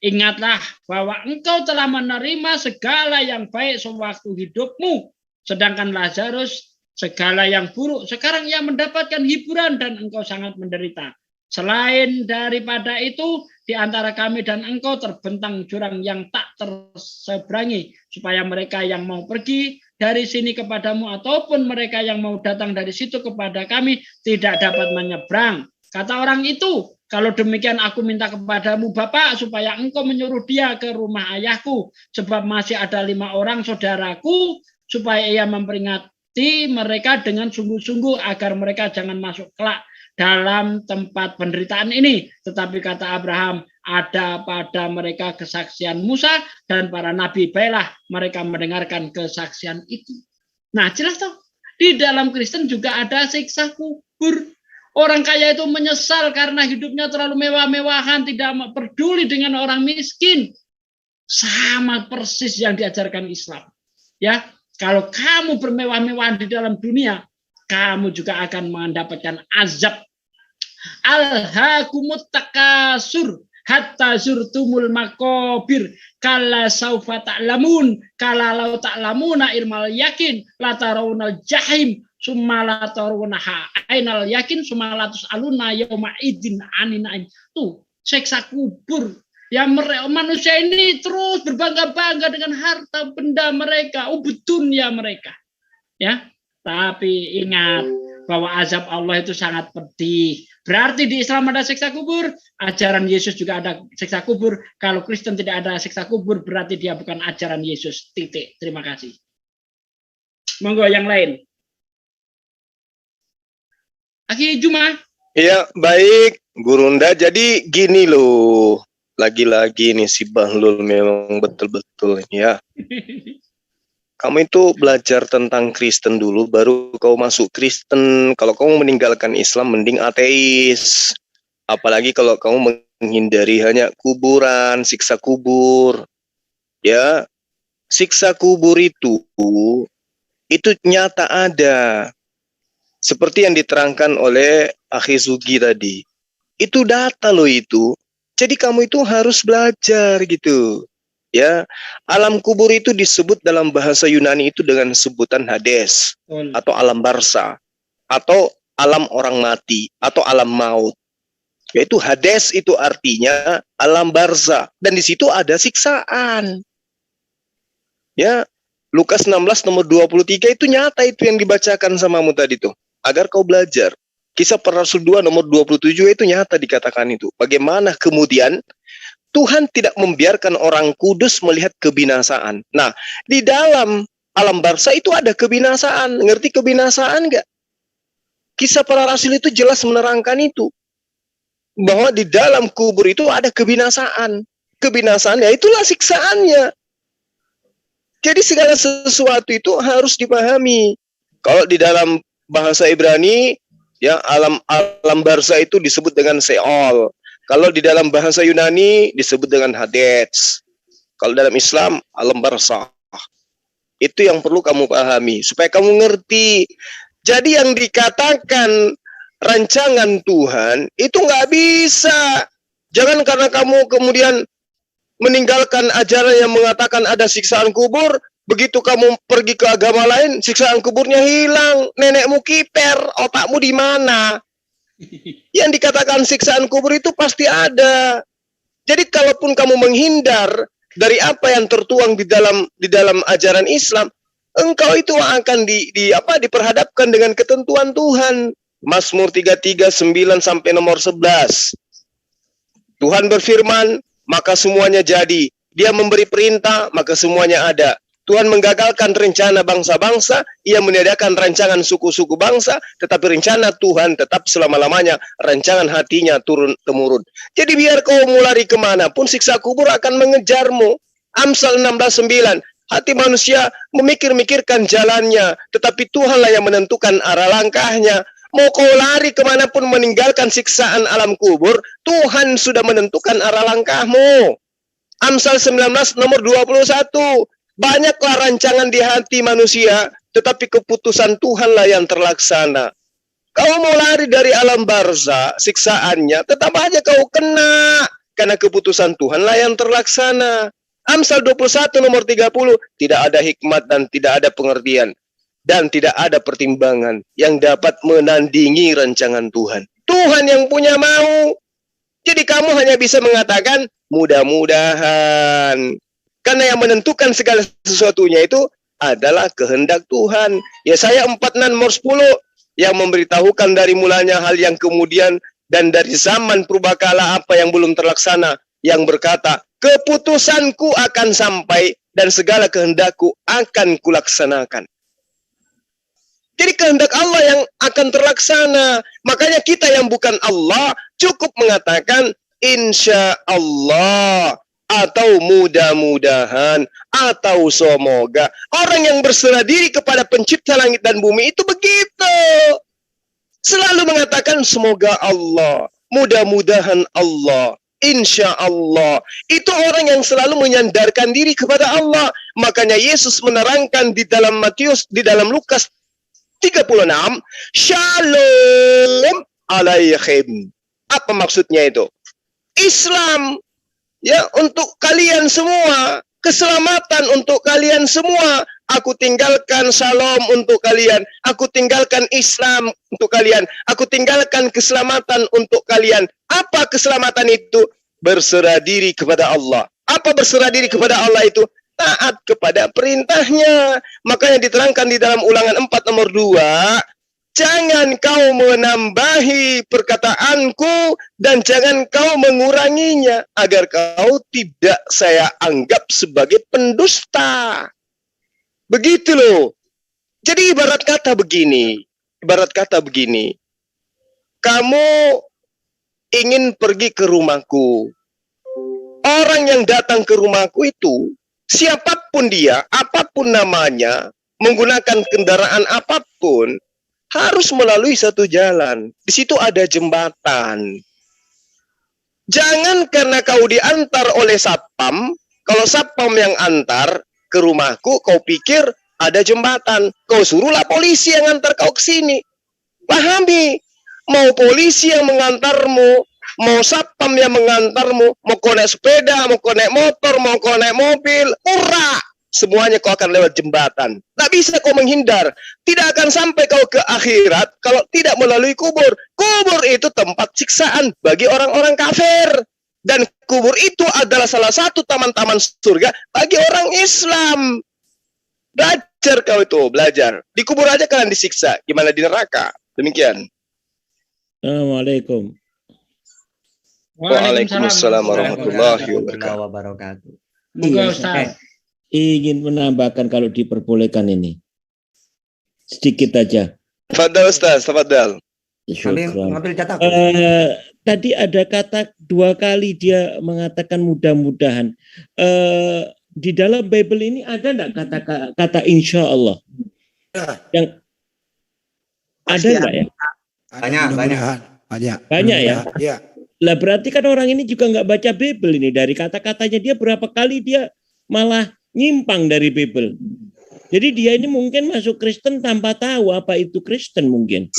ingatlah bahwa engkau telah menerima segala yang baik sewaktu hidupmu, sedangkan Lazarus segala yang buruk. Sekarang ia mendapatkan hiburan dan engkau sangat menderita. Selain daripada itu, di antara kami dan engkau terbentang jurang yang tak terseberangi, supaya mereka yang mau pergi dari sini kepadamu ataupun mereka yang mau datang dari situ kepada kami tidak dapat menyeberang. Kata orang itu, kalau demikian aku minta kepadamu Bapak, supaya engkau menyuruh dia ke rumah ayahku, sebab masih ada 5 orang saudaraku, supaya ia memperingati mereka dengan sungguh-sungguh agar mereka jangan masuk kelak dalam tempat penderitaan ini. Tetapi kata Abraham, ada pada mereka kesaksian Musa dan para nabi, baiklah mereka mendengarkan kesaksian itu. Nah, jelas toh, di dalam Kristen juga ada siksa kubur. Orang kaya itu menyesal karena hidupnya terlalu mewah-mewahan, tidak peduli dengan orang miskin. Sama persis yang diajarkan Islam. Ya, kalau kamu bermewah-mewahan di dalam dunia, kamu juga akan mendapatkan azab. Alhaakumut takasur hatta zurtumul makobir kala saufa ta'lamun kala lau ta'lamuna ilmal yakin la tarawunal jahim summa la tarawunaha ainal yakin summa la tus'aluna yauma idzin aninaim. Tuh, siksa kubur. Ya, manusia ini terus berbangga-bangga dengan harta benda mereka, dunia mereka. Ya, tapi ingat bahwa azab Allah itu sangat pedih. Berarti di Islam ada siksa kubur, ajaran Yesus juga ada siksa kubur. Kalau Kristen tidak ada siksa kubur, berarti dia bukan ajaran Yesus. Titik. Terima kasih. Monggo yang lain. Aki Juma. Iya, baik, Gurunda. Jadi gini loh, lagi-lagi nih si Bahlul memang betul-betul ya. Kamu itu belajar tentang Kristen dulu, baru kau masuk Kristen. Kalau kamu meninggalkan Islam, mending ateis. Apalagi kalau kamu menghindari hanya kuburan, siksa kubur. Ya, siksa kubur itu nyata ada. Seperti yang diterangkan oleh Akhi Zugi tadi. Itu data loh itu. Jadi kamu itu harus belajar gitu. Ya, alam kubur itu disebut dalam bahasa Yunani itu dengan sebutan Hades atau alam barza atau alam orang mati atau alam maut. Yaitu Hades itu artinya alam barza dan di situ ada siksaan. Ya, Lukas 16 nomor 23 itu nyata itu yang dibacakan samamu tadi tuh, agar kau belajar. Kisah Para Rasul 2 nomor 27 itu nyata dikatakan itu. Bagaimana kemudian Tuhan tidak membiarkan orang kudus melihat kebinasaan. Nah, di dalam alam barza itu ada kebinasaan. Ngerti kebinasaan enggak? Kisah Para Rasul itu jelas menerangkan itu. Bahwa di dalam kubur itu ada kebinasaan. Kebinasaannya itulah siksaannya. Jadi segala sesuatu itu harus dipahami. Kalau di dalam bahasa Ibrani, ya alam barza itu disebut dengan Sheol. Kalau di dalam bahasa Yunani disebut dengan Hades. Kalau dalam Islam alam barzah. Itu yang perlu kamu pahami supaya kamu ngerti. Jadi yang dikatakan rancangan Tuhan itu nggak bisa. Jangan karena kamu kemudian meninggalkan ajaran yang mengatakan ada siksaan kubur, begitu kamu pergi ke agama lain, siksaan kuburnya hilang, nenekmu kiper, otakmu di mana? Yang dikatakan siksaan kubur itu pasti ada. Jadi kalaupun kamu menghindar dari apa yang tertuang di dalam ajaran Islam, engkau itu akan diperhadapkan dengan ketentuan Tuhan. Mazmur 33:9 sampai nomor 11. Tuhan berfirman, maka semuanya jadi. Dia memberi perintah, maka semuanya ada. Tuhan menggagalkan rencana bangsa-bangsa, ia meniadakan rancangan suku-suku bangsa, tetapi rencana Tuhan tetap selama-lamanya, rancangan hatinya turun-temurun. Jadi biar kau mau lari kemanapun, siksa kubur akan mengejarmu. Amsal 16:9, hati manusia memikir-mikirkan jalannya, tetapi Tuhanlah yang menentukan arah langkahnya. Mau kau lari kemanapun meninggalkan siksaan alam kubur, Tuhan sudah menentukan arah langkahmu. Amsal 19 nomor 21, banyaklah rancangan di hati manusia, tetapi keputusan Tuhanlah yang terlaksana. Kau mau lari dari alam barzah, siksaannya, tetap aja kau kena, karena keputusan Tuhanlah yang terlaksana. Amsal 21 nomor 30, tidak ada hikmat dan tidak ada pengertian, dan tidak ada pertimbangan yang dapat menandingi rancangan Tuhan. Tuhan yang punya mau. Jadi kamu hanya bisa mengatakan, mudah-mudahan. Karena yang menentukan segala sesuatunya itu adalah kehendak Tuhan. Yesaya 46 nomor 10 yang memberitahukan dari mulanya hal yang kemudian dan dari zaman purbakala apa yang belum terlaksana, yang berkata, keputusanku akan sampai dan segala kehendakku akan kulaksanakan. Jadi kehendak Allah yang akan terlaksana. Makanya kita yang bukan Allah cukup mengatakan insya Allah, atau mudah-mudahan, atau semoga. Orang yang berserah diri kepada pencipta langit dan bumi itu begitu. Selalu mengatakan semoga Allah, mudah-mudahan Allah, insya Allah. Itu orang yang selalu menyandarkan diri kepada Allah. Makanya Yesus menerangkan di dalam Matius, di dalam Lukas 36, Shalom alaihim. Apa maksudnya itu? Islam ya untuk kalian semua, keselamatan untuk kalian semua. Aku tinggalkan salam untuk kalian, aku tinggalkan Islam untuk kalian, aku tinggalkan keselamatan untuk kalian. Apa keselamatan itu? Berserah diri kepada Allah. Apa berserah diri kepada Allah itu? Taat kepada perintahnya. Makanya diterangkan di dalam Ulangan 4 nomor 2, jangan kau menambahi perkataanku dan jangan kau menguranginya, agar kau tidak saya anggap sebagai pendusta. Begitu loh. Jadi ibarat kata begini, kamu ingin pergi ke rumahku. Orang yang datang ke rumahku itu, siapapun dia, apapun namanya, menggunakan kendaraan apapun, harus melalui satu jalan. Di situ ada jembatan. Jangan karena kau diantar oleh satpam, kalau satpam yang antar ke rumahku, kau pikir ada jembatan. Kau suruhlah polisi yang antar kau ke sini. Pahami, mau polisi yang mengantarmu, mau satpam yang mengantarmu, mau kau naik sepeda, mau kau naik motor, mau kau naik mobil, ura, semuanya kau akan lewat jembatan. Tak bisa kau menghindar. Tidak akan sampai kau ke akhirat kalau tidak melalui kubur. Kubur itu tempat siksaan bagi orang-orang kafir. Dan kubur itu adalah salah satu taman-taman surga bagi orang Islam. Belajar kau itu, belajar. Di kubur aja kalian disiksa. Gimana di neraka? Demikian. Assalamualaikum. Waalaikumsalam warahmatullahi wabarakatuh. Iya, ingin menambahkan kalau diperbolehkan ini. Sedikit aja. Tafadhal Ustaz, tafadhal. Tadi ada kata 2 kali dia mengatakan mudah-mudahan. Di dalam Bible ini ada enggak kata insya Allah? Yang ada enggak ya? Banyak ya. Ya. Lah berarti kan orang ini juga enggak baca Bible ini. Dari kata-katanya dia berapa kali dia malah nyimpang dari Bible. Jadi dia ini mungkin masuk Kristen tanpa tahu apa itu Kristen mungkin.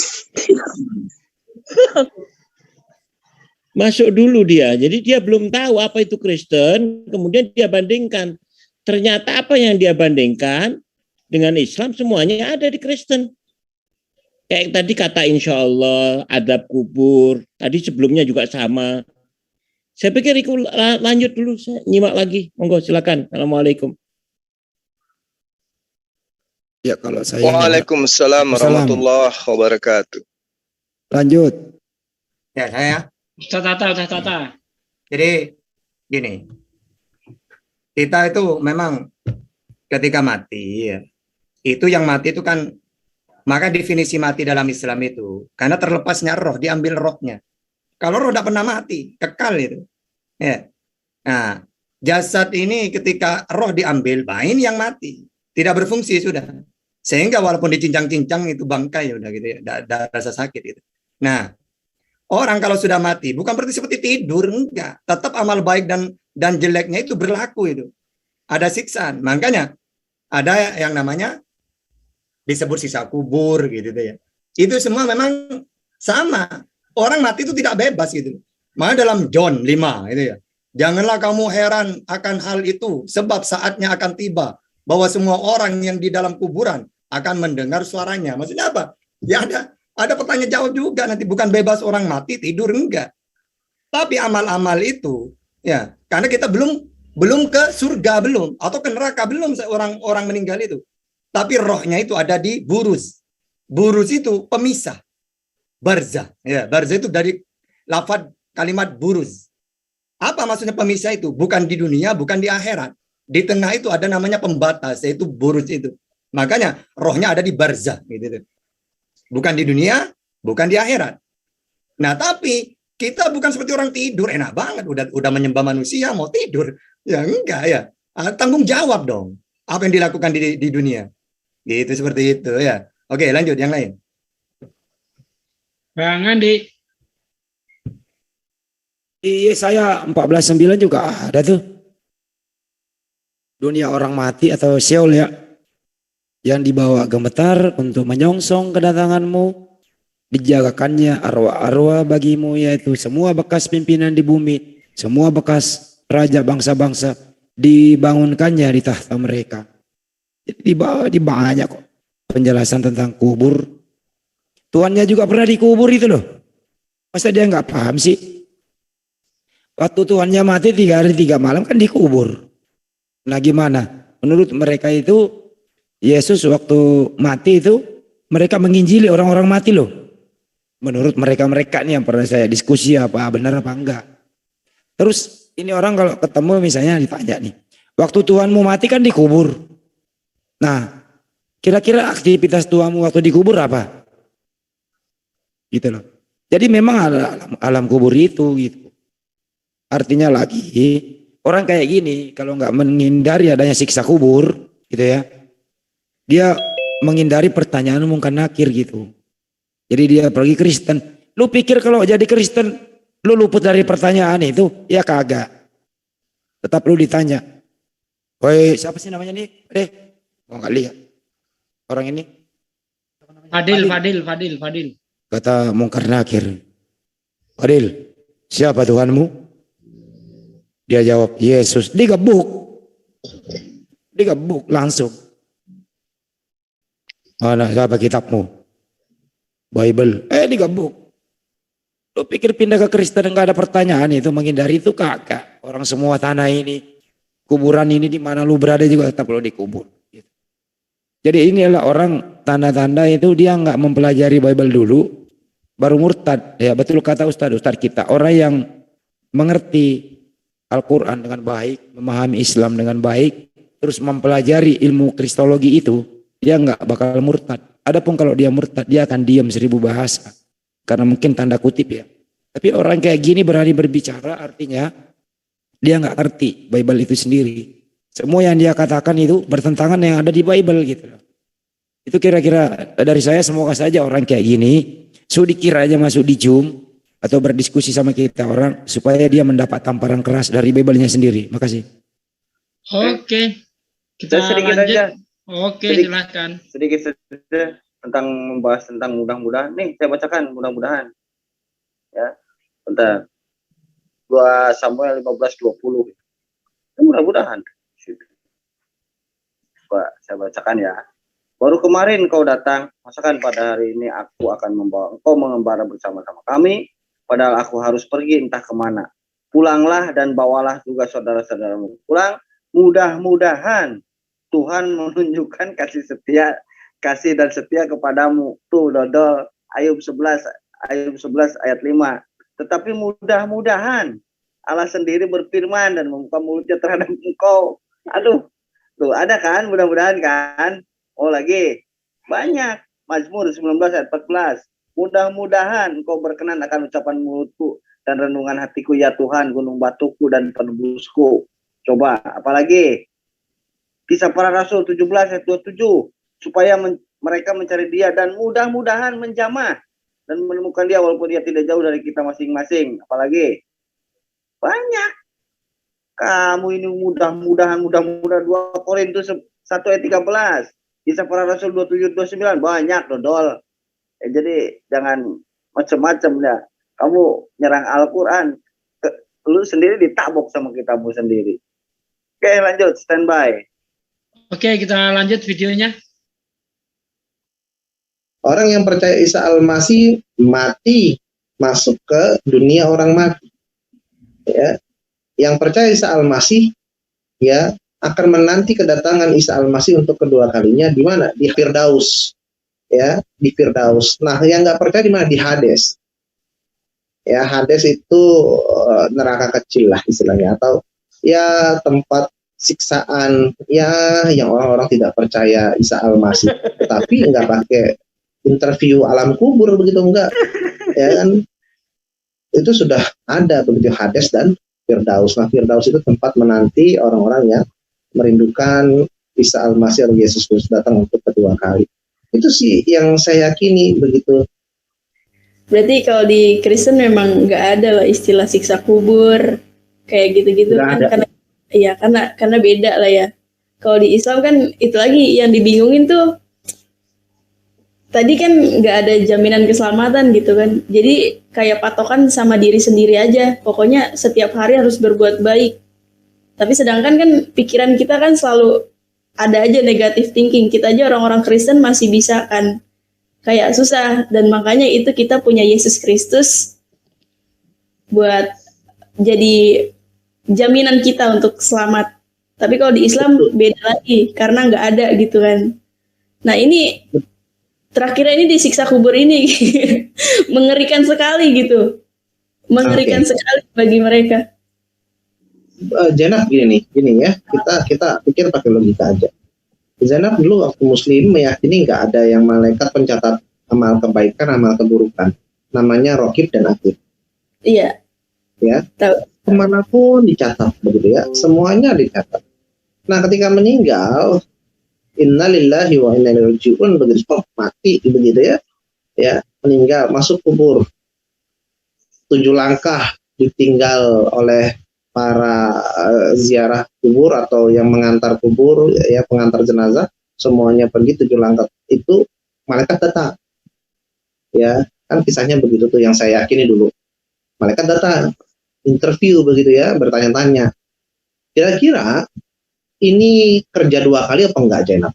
Masuk dulu dia. Jadi dia belum tahu apa itu Kristen, kemudian dia bandingkan. Ternyata apa yang dia bandingkan dengan Islam semuanya ada di Kristen. Kayak tadi kata insya Allah, adab kubur. Tadi sebelumnya juga sama. Saya pikir itu lanjut dulu, saya nyimak lagi. Monggo silakan. Assalamualaikum. Ya kalau saya. Waalaikumsalam warahmatullahi wabarakatuh. Lanjut. Ya saya. Tata. Jadi gini, kita itu memang ketika mati, ya, itu yang mati itu kan, maka definisi mati dalam Islam itu karena terlepasnya roh, diambil rohnya. Kalau roh tidak pernah mati, kekal itu. Ya. Nah, jasad ini ketika roh diambil, main yang mati, tidak berfungsi sudah. Sehingga walaupun dicincang-cincang itu bangkai udah gitu ya, ada rasa sakit itu. Nah, orang kalau sudah mati bukan berarti seperti tidur, enggak. Tetap amal baik dan jeleknya itu berlaku itu. Ada siksaan. Makanya ada yang namanya disebut sisa kubur gitu ya. Itu semua memang sama. Orang mati itu tidak bebas gitu. Maka dalam John 5 itu ya. Janganlah kamu heran akan hal itu, sebab saatnya akan tiba bahwa semua orang yang di dalam kuburan akan mendengar suaranya. Maksudnya apa? Ya ada pertanyaan jawab juga nanti, bukan bebas orang mati tidur, enggak. Tapi amal-amal itu ya, karena kita belum ke surga belum atau ke neraka belum orang meninggal itu. Tapi rohnya itu ada di buruz. Buruz itu pemisah. Barzah. Ya, barzah itu dari lafaz kalimat buruz. Apa maksudnya pemisah itu? Bukan di dunia, bukan di akhirat. Di tengah itu ada namanya pembatas, yaitu buruz itu. Makanya rohnya ada di barzah gitu. Bukan di dunia, bukan di akhirat. Nah, tapi kita bukan seperti orang tidur, enak banget udah menyembah manusia mau tidur. Ya enggak ya. Tanggung jawab dong apa yang dilakukan di dunia. Gitu seperti itu ya. Oke, lanjut yang lain. Bang Andi. Iya, saya 14:9 juga ada tuh. Dunia orang mati atau Sheol ya. Yang dibawa gemetar untuk menyongsong kedatanganmu. Dijagakannya arwah-arwah bagimu, yaitu semua bekas pimpinan di bumi. Semua bekas raja bangsa-bangsa. Dibangunkannya di tahta mereka. Di banyak kok penjelasan tentang kubur. Tuannya juga pernah dikubur itu loh. Masa dia nggak paham sih? Waktu Tuhannya mati 3 hari 3 malam kan dikubur. Nah gimana? Menurut mereka itu Yesus waktu mati itu mereka menginjili orang-orang mati loh. Menurut mereka nih yang pernah saya diskusi apa benar apa enggak. Terus ini orang kalau ketemu misalnya ditanya nih. Waktu Tuhanmu mati kan dikubur. Nah kira-kira aktivitas Tuhanmu waktu dikubur apa? Gitu loh. Jadi memang alam kubur itu gitu. Artinya lagi orang kayak gini kalau nggak menghindari adanya siksa kubur gitu ya. Dia menghindari pertanyaan mungkin nakir gitu. Jadi dia pergi Kristen. Lu pikir kalau jadi Kristen lu luput dari pertanyaan itu? Ya kagak. Tetap lu ditanya. Woi siapa sih namanya nih? Mau nggak lihat orang ini? Fadil. Kata mungkar nakir. Fadil, siapa Tuhanmu? Dia jawab Yesus. Digebuk langsung. Mana siapa kitabmu? Bible. Digebuk. Lu pikir pindah ke Kristen enggak ada pertanyaan itu, menghindari itu kagak. Orang semua tanah ini, kuburan ini di mana lu berada juga tetap lu dikubur. Jadi inilah orang tanda-tanda itu dia enggak mempelajari Bible dulu, baru murtad. Ya betul kata Ustadz kita. Orang yang mengerti Al-Quran dengan baik, memahami Islam dengan baik, terus mempelajari ilmu kristologi itu, dia nggak bakal murtad. Adapun kalau dia murtad, dia akan diam 1000 bahasa. Karena mungkin tanda kutip ya. Tapi orang kayak gini berani berbicara, artinya dia nggak ngerti Bible itu sendiri. Semua yang dia katakan itu bertentangan yang ada di Bible gitu. Itu kira-kira dari saya, semoga saja orang kayak gini, dikira aja masuk di Zoom, atau berdiskusi sama kita orang supaya dia mendapat tamparan keras dari Bible-nya sendiri. Makasih. Oke. Kita sedikit lanjut. aja. Oke, silakan. Sedikit saja tentang membahas tentang mudah-mudahan. Nih, saya bacakan mudah-mudahan. Ya. Bentar. 2 Samuel 15:20. Mudah-mudahan. Coba saya bacakan ya. Baru kemarin kau datang, masakan pada hari ini aku akan membawa engkau mengembara bersama-sama kami. Padahal aku harus pergi entah kemana. Pulanglah dan bawalah juga saudara-saudaramu pulang. Mudah-mudahan Tuhan menunjukkan kasih dan setia kepadamu. Tuh dodol Ayub 11 ayat 5. Tetapi mudah-mudahan Allah sendiri berfirman dan membuka mulutnya terhadap engkau. Aduh, Tuh, ada kan? Mudah-mudahan kan? Oh, lagi. Banyak. Mazmur 19 ayat 14. Mudah-mudahan engkau berkenan akan ucapan mulutku dan renungan hatiku ya Tuhan, gunung batuku dan penebusku. Coba, apalagi? Kisah para Rasul 17 ayat 27. Supaya mereka mencari dia dan mudah-mudahan menjamah dan menemukan dia walaupun dia tidak jauh dari kita masing-masing. Apalagi? Banyak. Kamu ini mudah-mudahan 2 Korintus 1 ayat 13. Kisah para Rasul 27-29. Banyak, dodol. Jadi jangan macam-macam ya. Kamu nyerang Al-Quran, lu sendiri ditabok sama kitabmu sendiri. Oke, lanjut, standby. Oke, kita lanjut videonya. Orang yang percaya Isa Al-Masih mati, masuk ke dunia orang mati. Ya. Yang percaya Isa Al-Masih ya akan menanti kedatangan Isa Al-Masih untuk kedua kalinya di mana? Di Firdaus. Ya, di Firdaus. Nah, yang nggak percaya di mana? Di Hades. Ya, Hades itu neraka kecil lah istilahnya, atau ya tempat siksaan ya yang orang-orang tidak percaya Isa Al-Masih. Tetapi nggak pakai interview alam kubur begitu, enggak. Ya kan? Itu sudah ada begitu, Hades dan Firdaus. Nah, Firdaus itu tempat menanti orang-orang yang merindukan Isa Al-Masih atau Yesus Kristus datang untuk kedua kali. Itu sih yang saya yakini begitu. Berarti kalau di Kristen memang nggak ada lah istilah siksa kubur kayak gitu-gitu kan? Karena beda lah ya. Kalau di Islam kan itu lagi yang dibingungin tuh. Tadi kan nggak ada jaminan keselamatan gitu kan. Jadi kayak patokan sama diri sendiri aja. Pokoknya setiap hari harus berbuat baik. Tapi sedangkan kan pikiran kita kan selalu ada aja negative thinking. Kita aja orang-orang Kristen masih bisa kan kayak susah. Dan makanya itu kita punya Yesus Kristus buat jadi jaminan kita untuk selamat. Tapi kalau di Islam beda lagi karena nggak ada gitu kan. Nah ini terakhir ini disiksa kubur ini mengerikan sekali gitu. Mengerikan sekali bagi mereka. Zainab gini ya, kita pikir pakai logika aja. Zainab dulu waktu Muslim meyakini nggak ada yang malaikat pencatat amal kebaikan, amal keburukan. Namanya Raqib dan Atid. Iya. Ya. Kemanapun dicatat begitu ya, semuanya dicatat. Nah, ketika meninggal, innalillahi wa inna ilaihi raji'un, begitu mati begitu ya. Ya, meninggal masuk kubur. 7 langkah ditinggal oleh para ziarah kubur atau yang mengantar kubur ya, pengantar jenazah, semuanya pergi 7 langkah itu malaikat datang. Ya, kan kisahnya begitu tuh yang saya yakini dulu. Malaikat datang, interview begitu ya, bertanya-tanya. Kira-kira ini kerja 2 kali apa enggak, Zainab?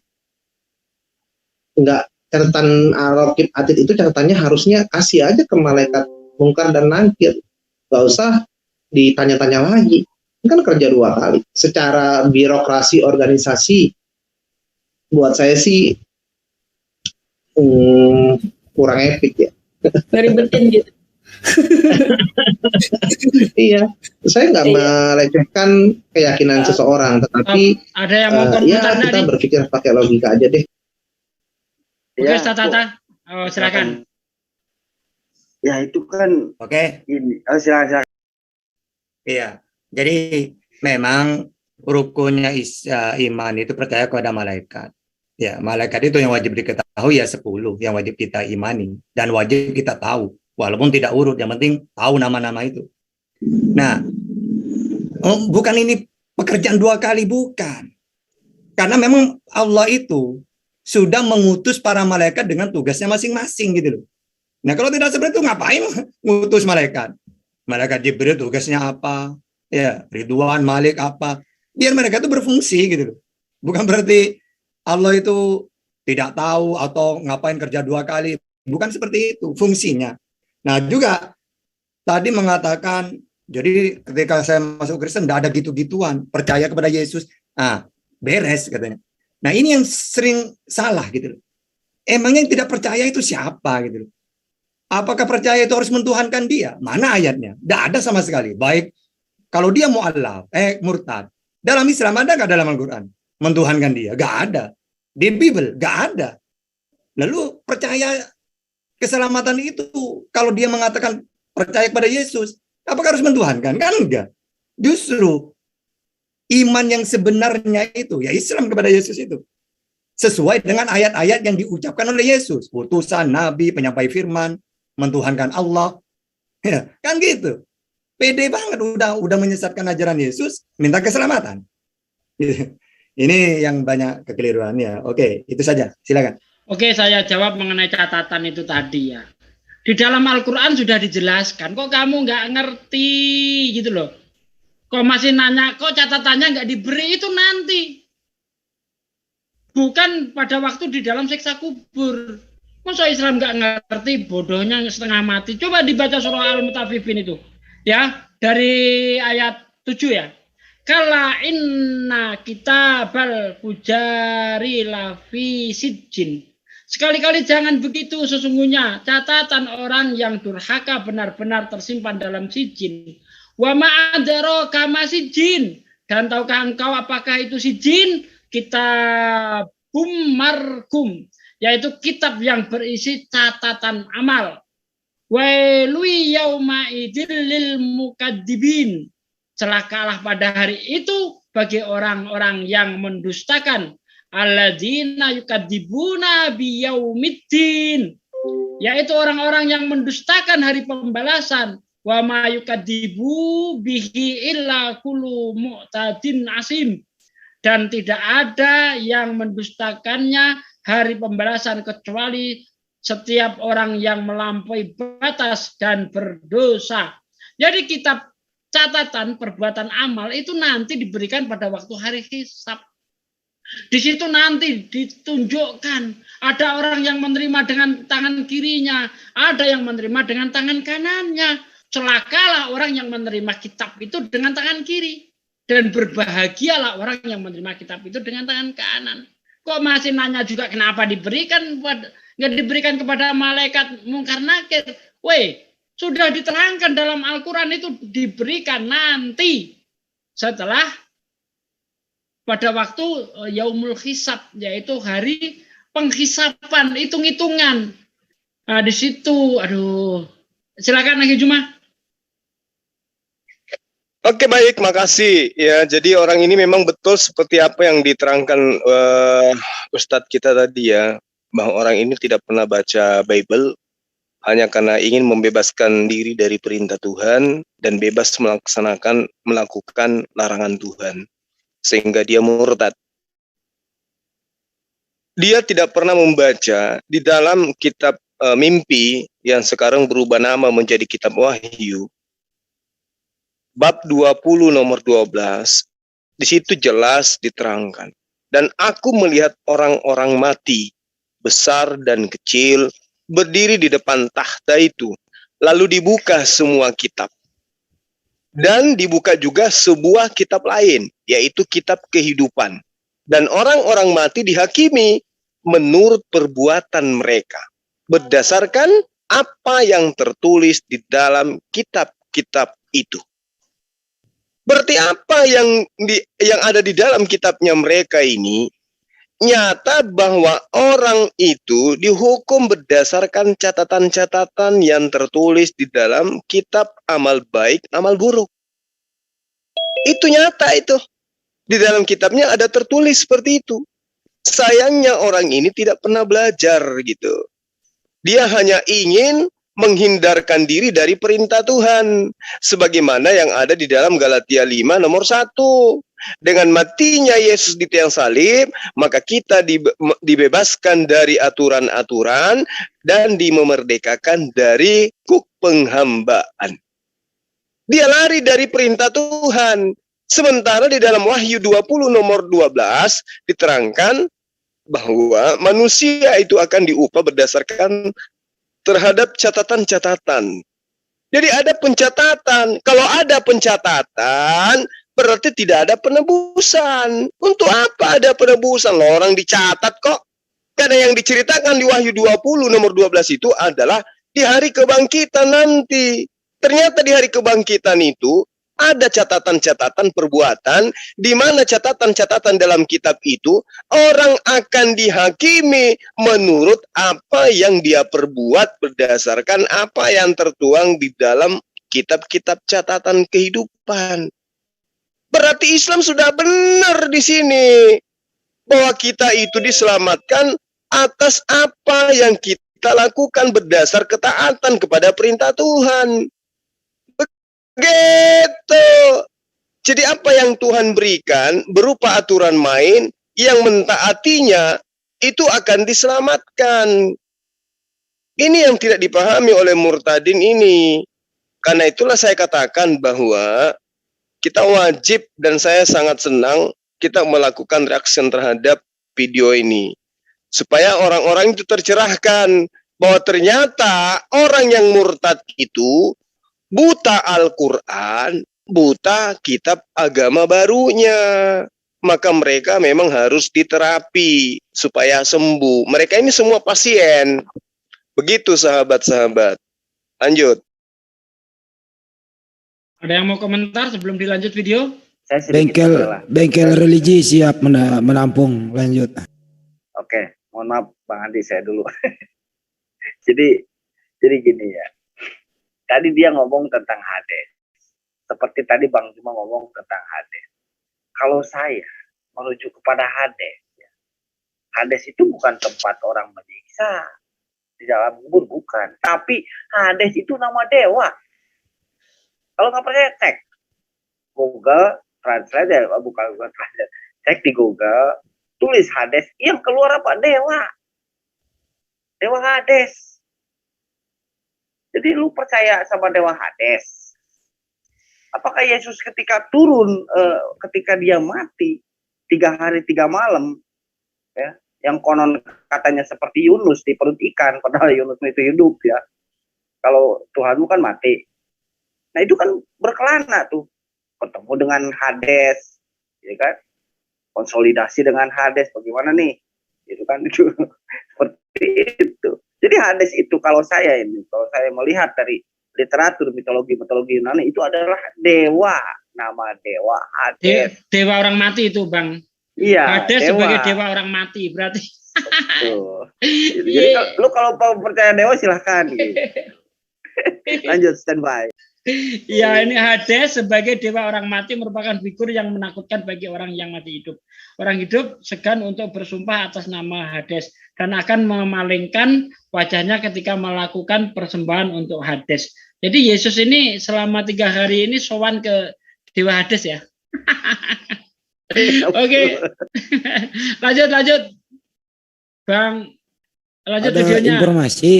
Enggak, catatan Raqib Atid itu catatannya harusnya kasih aja ke malaikat Munkar dan Nakir. Enggak usah ditanya-tanya lagi. Ini kan kerja 2 kali. Secara birokrasi organisasi buat saya sih kurang epic ya. Ngeribetin gitu. Iya, saya nggak melecehkan keyakinan seseorang, tetapi ada yang mau ya kita berpikir pakai logika aja deh. Oke, Tata, silakan. Ya itu kan. Oke. Silakan. Iya, jadi memang rukunnya iman itu percaya kepada malaikat. Ya, malaikat itu yang wajib diketahui ya 10 yang wajib kita imani dan wajib kita tahu. Walaupun tidak urut, yang penting tahu nama-nama itu. Nah, bukan ini pekerjaan 2 kali, bukan. Karena memang Allah itu sudah mengutus para malaikat dengan tugasnya masing-masing gitu loh. Nah, kalau tidak seperti itu ngapain ngutus malaikat? Malaikat Jibril tugasnya apa? Ya, Ridwan, Malik apa? Biar mereka itu berfungsi gitu loh. Bukan berarti Allah itu tidak tahu atau ngapain kerja 2 kali. Bukan seperti itu fungsinya. Nah, juga tadi mengatakan, jadi ketika saya masuk Kristen tidak ada gitu-gituan, percaya kepada Yesus. Nah, beres katanya. Nah, ini yang sering salah gitu loh. Emangnya yang tidak percaya itu siapa gitu loh? Apakah percaya itu harus mentuhankan dia? Mana ayatnya? Tidak ada sama sekali. Baik kalau dia mu'allaf, murtad. Dalam Islam ada nggak dalam Al-Quran? mentuhankan dia? Gak ada. Di Bible gak ada. Lalu percaya keselamatan itu, kalau dia mengatakan percaya kepada Yesus, apakah harus mentuhankan? Kan enggak. Justru iman yang sebenarnya itu, ya Islam kepada Yesus itu, sesuai dengan ayat-ayat yang diucapkan oleh Yesus. Utusan, nabi, penyampai firman, mentuhankan Allah. Ya, kan gitu. Pede banget udah menyesatkan ajaran Yesus, minta keselamatan. Ini yang banyak kekeliruannya. Oke, itu saja. Silakan. Oke, saya jawab mengenai catatan itu tadi ya. Di dalam Al-Quran sudah dijelaskan. Kok kamu nggak ngerti gitu loh. Kok masih nanya, kok catatannya nggak diberi, itu nanti. Bukan pada waktu di dalam siksa kubur. Masa Islam nggak ngerti, bodohnya setengah mati. Coba dibaca surah Al-Mutaffifin itu. Ya, dari ayat 7 ya. Kala inna kitabal fujari lafi sijjin. Sekali-kali jangan begitu, sesungguhnya catatan orang yang durhaka benar-benar tersimpan dalam sijin. Wa ma'adaraka ma sijin. Dan tahukah engkau apakah itu sijin? Kitabum markum, yaitu kitab yang berisi catatan amal. Wailui yauma idil lil mukadzibin. Celakalah pada hari itu bagi orang-orang yang mendustakan. Alladzina yukadzibuna biyaumiddin, yaitu orang-orang yang mendustakan hari pembalasan. Wa ma yukadzibu bihi illa kullu mu'tadin asim, dan tidak ada yang mendustakannya hari pembalasan kecuali setiap orang yang melampaui batas dan berdosa. Jadi kitab catatan perbuatan amal itu nanti diberikan pada waktu hari hisab. Di situ nanti ditunjukkan ada orang yang menerima dengan tangan kirinya, ada yang menerima dengan tangan kanannya. Celakalah orang yang menerima kitab itu dengan tangan kiri, dan berbahagialah orang yang menerima kitab itu dengan tangan kanan. Kok masih nanya juga kenapa diberikan, nggak diberikan kepada malaikat Munkar Nakir? Weh, sudah diterangkan dalam Al-Quran itu diberikan nanti setelah pada waktu yaumul hisab, yaitu hari penghisapan, hitung-hitungan. Nah, di situ, aduh, silakan lagi Juma. Oke, baik, makasih. Ya, jadi orang ini memang betul seperti apa yang diterangkan Ustadz kita tadi ya, bahwa orang ini tidak pernah baca Bible hanya karena ingin membebaskan diri dari perintah Tuhan dan bebas melakukan larangan Tuhan, sehingga dia murtad. Dia tidak pernah membaca di dalam kitab mimpi yang sekarang berubah nama menjadi kitab Wahyu, bab 20 nomor 12, di situ jelas diterangkan. Dan aku melihat orang-orang mati, besar dan kecil, berdiri di depan tahta itu. Lalu dibuka semua kitab. Dan dibuka juga sebuah kitab lain, yaitu kitab kehidupan. Dan orang-orang mati dihakimi menurut perbuatan mereka, berdasarkan apa yang tertulis di dalam kitab-kitab itu. Berarti apa yang ada di dalam kitabnya mereka ini nyata bahwa orang itu dihukum berdasarkan catatan-catatan yang tertulis di dalam kitab amal baik, amal buruk. Itu nyata itu. Di dalam kitabnya ada tertulis seperti itu. Sayangnya orang ini tidak pernah belajar gitu. Dia hanya ingin menghindarkan diri dari perintah Tuhan, sebagaimana yang ada di dalam Galatia 5 nomor 1. Dengan matinya Yesus di tiang salib, maka kita dibebaskan dari aturan-aturan dan dimerdekakan dari kuk penghambaan. Dia lari dari perintah Tuhan. Sementara di dalam Wahyu 20 nomor 12 diterangkan bahwa manusia itu akan diupah berdasarkan terhadap catatan-catatan. Jadi ada pencatatan. Kalau ada pencatatan, berarti tidak ada penebusan. Untuk apa ada penebusan? Loh, orang dicatat kok. Karena yang diceritakan di Wahyu 20 nomor 12 itu adalah di hari kebangkitan nanti. Ternyata di hari kebangkitan itu ada catatan-catatan perbuatan, di mana catatan-catatan dalam kitab itu orang akan dihakimi menurut apa yang dia perbuat berdasarkan apa yang tertuang di dalam kitab-kitab catatan kehidupan. Berarti Islam sudah benar di sini bahwa kita itu diselamatkan atas apa yang kita lakukan berdasar ketaatan kepada perintah Tuhan. Begitu. Jadi apa yang Tuhan berikan berupa aturan main yang mentaatinya itu akan diselamatkan. Ini yang tidak dipahami oleh murtadin ini. Karena itulah saya katakan bahwa kita wajib, dan saya sangat senang kita melakukan reaksi terhadap video ini. Supaya orang-orang itu tercerahkan bahwa ternyata orang yang murtad itu buta Al-Quran, buta kitab agama barunya. Maka mereka memang harus diterapi supaya sembuh. Mereka ini semua pasien. Begitu sahabat-sahabat. Lanjut. Ada yang mau komentar sebelum dilanjut video? Bengkel religi siap menampung. Lanjut. Oke, mohon maaf Bang Andi, saya dulu. jadi gini ya. Tadi dia ngomong tentang hadis. Seperti tadi Bang Juma ngomong tentang hadis. Kalau saya merujuk kepada hadis, ya, hadis itu bukan tempat orang menyiksa di dalam kubur, bukan. Tapi hadis itu nama dewa. Kalau nggak percaya cek Google Translate, bukan Google Translate. Cek di Google, tulis hadis, yang keluar apa? Dewa. Dewa hadis. Jadi lu percaya sama dewa Hades? Apakah Yesus ketika turun, ketika dia mati 3 hari 3 malam, ya, yang konon katanya seperti Yunus di perut ikan, padahal Yunus itu hidup ya. Kalau Tuhanmu kan mati. Nah itu kan berkelana tuh, ketemu dengan Hades, ya kan? Konsolidasi dengan Hades, bagaimana nih? Itu kan itu seperti itu. Jadi hadis itu kalau saya melihat dari literatur mitologi Yunani itu adalah dewa, nama dewa Hades. Dewa orang mati itu Bang. Iya. Hades Dewa. sebagai dewa orang mati berarti. Betul. Jadi lu kalau percaya dewa silahkan. Gitu. Lanjut, standby. Ya, ini Hades sebagai dewa orang mati merupakan figur yang menakutkan bagi orang yang mati hidup. Orang hidup segan untuk bersumpah atas nama Hades dan akan memalingkan wajahnya ketika melakukan persembahan untuk Hades. Jadi Yesus ini selama 3 hari ini sowan ke dewa Hades ya. Oke. Lanjut. Bang, lanjut ada videonya. Informasi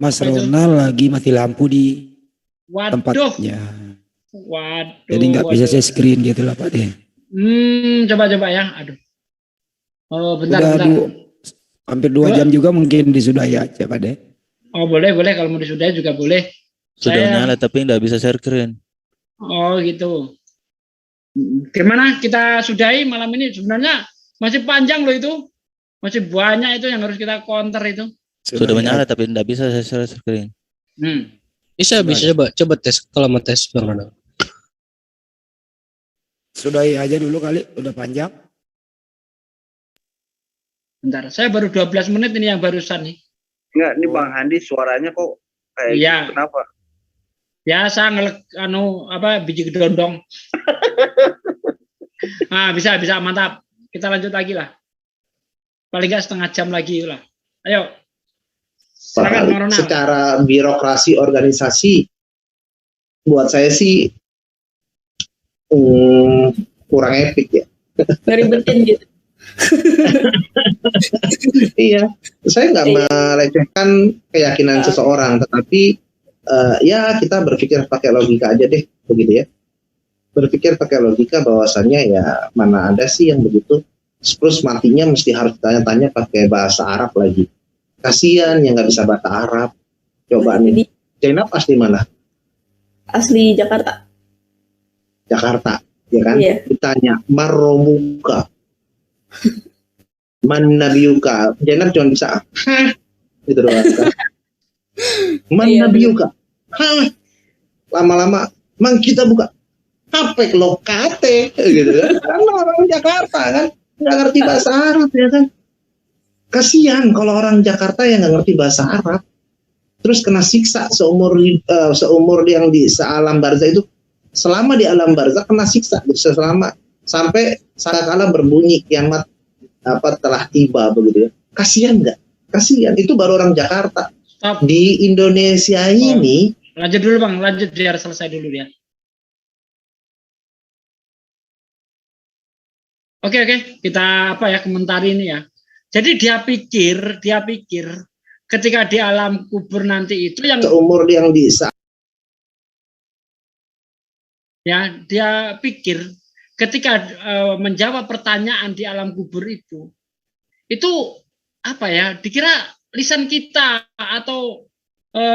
Mas Ronald lagi mati lampu di tempatnya. Waduh. Jadi nggak bisa saya screen gitu lah Pak De. Coba ya. Aduh. Oh, bentar. Hampir 2 jam juga mungkin disudahi aja Pak De. Oh, boleh kalau mau disudahi juga boleh. Sudah nyala tapi nggak bisa share screen. Oh, gitu. Gimana kita sudahi malam ini? Sebenarnya masih panjang loh itu. Masih banyak itu yang harus kita counter itu. Sudah menyala tapi nggak bisa share screen. Bisa coba tes kalau mau tes Bang Ronald. Sudahi aja dulu kali, udah panjang. Bentar, saya baru 12 menit ini yang barusan nih. Enggak, ini Bang Handi suaranya kok kayak gitu, kenapa? Biasa biji gedondong. Nah, bisa mantap. Kita lanjut lagi lah. Paling nggak setengah jam lagi lah. Ayo. Secara birokrasi organisasi buat saya sih kurang epic ya. Ngeribetin gitu. Iya, saya nggak melecehkan keyakinan seseorang, tetapi ya kita berpikir pakai logika aja deh, begitu ya. Berpikir pakai logika bahwasannya ya mana ada sih yang begitu. Terus matinya mesti harus tanya-tanya pakai bahasa Arab lagi. Kasihan yang nggak bisa bahasa Arab. Coba nih, Zainab asli mana? Asli Jakarta. Jakarta, ya kan? Iya. Ditanya Maromuka, Man Nabiyuka, Zainab cuma bisa gitu doang. Man Nabiyuka, lama-lama mang kita buka, apa lokate gitu kan. Karena orang Jakarta kan nggak ngerti bahasa Arab ya kan. Kasihan kalau orang Jakarta yang nggak ngerti bahasa Arab, terus kena siksa seumur yang di alam barzah itu, selama di alam barzah kena siksa selama sampai sangkakala berbunyi kiamat telah tiba begitu ya. Kasihan nggak? Kasihan. Itu baru orang Jakarta. Stop. Di Indonesia ini. Lanjut dulu Bang, lanjut biar selesai dulu ya. Oke, kita komentari ini ya. Jadi dia pikir ketika di alam kubur nanti itu yang seumur yang bisa. Ya, dia pikir ketika menjawab pertanyaan di alam kubur itu dikira lisan kita atau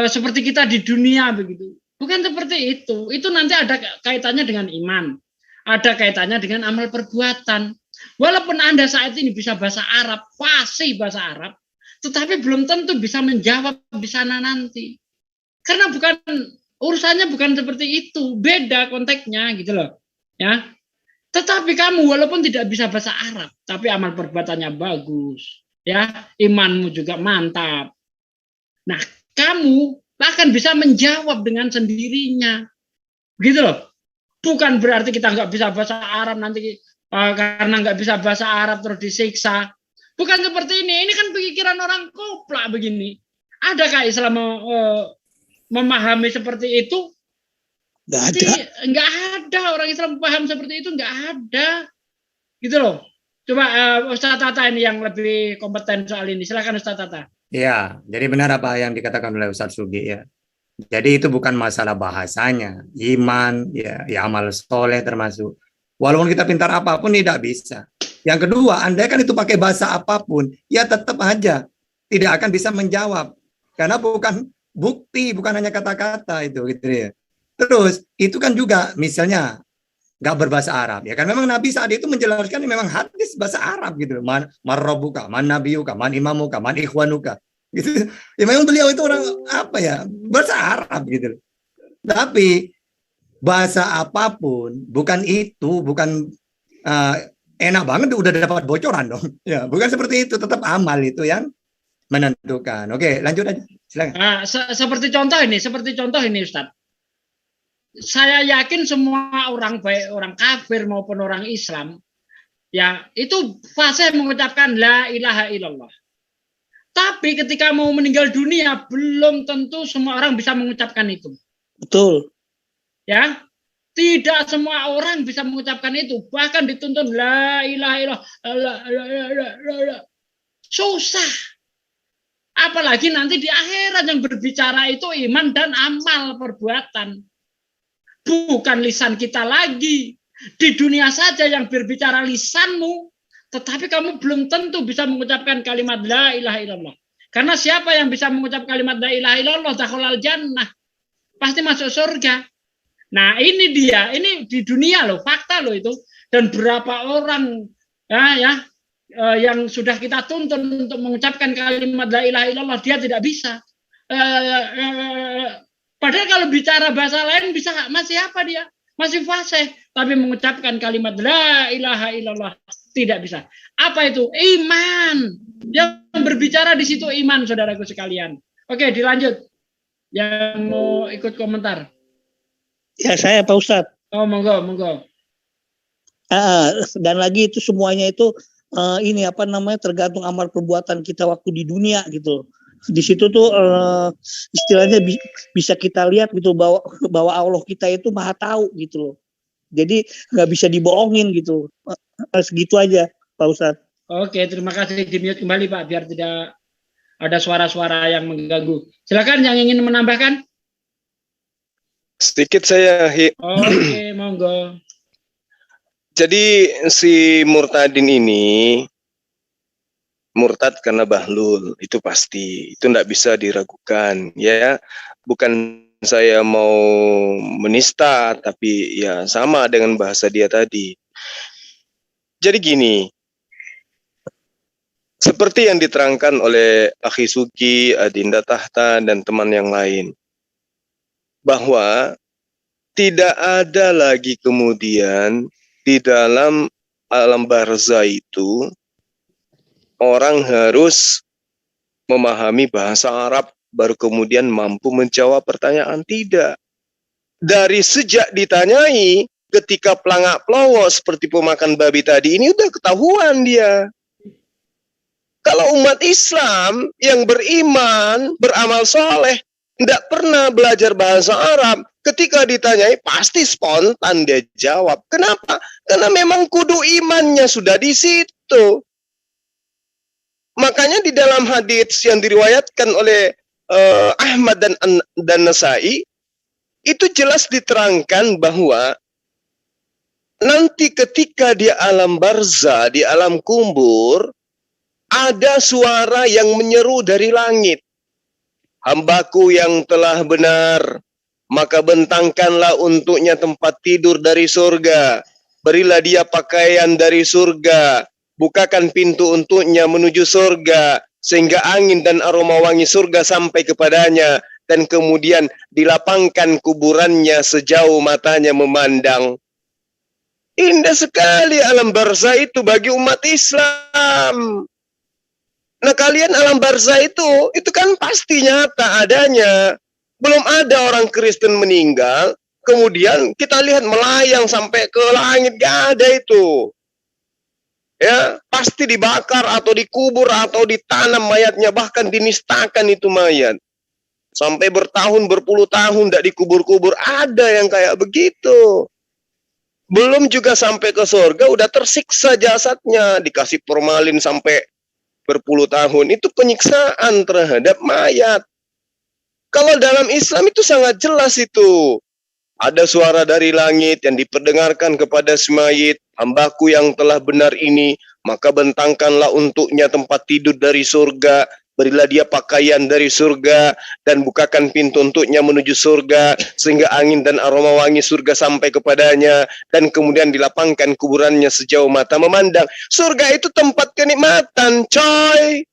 seperti kita di dunia begitu. Bukan seperti itu. Itu nanti ada kaitannya dengan iman. Ada kaitannya dengan amal perbuatan. Walaupun Anda saat ini bisa bahasa Arab, fasih bahasa Arab, tetapi belum tentu bisa menjawab di sana nanti. Karena urusannya bukan seperti itu, beda konteksnya gitu loh. Ya. Tetapi kamu walaupun tidak bisa bahasa Arab, tapi amal perbuatannya bagus, ya, imanmu juga mantap. Nah, kamu akan bisa menjawab dengan sendirinya. Begitu loh. Bukan berarti kita nggak bisa bahasa Arab nanti karena nggak bisa bahasa Arab terus disiksa. Bukan seperti ini. Ini kan pikiran orang koplak begini. Adakah Islam memahami seperti itu? Nggak ada. Nggak ada orang Islam paham seperti itu. Nggak ada. Gitu loh. Coba Ustaz Tata ini yang lebih kompeten soal ini. Silakan Ustaz Tata. Ya, jadi benar apa yang dikatakan oleh Ustaz Sugi ya. Jadi itu bukan masalah bahasanya, iman, ya amal soleh termasuk. Walaupun kita pintar apapun tidak bisa. Yang kedua, andai kan itu pakai bahasa apapun, ya tetap aja tidak akan bisa menjawab. Karena bukan bukti, bukan hanya kata-kata itu gitu ya. Terus itu kan juga misalnya nggak berbahasa Arab ya kan, memang Nabi saat itu menjelaskan memang hadis bahasa Arab gitu. Man rabbuka, man nabiyuka, man imamuka, man ikhwanuka. Gitu. Ya memang beliau itu orang bahasa Arab gitu. Tapi bahasa apapun bukan enak banget udah dapat bocoran dong. Ya, bukan seperti itu, tetap amal itu yang menentukan. Oke, lanjut aja. Silakan. Seperti contoh ini Ustaz. Saya yakin semua orang, baik orang kafir maupun orang Islam, ya itu fasih mengucapkan la ilaha illallah. Tapi ketika mau meninggal dunia, belum tentu semua orang bisa mengucapkan itu. Betul. Ya, tidak semua orang bisa mengucapkan itu. Bahkan dituntun la ilaha illallah. Susah. Apalagi nanti di akhirat yang berbicara itu iman dan amal perbuatan. Bukan lisan kita lagi. Di dunia saja yang berbicara lisanmu, tetapi kamu belum tentu bisa mengucapkan kalimat la ilaha illallah. Karena siapa yang bisa mengucap kalimat la ilaha illallah dakhalal jannah. Pasti masuk surga. Nah, ini dia, ini di dunia loh, fakta loh itu. Dan berapa orang yang sudah kita tuntun untuk mengucapkan kalimat la ilaha illallah, dia tidak bisa. Padahal kalau bicara bahasa lain bisa, masih apa dia? Masih fasih, tapi mengucapkan kalimat la ilaha illallah tidak bisa. Apa itu? Iman. Yang berbicara di situ iman, saudaraku sekalian. Oke, dilanjut. Yang mau ikut komentar? Ya, saya Pak Ustadz. Oh, monggo. Dan lagi itu semuanya itu tergantung amal perbuatan kita waktu di dunia gitu. Di situ tuh istilahnya bisa kita lihat gitu bahwa Allah kita itu maha tahu gitu loh. Jadi nggak bisa dibohongin gitu. Segitu aja Pak Ustadz. Oke, terima kasih. Di-mute kembali Pak biar tidak ada suara-suara yang mengganggu. Silakan yang ingin menambahkan. Sedikit saya. Oke, monggo. Jadi si Murtadin ini murtad karena bahlul, itu pasti, itu tidak bisa diragukan ya. Bukan saya mau menista, tapi ya sama dengan bahasa dia tadi. Jadi gini, seperti yang diterangkan oleh Akhi Sugi, Adinda Tahta, dan teman yang lain, bahwa tidak ada lagi kemudian di dalam alam barzah itu orang harus memahami bahasa Arab baru kemudian mampu menjawab pertanyaan. Tidak. Dari sejak ditanyai ketika pelangak-pelongo seperti pemakan babi tadi ini udah ketahuan dia. Kalau umat Islam yang beriman, beramal soleh, tidak pernah belajar bahasa Arab, ketika ditanyai pasti spontan dia jawab. Kenapa? Karena memang kudu imannya sudah di situ. Makanya di dalam hadits yang diriwayatkan oleh Ahmad dan Nasai, itu jelas diterangkan bahwa nanti ketika di alam barzah, di alam kubur, ada suara yang menyeru dari langit. Hambaku yang telah benar, maka bentangkanlah untuknya tempat tidur dari surga. Berilah dia pakaian dari surga. Bukakan pintu untuknya menuju surga, sehingga angin dan aroma wangi surga sampai kepadanya. Dan kemudian dilapangkan kuburannya sejauh matanya memandang. Indah sekali alam barzah itu bagi umat Islam. Nah kalian alam barzah itu kan pasti nyata adanya. Belum ada orang Kristen meninggal, kemudian kita lihat melayang sampai ke langit, gak ada itu. Ya, pasti dibakar atau dikubur atau ditanam mayatnya, bahkan dinistakan itu mayat. Sampai bertahun, berpuluh tahun tidak dikubur-kubur, ada yang kayak begitu. Belum juga sampai ke surga, udah tersiksa jasadnya, dikasih formalin sampai berpuluh tahun, itu penyiksaan terhadap mayat. Kalau dalam Islam itu sangat jelas itu. Ada suara dari langit yang diperdengarkan kepada si mayit, hambaku yang telah benar ini, maka bentangkanlah untuknya tempat tidur dari surga, berilah dia pakaian dari surga, dan bukakan pintu untuknya menuju surga, sehingga angin dan aroma wangi surga sampai kepadanya, dan kemudian dilapangkan kuburannya sejauh mata memandang. Surga itu tempat kenikmatan, coy.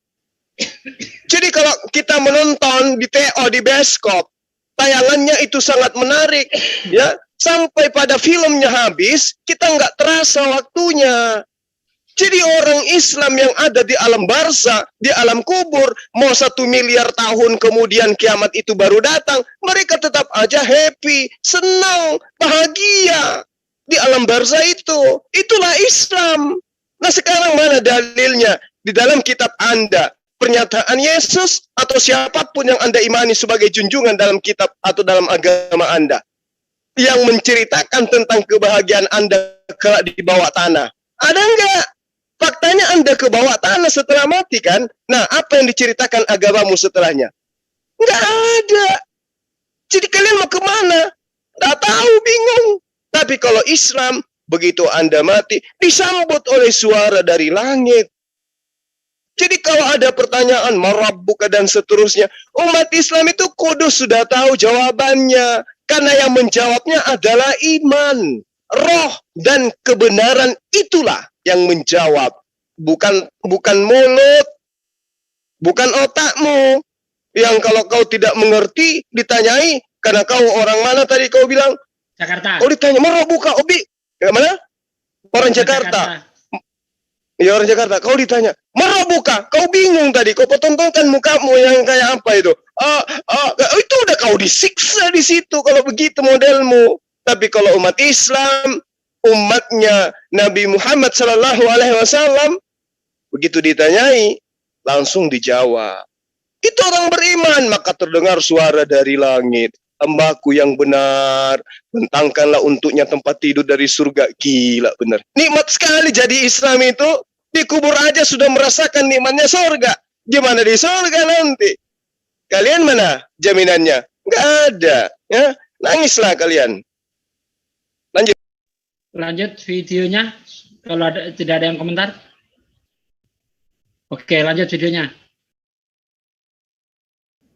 Jadi kalau kita menonton di TO, di bioskop, tayangannya itu sangat menarik, ya. Sampai pada filmnya habis, kita nggak terasa waktunya. Jadi orang Islam yang ada di alam barzah, di alam kubur, mau 1 miliar tahun kemudian kiamat itu baru datang, mereka tetap aja happy, senang, bahagia di alam barzah itu. Itulah Islam. Nah sekarang mana dalilnya? Di dalam kitab Anda, pernyataan Yesus atau siapapun yang Anda imani sebagai junjungan dalam kitab atau dalam agama Anda, yang menceritakan tentang kebahagiaan Anda kelak di bawah tanah. Ada enggak? Faktanya Anda ke bawah tanah setelah mati kan? Nah, apa yang diceritakan agamamu setelahnya? Enggak ada. Jadi kalian mau kemana? Enggak tahu, bingung. Tapi kalau Islam, begitu Anda mati, disambut oleh suara dari langit. Jadi kalau ada pertanyaan, marabbuka dan seterusnya, umat Islam itu kudus sudah tahu jawabannya. Karena yang menjawabnya adalah iman. Roh dan kebenaran itulah yang menjawab. Bukan mulut, bukan otakmu. Yang kalau kau tidak mengerti, ditanyai, karena kau orang mana tadi kau bilang? Jakarta. Oh ditanya, marabbuka, Obi. Ya, mana? Orang Jakarta. Ya orang Jakarta, kau ditanya, marabbuka, kau bingung tadi, kau pertontonkan mukamu yang kayak apa itu? Itu udah kau disiksa di situ kalau begitu modelmu. Tapi kalau umat Islam, umatnya Nabi Muhammad SAW, begitu ditanyai, langsung dijawab. Itu orang beriman, maka terdengar suara dari langit. Hambaku yang benar, bentangkanlah untuknya tempat tidur dari surga. Gila benar. Nikmat sekali jadi Islam itu. Di kubur aja sudah merasakan nikmatnya surga. Gimana di surga nanti? Kalian mana jaminannya? Nggak ada. Ya, nangislah kalian. Lanjut videonya. Kalau tidak ada yang komentar. Oke, lanjut videonya.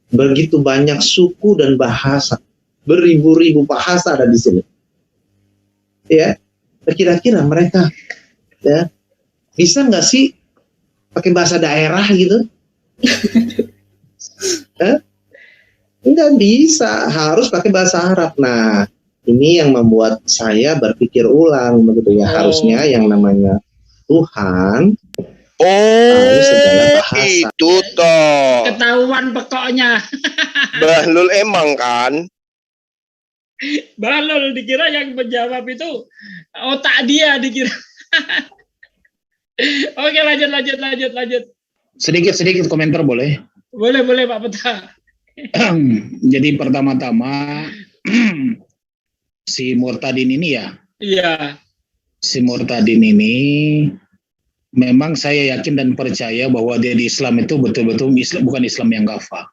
Begitu banyak suku dan bahasa, beribu-ribu bahasa ada di sini. Ya, kira-kira mereka ya bisa nggak sih pakai bahasa daerah gitu? Nggak bisa, harus pakai bahasa Arab. Nah, Ini yang membuat saya berpikir ulang begitu ya. Harusnya yang namanya Tuhan tahu segala bahasa. Itu toh. Ketahuan pokoknya. Bahlul emang kan? Bahlul dikira yang menjawab itu otak dia dikira. Oke, lanjut. Sedikit komentar boleh? Boleh Pak Peta. Jadi pertama-tama si Murtadin ini ya. Iya. Si Murtadin ini memang saya yakin dan percaya bahwa dia di Islam itu betul-betul bukan Islam yang kafah.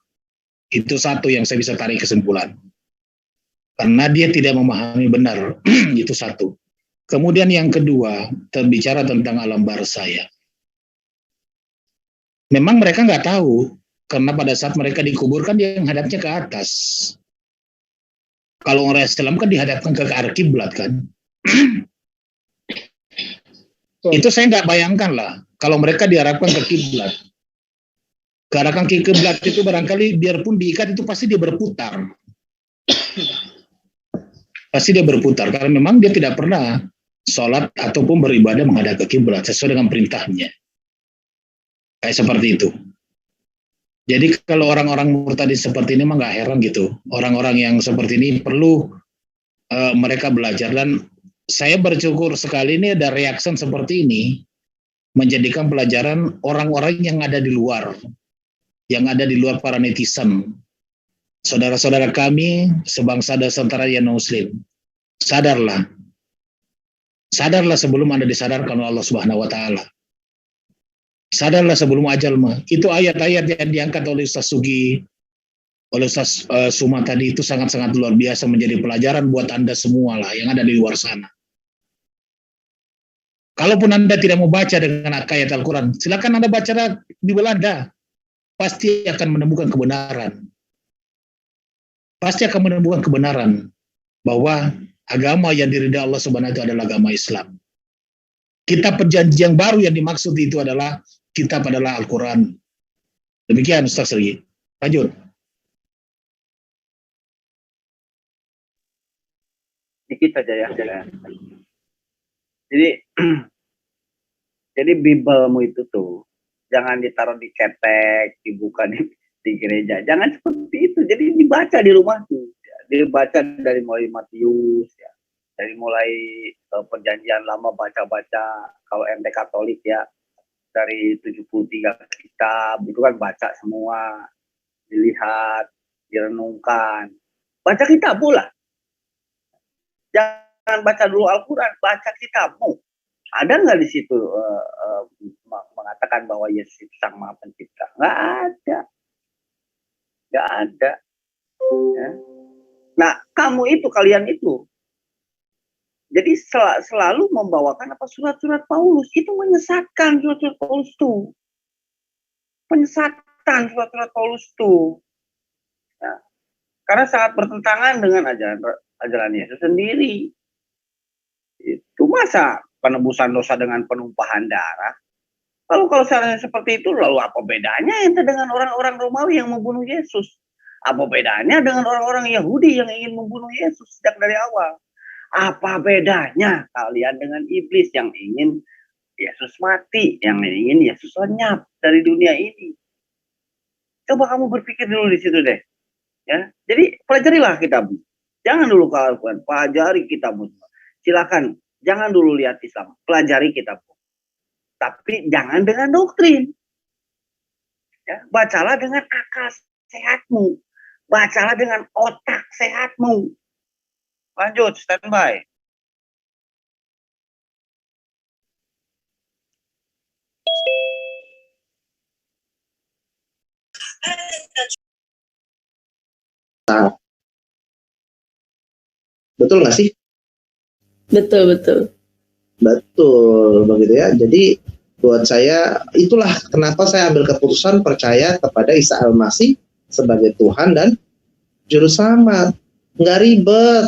Itu satu yang saya bisa tarik kesimpulan. Karena dia tidak memahami benar. Itu satu. Kemudian yang kedua, terbicara tentang alam barzah ya. Memang mereka nggak tahu, karena pada saat mereka dikuburkan dia menghadapnya ke atas. Kalau orang Islam kan dihadapkan ke arah kiblat kan. Itu saya nggak bayangkan lah, kalau mereka diharapkan ke kiblat. Ke arah kiblat itu barangkali biarpun diikat itu pasti dia berputar. Pasti dia berputar, karena memang dia tidak pernah sholat ataupun beribadah menghadap ke kiblat sesuai dengan perintahnya. Kayak seperti itu. Jadi kalau orang-orang murtad seperti ini mah nggak heran gitu. Orang-orang yang seperti ini perlu mereka belajar, dan saya bersyukur sekali ini ada reaksi seperti ini menjadikan pelajaran orang-orang yang ada di luar, para netizen, saudara-saudara kami sebangsa dan setara yang muslim. Sadarlah sebelum Anda disadarkan oleh Allah Subhanahu wa taala. Sadarlah sebelum ajal mah. Itu ayat-ayat yang diangkat oleh Ustaz Sugi, oleh Ustaz Suma tadi itu sangat-sangat luar biasa, menjadi pelajaran buat Anda semua lah yang ada di luar sana. Kalaupun Anda tidak mau baca dengan ayat Al-Quran, silakan Anda baca di Belanda. Pasti akan menemukan kebenaran. Pasti akan menemukan kebenaran bahwa agama yang diridai Allah Subhanahu wa taala adalah agama Islam. Kitab perjanjian baru yang dimaksud itu adalah kitab adalah Al-Quran. Demikian Ustaz Sergi. Lanjut. Dikit saja ya. Jadi Bibelmu itu tuh jangan ditaruh di ketek, dibuka di gereja. Jangan seperti itu. Jadi dibaca di rumah tuh. Dibaca dari mulai Matius ya. Dari mulai perjanjian lama baca-baca. Kalau ente Katolik ya, dari 73 kitab itu kan baca semua, dilihat, direnungkan. Baca kitab pula. Jangan baca dulu Al-Quran, baca kitabmu. Ada nggak di situ mengatakan bahwa Yesus itu Sang Maha Pencipta? Nggak ada. Ya. Nah, kalian itu jadi selalu membawakan apa surat-surat Paulus. Itu menyesatkan surat-surat Paulus tuh. Penyesatan surat-surat Paulus tuh. Ya. Karena sangat bertentangan dengan ajaran Yesus sendiri. Itu masa penebusan dosa dengan penumpahan darah. Kalau seandainya seperti itu, lalu apa bedanya ente dengan orang-orang Romawi yang membunuh Yesus? Apa bedanya dengan orang-orang Yahudi yang ingin membunuh Yesus sejak dari awal? Apa bedanya kalian dengan iblis yang ingin Yesus mati, yang ingin Yesus lenyap dari dunia ini? Coba kamu berpikir dulu di situ deh. Ya, jadi pelajarilah kitabmu. Jangan dulu kalian pelajari kitabmu. Silakan, jangan dulu lihat Islam, pelajari kitabmu. Tapi jangan dengan doktrin. Ya, bacalah dengan akal sehatmu. Bacalah dengan otak sehatmu. Lanjut, standby. Betul nggak sih? Betul. Betul, begitu ya. Jadi buat saya itulah kenapa saya ambil keputusan percaya kepada Isa Al-Masih sebagai Tuhan dan Juru Selamat. Nggak ribet,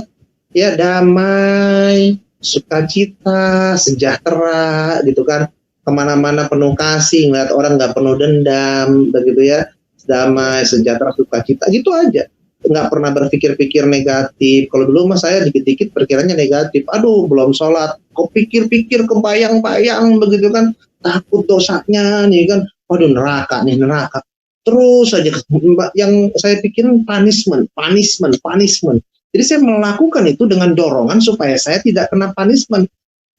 ya, damai, sukacita, sejahtera, gitu kan. Kemana-mana penuh kasih, ngeliat orang nggak penuh dendam, begitu ya. Damai, sejahtera, sukacita, gitu aja. nggak pernah berpikir-pikir negatif. Kalau dulu mah saya dikit-dikit perkiranya negatif. Aduh, belum sholat, kok pikir-pikir kebayang-bayang begitu kan, takut dosanya nih kan. Waduh, neraka nih, neraka. Terus saja yang saya pikirin punishment. Jadi saya melakukan itu dengan dorongan supaya saya tidak kena punishment,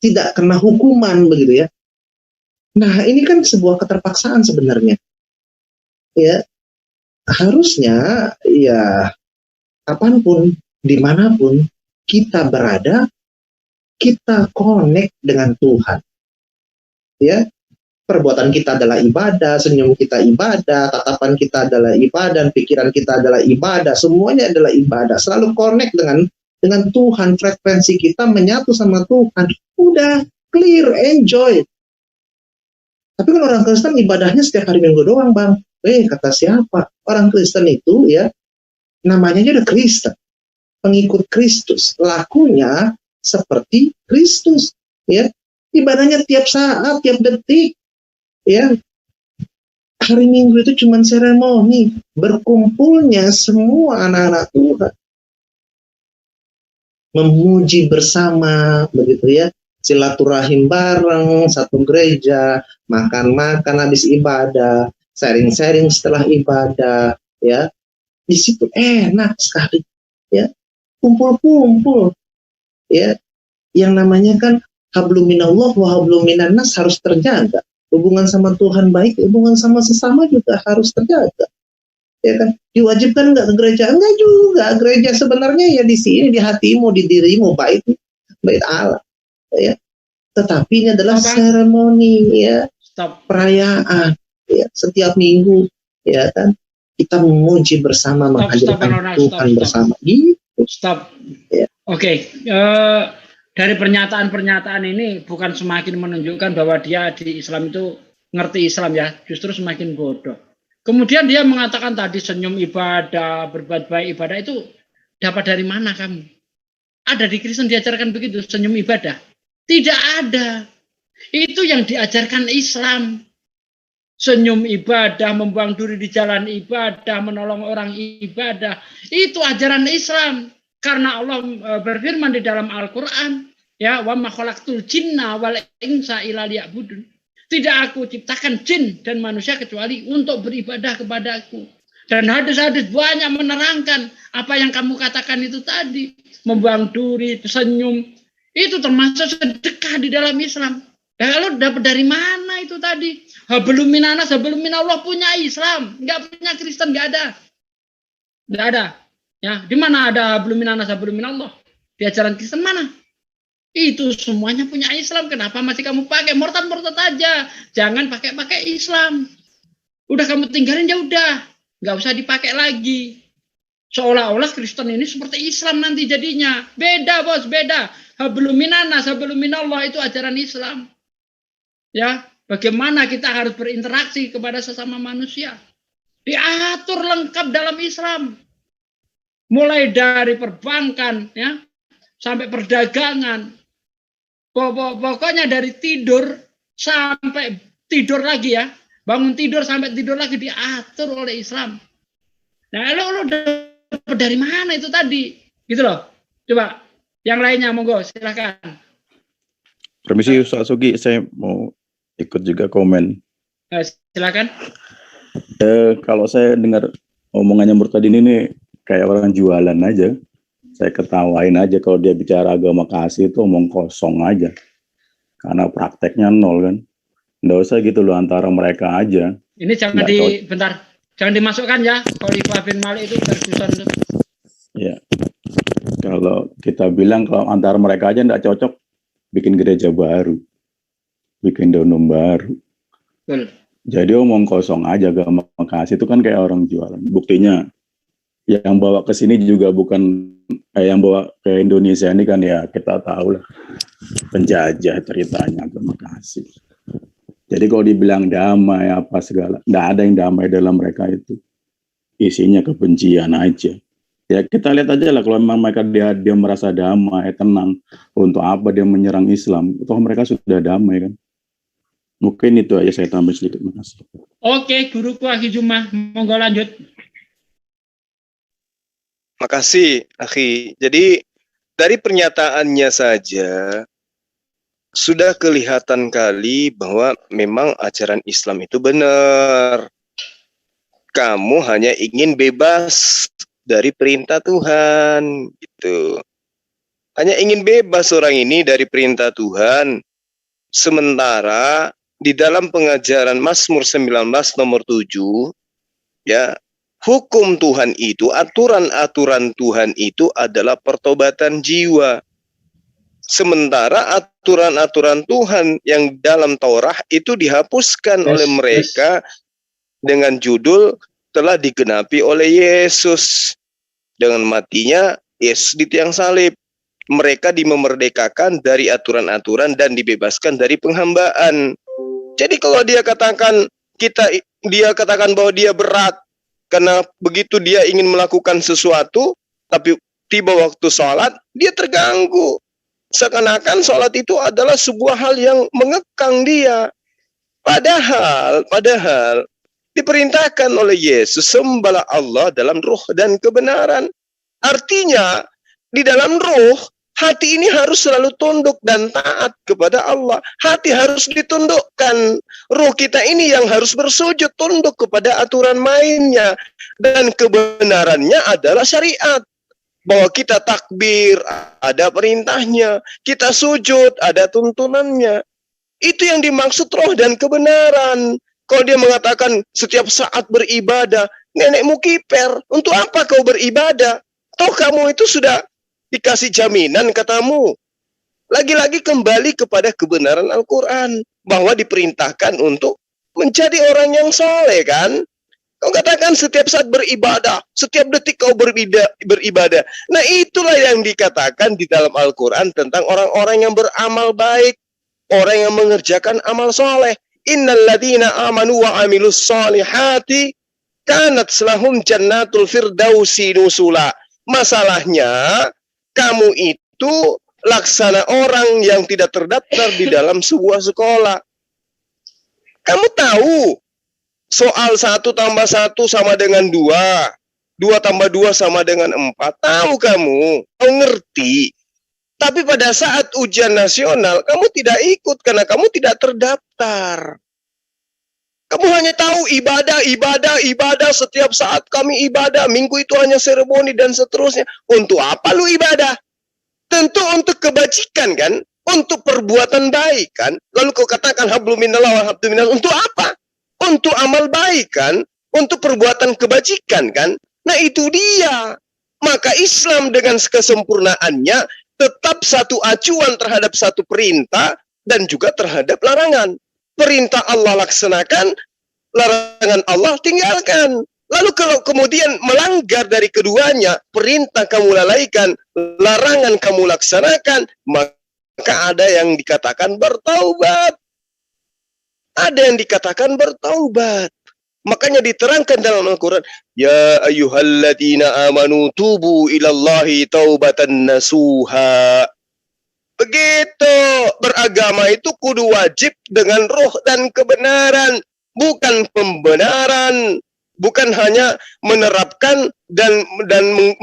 tidak kena hukuman begitu ya. Nah, ini kan sebuah keterpaksaan sebenarnya. Ya, harusnya ya kapanpun, dimanapun kita berada, kita connect dengan Tuhan. Ya, perbuatan kita adalah ibadah, senyum kita ibadah, tatapan kita adalah ibadah, pikiran kita adalah ibadah, semuanya adalah ibadah. Selalu connect dengan Tuhan, frekuensi kita menyatu sama Tuhan. Udah clear, enjoy. Tapi kan orang Kristen ibadahnya setiap hari Minggu doang, Bang. Kata siapa? Orang Kristen itu ya namanya aja udah Kristen, pengikut Kristus, lakunya seperti Kristus, ya, ibadahnya tiap saat, tiap detik, ya. Hari Minggu itu cuma seremoni berkumpulnya semua anak-anak Tuhan, memuji bersama, begitu ya, silaturahim bareng, satu gereja, makan-makan habis ibadah, sharing-sharing setelah ibadah, ya. Di situ enak sekali, ya, kumpul-kumpul, ya, yang namanya kan hablum minallah wa hablum minannas harus terjaga. Hubungan sama Tuhan baik, hubungan sama sesama juga harus terjaga, ya kan. Diwajibkan nggak ke gereja? Enggak juga. Gereja sebenarnya ya di sini, di hatimu, di dirimu, bait Allah, ya. Tetapi ini adalah seremoni, ya, perayaan, ya, setiap minggu, ya kan. Kita memuji bersama, menghadirkan Tuhan bersama. Gitu. Stop. Ya. Oke. Dari pernyataan-pernyataan ini bukan semakin menunjukkan bahwa dia di Islam itu ngerti Islam ya, justru semakin bodoh. Kemudian dia mengatakan tadi senyum ibadah, berbuat baik ibadah, itu dapat dari mana kamu? Ada di Kristen diajarkan begitu, senyum ibadah? Tidak ada. Itu yang diajarkan Islam. Senyum ibadah, membuang diri di jalan ibadah, menolong orang ibadah. Itu ajaran Islam. Karena Allah berfirman di dalam Al-Quran, ya, wa ma khalaqtul jinna wal insa illa liya'budun. Tidak aku ciptakan jin dan manusia kecuali untuk beribadah kepadaku. Dan hadis-hadis banyak menerangkan apa yang kamu katakan itu tadi. Membuang diri, senyum. Itu termasuk sedekah di dalam Islam. Ya, kalau dapat dari mana itu tadi? Hablum minannas, hablum minallah punya Islam, nggak punya Kristen, nggak ada. Nggak ada. Ya, di mana ada hablum minannas, hablum minallah? Di ajaran Kristen mana? Itu semuanya punya Islam. Kenapa masih kamu pakai? Murtad-murtad aja. Jangan pakai Islam. Udah kamu tinggalin ya udah, nggak usah dipakai lagi. Seolah-olah Kristen ini seperti Islam nanti jadinya. Beda, bos, beda. Hablum minannas, hablum minallah itu ajaran Islam. Ya, bagaimana kita harus berinteraksi kepada sesama manusia. Diatur lengkap dalam Islam. Mulai dari perbankan, ya, sampai perdagangan. Pokoknya dari tidur sampai tidur lagi ya. Bangun tidur sampai tidur lagi diatur oleh Islam. Nah, lo dapat dari mana itu tadi? Gitu loh. Coba yang lainnya monggo silakan. Permisi Ustaz Sugi, saya mau ikut juga komen. Silakan. Kalau saya dengar omongannya Murtad ini nih kayak orang jualan aja. Saya ketawain aja kalau dia bicara agama kasih itu omong kosong aja. Karena prakteknya nol kan. Nggak usah gitu loh antara mereka aja. Ini jangan bentar. Jangan dimasukkan ya. Khalifah bin Malik itu Ferguson itu. Ya. Kalau kita bilang kalau antara mereka aja nggak cocok, bikin gereja baru. Bikin donum baru. Betul. Jadi omong kosong aja, agama kasih itu kan kayak orang jualan. Buktinya yang bawa ke sini juga bukan yang bawa ke Indonesia ini kan ya kita tahu lah penjajah ceritanya agama kasih. Jadi kalau dibilang damai apa segala, nggak ada yang damai dalam mereka itu. Isinya kebencian aja. Ya kita lihat aja lah kalau memang mereka dia merasa damai, tenang, untuk apa dia menyerang Islam? Toh mereka sudah damai kan. Mungkin itu aja saya tambah sedikit, makasih. Oke, guruku Aki Jumah, monggo lanjut. Makasih, akhi. Jadi dari pernyataannya saja sudah kelihatan kali bahwa memang ajaran Islam itu benar. Kamu hanya ingin bebas dari perintah Tuhan, gitu. Hanya ingin bebas orang ini dari perintah Tuhan. Sementara di dalam pengajaran Mazmur 19 nomor 7, ya, hukum Tuhan itu, aturan-aturan Tuhan itu adalah pertobatan jiwa. Sementara aturan-aturan Tuhan yang dalam Taurat itu dihapuskan oleh mereka dengan judul telah digenapi oleh Yesus. Dengan matinya Yesus di tiang salib, mereka dimerdekakan dari aturan-aturan dan dibebaskan dari penghambaan. Jadi kalau dia katakan bahwa dia berat karena begitu dia ingin melakukan sesuatu, tapi tiba waktu sholat dia terganggu. Seakan-akan sholat itu adalah sebuah hal yang mengekang dia. Padahal diperintahkan oleh Yesus, sembahlah Allah dalam ruh dan kebenaran. Artinya di dalam ruh, hati ini harus selalu tunduk dan taat kepada Allah. Hati harus ditundukkan. Ruh kita ini yang harus bersujud tunduk kepada aturan mainnya. Dan kebenarannya adalah syariat. Bahwa kita takbir, ada perintahnya. Kita sujud, ada tuntunannya. Itu yang dimaksud roh dan kebenaran. Kalau dia mengatakan setiap saat beribadah, nenekmu kiper, untuk apa kau beribadah? Toh kamu itu sudah dikasih jaminan katamu. Lagi-lagi kembali kepada kebenaran Al-Quran. Bahwa diperintahkan untuk menjadi orang yang soleh kan. Kau katakan setiap saat beribadah. Setiap detik kau beribadah. Nah itulah yang dikatakan di dalam Al-Quran tentang orang-orang yang beramal baik. Orang yang mengerjakan amal soleh. Innal ladhina amanu wa amilus solihati kanat selahum jannatul firdausi nusula. Masalahnya kamu itu laksana orang yang tidak terdaftar di dalam sebuah sekolah. Kamu tahu soal 1 tambah 1 sama dengan 2. 2 tambah 2 sama dengan 4. Tahu kamu ngerti. Tapi pada saat ujian nasional kamu tidak ikut karena kamu tidak terdaftar. Kamu hanya tahu ibadah setiap saat kami ibadah. Minggu itu hanya seremoni dan seterusnya. Untuk apa lu ibadah? Tentu untuk kebajikan kan? Untuk perbuatan baik kan? Lalu kau katakan hablum minallah wa hablum minallah. Untuk apa? Untuk amal baik kan? Untuk perbuatan kebajikan kan? Nah itu dia. Maka Islam dengan kesempurnaannya tetap satu acuan terhadap satu perintah dan juga terhadap larangan. Perintah Allah laksanakan, larangan Allah tinggalkan. Lalu kalau kemudian melanggar dari keduanya, perintah kamu lalaikan, larangan kamu laksanakan, maka ada yang dikatakan bertaubat. Ada yang dikatakan bertaubat. Makanya diterangkan dalam Al-Quran, ya ayyuhalladzina amanu tubu ilallahi taubatan nasuha. Begitu, beragama itu kudu wajib dengan roh dan kebenaran, bukan pembenaran, bukan hanya menerapkan dan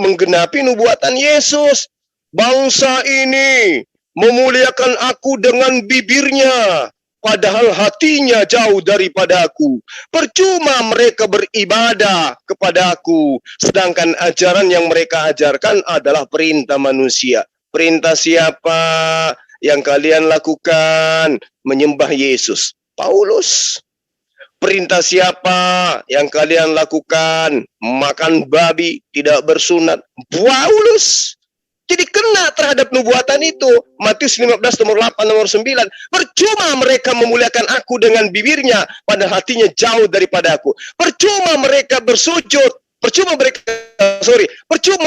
menggenapi nubuatan Yesus. Bangsa ini memuliakan aku dengan bibirnya, padahal hatinya jauh daripada aku. Percuma mereka beribadah kepada aku, sedangkan ajaran yang mereka ajarkan adalah perintah manusia. Perintah siapa yang kalian lakukan? Menyembah Yesus. Paulus. Perintah siapa yang kalian lakukan? Makan babi, tidak bersunat. Paulus. Jadi kena terhadap nubuatan itu. Matius 15 nomor 8 nomor 9. Percuma mereka memuliakan aku dengan bibirnya, pada hatinya jauh daripada aku. Percuma mereka bersujud. Percuma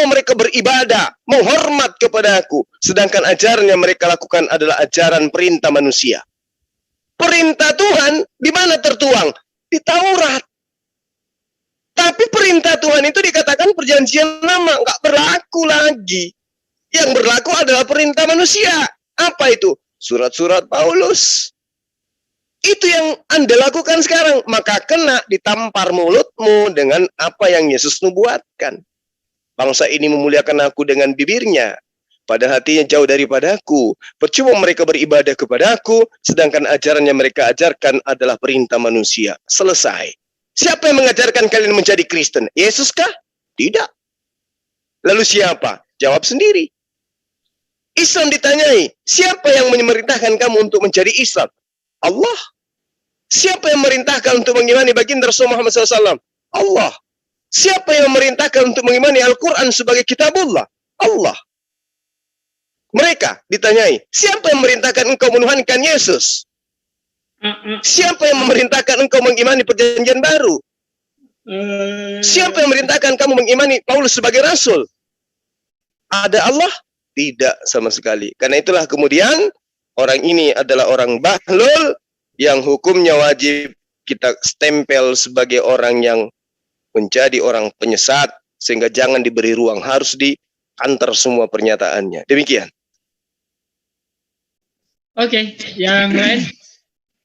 mereka beribadah, menghormat kepada aku. Sedangkan ajaran yang mereka lakukan adalah ajaran perintah manusia. Perintah Tuhan di mana tertuang? Di Taurat. Tapi perintah Tuhan itu dikatakan perjanjian lama, nggak berlaku lagi. Yang berlaku adalah perintah manusia. Apa itu? Surat-surat Paulus. Itu yang Anda lakukan sekarang. Maka kena ditampar mulutmu dengan apa yang Yesus nubuatkan. Bangsa ini memuliakan aku dengan bibirnya, pada hatinya jauh daripadaku. Percuma mereka beribadah kepada aku, sedangkan ajaran yang mereka ajarkan adalah perintah manusia. Selesai. Siapa yang mengajarkan kalian menjadi Kristen? Yesus kah? Tidak. Lalu siapa? Jawab sendiri. Islam ditanyai, siapa yang memerintahkan kamu untuk menjadi Islam? Allah. Siapa yang memerintahkan untuk mengimani baginda Rasul Muhammad SAW? Allah. Siapa yang memerintahkan untuk mengimani Al-Quran sebagai kitabullah? Allah. Mereka ditanyai, siapa yang memerintahkan engkau menuhankan Yesus? Siapa yang memerintahkan engkau mengimani perjanjian baru? Siapa yang memerintahkan kamu mengimani Paulus sebagai rasul? Ada Allah? Tidak sama sekali. Karena itulah kemudian orang ini adalah orang bahlul yang hukumnya wajib kita stempel sebagai orang yang menjadi orang penyesat, sehingga jangan diberi ruang, harus diantar semua pernyataannya. Demikian. Oke, yang lain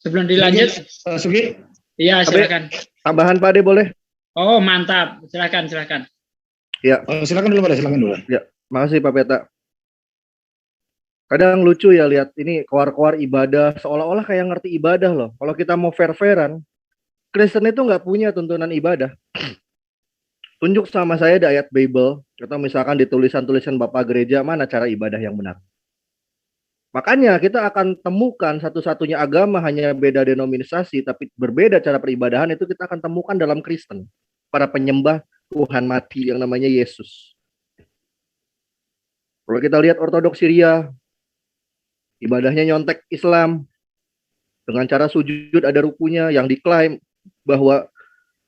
sebelum dilanjut. Sugi. Iya, silakan. Tambahan Pak Ade boleh? Oh, mantap. Silakan. Ya. Silakan dulu Pak, silakan dulu. Ya, makasih Pak Peta. Kadang lucu ya lihat ini keluar-keluar ibadah, seolah-olah kayak ngerti ibadah loh. Kalau kita mau fair-fairan, Kristen itu nggak punya tuntunan ibadah. Tunjuk sama saya di ayat Bible, atau misalkan di tulisan-tulisan Bapak Gereja, mana cara ibadah yang benar. Makanya kita akan temukan satu-satunya agama hanya beda denominasi, tapi berbeda cara peribadahan, itu kita akan temukan dalam Kristen. Para penyembah Tuhan mati yang namanya Yesus. Kalau kita lihat Ortodoks Syria, ibadahnya nyontek Islam. Dengan cara sujud ada rukunya yang diklaim bahwa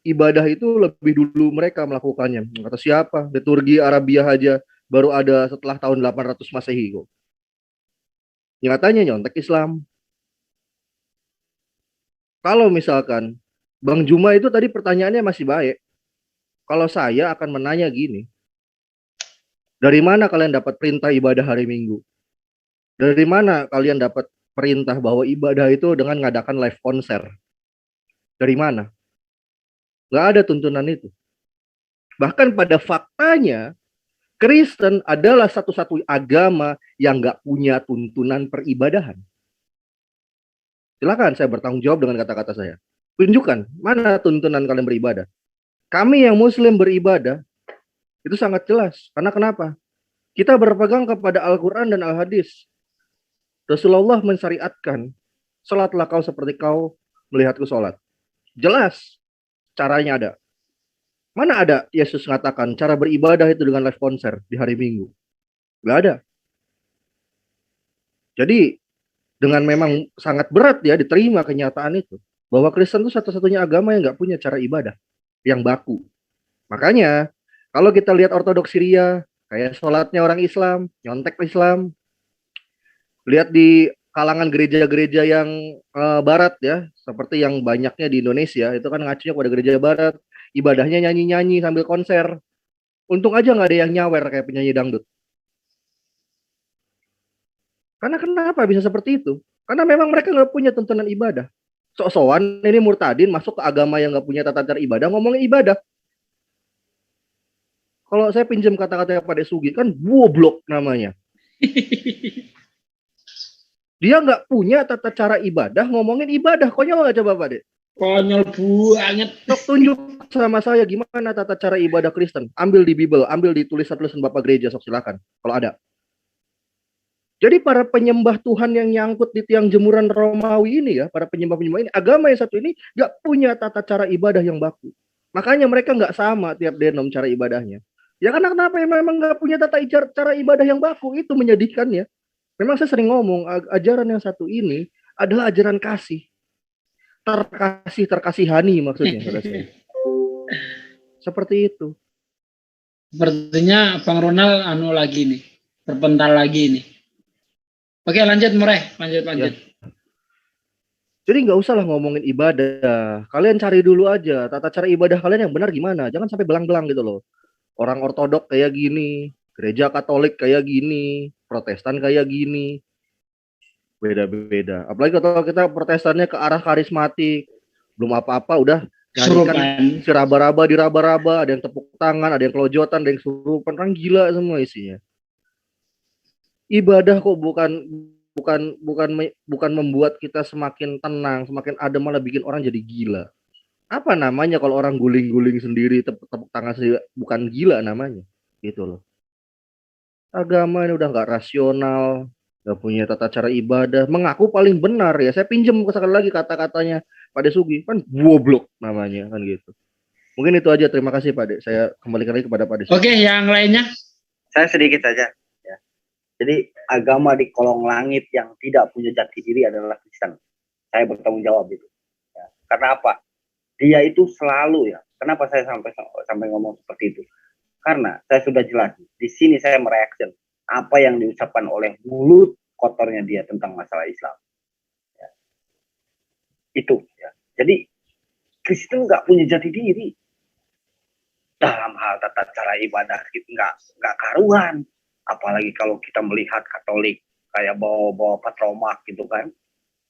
ibadah itu lebih dulu mereka melakukannya. Kata siapa? Liturgi Arabia aja baru ada setelah tahun 800 Masehi kok. Nyatanya nyontek Islam. Kalau misalkan Bang Juma itu tadi pertanyaannya masih baik. Kalau saya akan menanya gini. Dari mana kalian dapat perintah ibadah hari Minggu? Dari mana kalian dapat perintah bahwa ibadah itu dengan ngadakan live konser? Dari mana? Nggak ada tuntunan itu. Bahkan pada faktanya, Kristen adalah satu-satunya agama yang nggak punya tuntunan peribadahan. Silakan saya bertanggung jawab dengan kata-kata saya. Tunjukkan mana tuntunan kalian beribadah. Kami yang Muslim beribadah itu sangat jelas. Karena kenapa? Kita berpegang kepada Al-Quran dan Al-Hadis. Rasulullah mensyariatkan, salatlah kau seperti kau melihatku salat. Jelas caranya ada. Mana ada Yesus mengatakan cara beribadah itu dengan live konser di hari Minggu? Gak ada. Jadi dengan memang sangat berat ya diterima kenyataan itu. Bahwa Kristen itu satu-satunya agama yang gak punya cara ibadah yang baku. Makanya kalau kita lihat Ortodoks Syria, kayak sholatnya orang Islam, nyontek Islam. Lihat di kalangan gereja-gereja yang barat ya, seperti yang banyaknya di Indonesia, itu kan ngacunya pada gereja barat, ibadahnya nyanyi-nyanyi sambil konser. Untung aja nggak ada yang nyawer kayak penyanyi dangdut. Karena kenapa bisa seperti itu? Karena memang mereka nggak punya tuntunan ibadah. Sok-sokan ini murtadin masuk ke agama yang nggak punya tata cara ibadah, ngomongin ibadah. Kalau saya pinjam kata-kata Pak Desugi, kan goblok namanya. Dia nggak punya tata cara ibadah, ngomongin ibadah. Konyol nggak coba Pak De? Konyol banget. Sok tunjuk sama saya gimana tata cara ibadah Kristen. Ambil di Bible, ambil di tulisan-tulisan Bapak Gereja, sok silakan. Kalau ada. Jadi para penyembah Tuhan yang nyangkut di tiang jemuran Romawi ini ya, para penyembah-penyembah ini, agama yang satu ini nggak punya tata cara ibadah yang baku. Makanya mereka nggak sama tiap denom cara ibadahnya. Ya karena kenapa? Memang nggak punya tata cara ibadah yang baku, itu menyedihkan ya. Memang saya sering ngomong, ajaran yang satu ini adalah ajaran kasih. Terkasihani maksudnya. Seperti itu. Sepertinya Bang Ronald lagi nih, terpental lagi nih. Oke, lanjut Mureh, lanjut. Ya. Jadi nggak usah lah ngomongin ibadah. Kalian cari dulu aja tata cara ibadah kalian yang benar gimana. Jangan sampai belang-belang gitu loh. Orang Ortodok kayak gini, gereja Katolik kayak gini, Protestan kayak gini. Beda-beda. Apalagi kalau kita Protestannya ke arah karismatik, belum apa-apa udah Surupan. Si raba-raba diraba-raba, ada yang tepuk tangan, ada yang kelojotan, ada yang surupan, kan gila semua isinya. Ibadah kok bukan membuat kita semakin tenang, semakin adem, malah bikin orang jadi gila. Apa namanya kalau orang guling-guling sendiri, tepuk tangan sendiri, bukan gila namanya, gitu loh. Agama ini udah nggak rasional, nggak punya tata cara ibadah, mengaku paling benar ya. Saya pinjem sekali lagi kata-katanya Pak Desugi, kan goblok namanya, kan gitu. Mungkin itu aja, terima kasih Pak De. Saya kembalikan lagi kepada Pak Desugi. Oke, yang lainnya? Saya sedikit saja. Ya. Jadi agama di kolong langit yang tidak punya jati diri adalah Kristen. Saya bertanggung jawab itu. Ya. Karena apa? Dia itu selalu ya. Kenapa saya sampai ngomong seperti itu? Karena saya sudah jelas. Di sini saya mereaksi apa yang diucapkan oleh mulut kotornya dia tentang masalah Islam. Ya. Itu. Ya. Jadi Kristen nggak punya jati diri dalam hal tata cara ibadah, kita nggak karuan. Apalagi kalau kita melihat Katolik kayak bawa patromak gitu kan,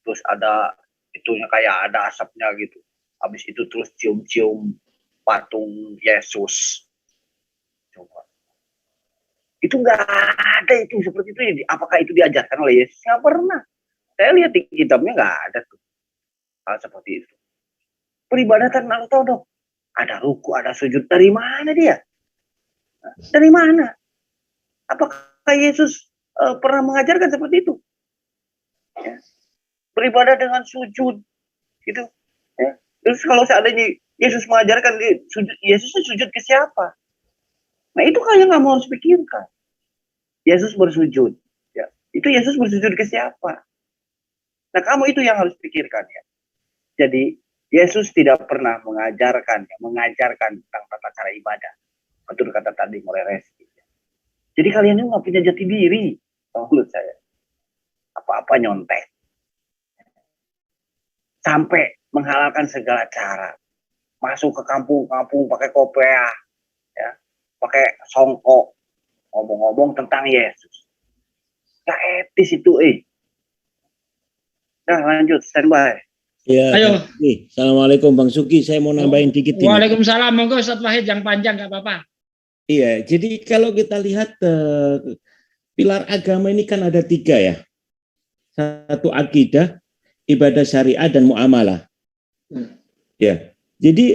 terus ada itunya kayak ada asapnya gitu. Habis itu terus cium-cium patung Yesus. Coba. Itu nggak ada itu seperti itu. Apakah itu diajarkan oleh Yesus? Nggak pernah. Saya lihat di kitabnya nggak ada tuh hal seperti itu. Peribadatan lalu tahu dong. Ada ruku, ada sujud. Dari mana dia? Dari mana? Apakah Yesus pernah mengajarkan seperti itu? Ya. Beribadah dengan sujud, gitu. Ya. Terus kalau seandainya Yesus mengajarkan sujud, Yesus sujud ke siapa? Nah itu kan yang kamu harus pikirkan. Yesus bersujud. Ya. Itu Yesus bersujud ke siapa? Nah kamu itu yang harus pikirkan ya. Jadi Yesus tidak pernah mengajarkan tentang tata cara ibadah. Betul kata tadi oleh Reski. Jadi kalian ini nggak punya jati diri, menurut saya. Apa-apa nyontek. Sampai menghalalkan segala cara. Masuk ke kampung-kampung pakai kopiah, ya, pakai songkok, ngomong-ngomong tentang Yesus. Gak etis itu, Nah lanjut, standby. Ya, Ayo. Assalamualaikum Bang Suki, saya mau nambahin dikit ini. Waalaikumsalam, monggo Ustaz Wahid yang panjang nggak apa-apa. Iya, jadi kalau kita lihat pilar agama ini kan ada 3 ya. Satu akidah, ibadah syariah dan muamalah. Ya, jadi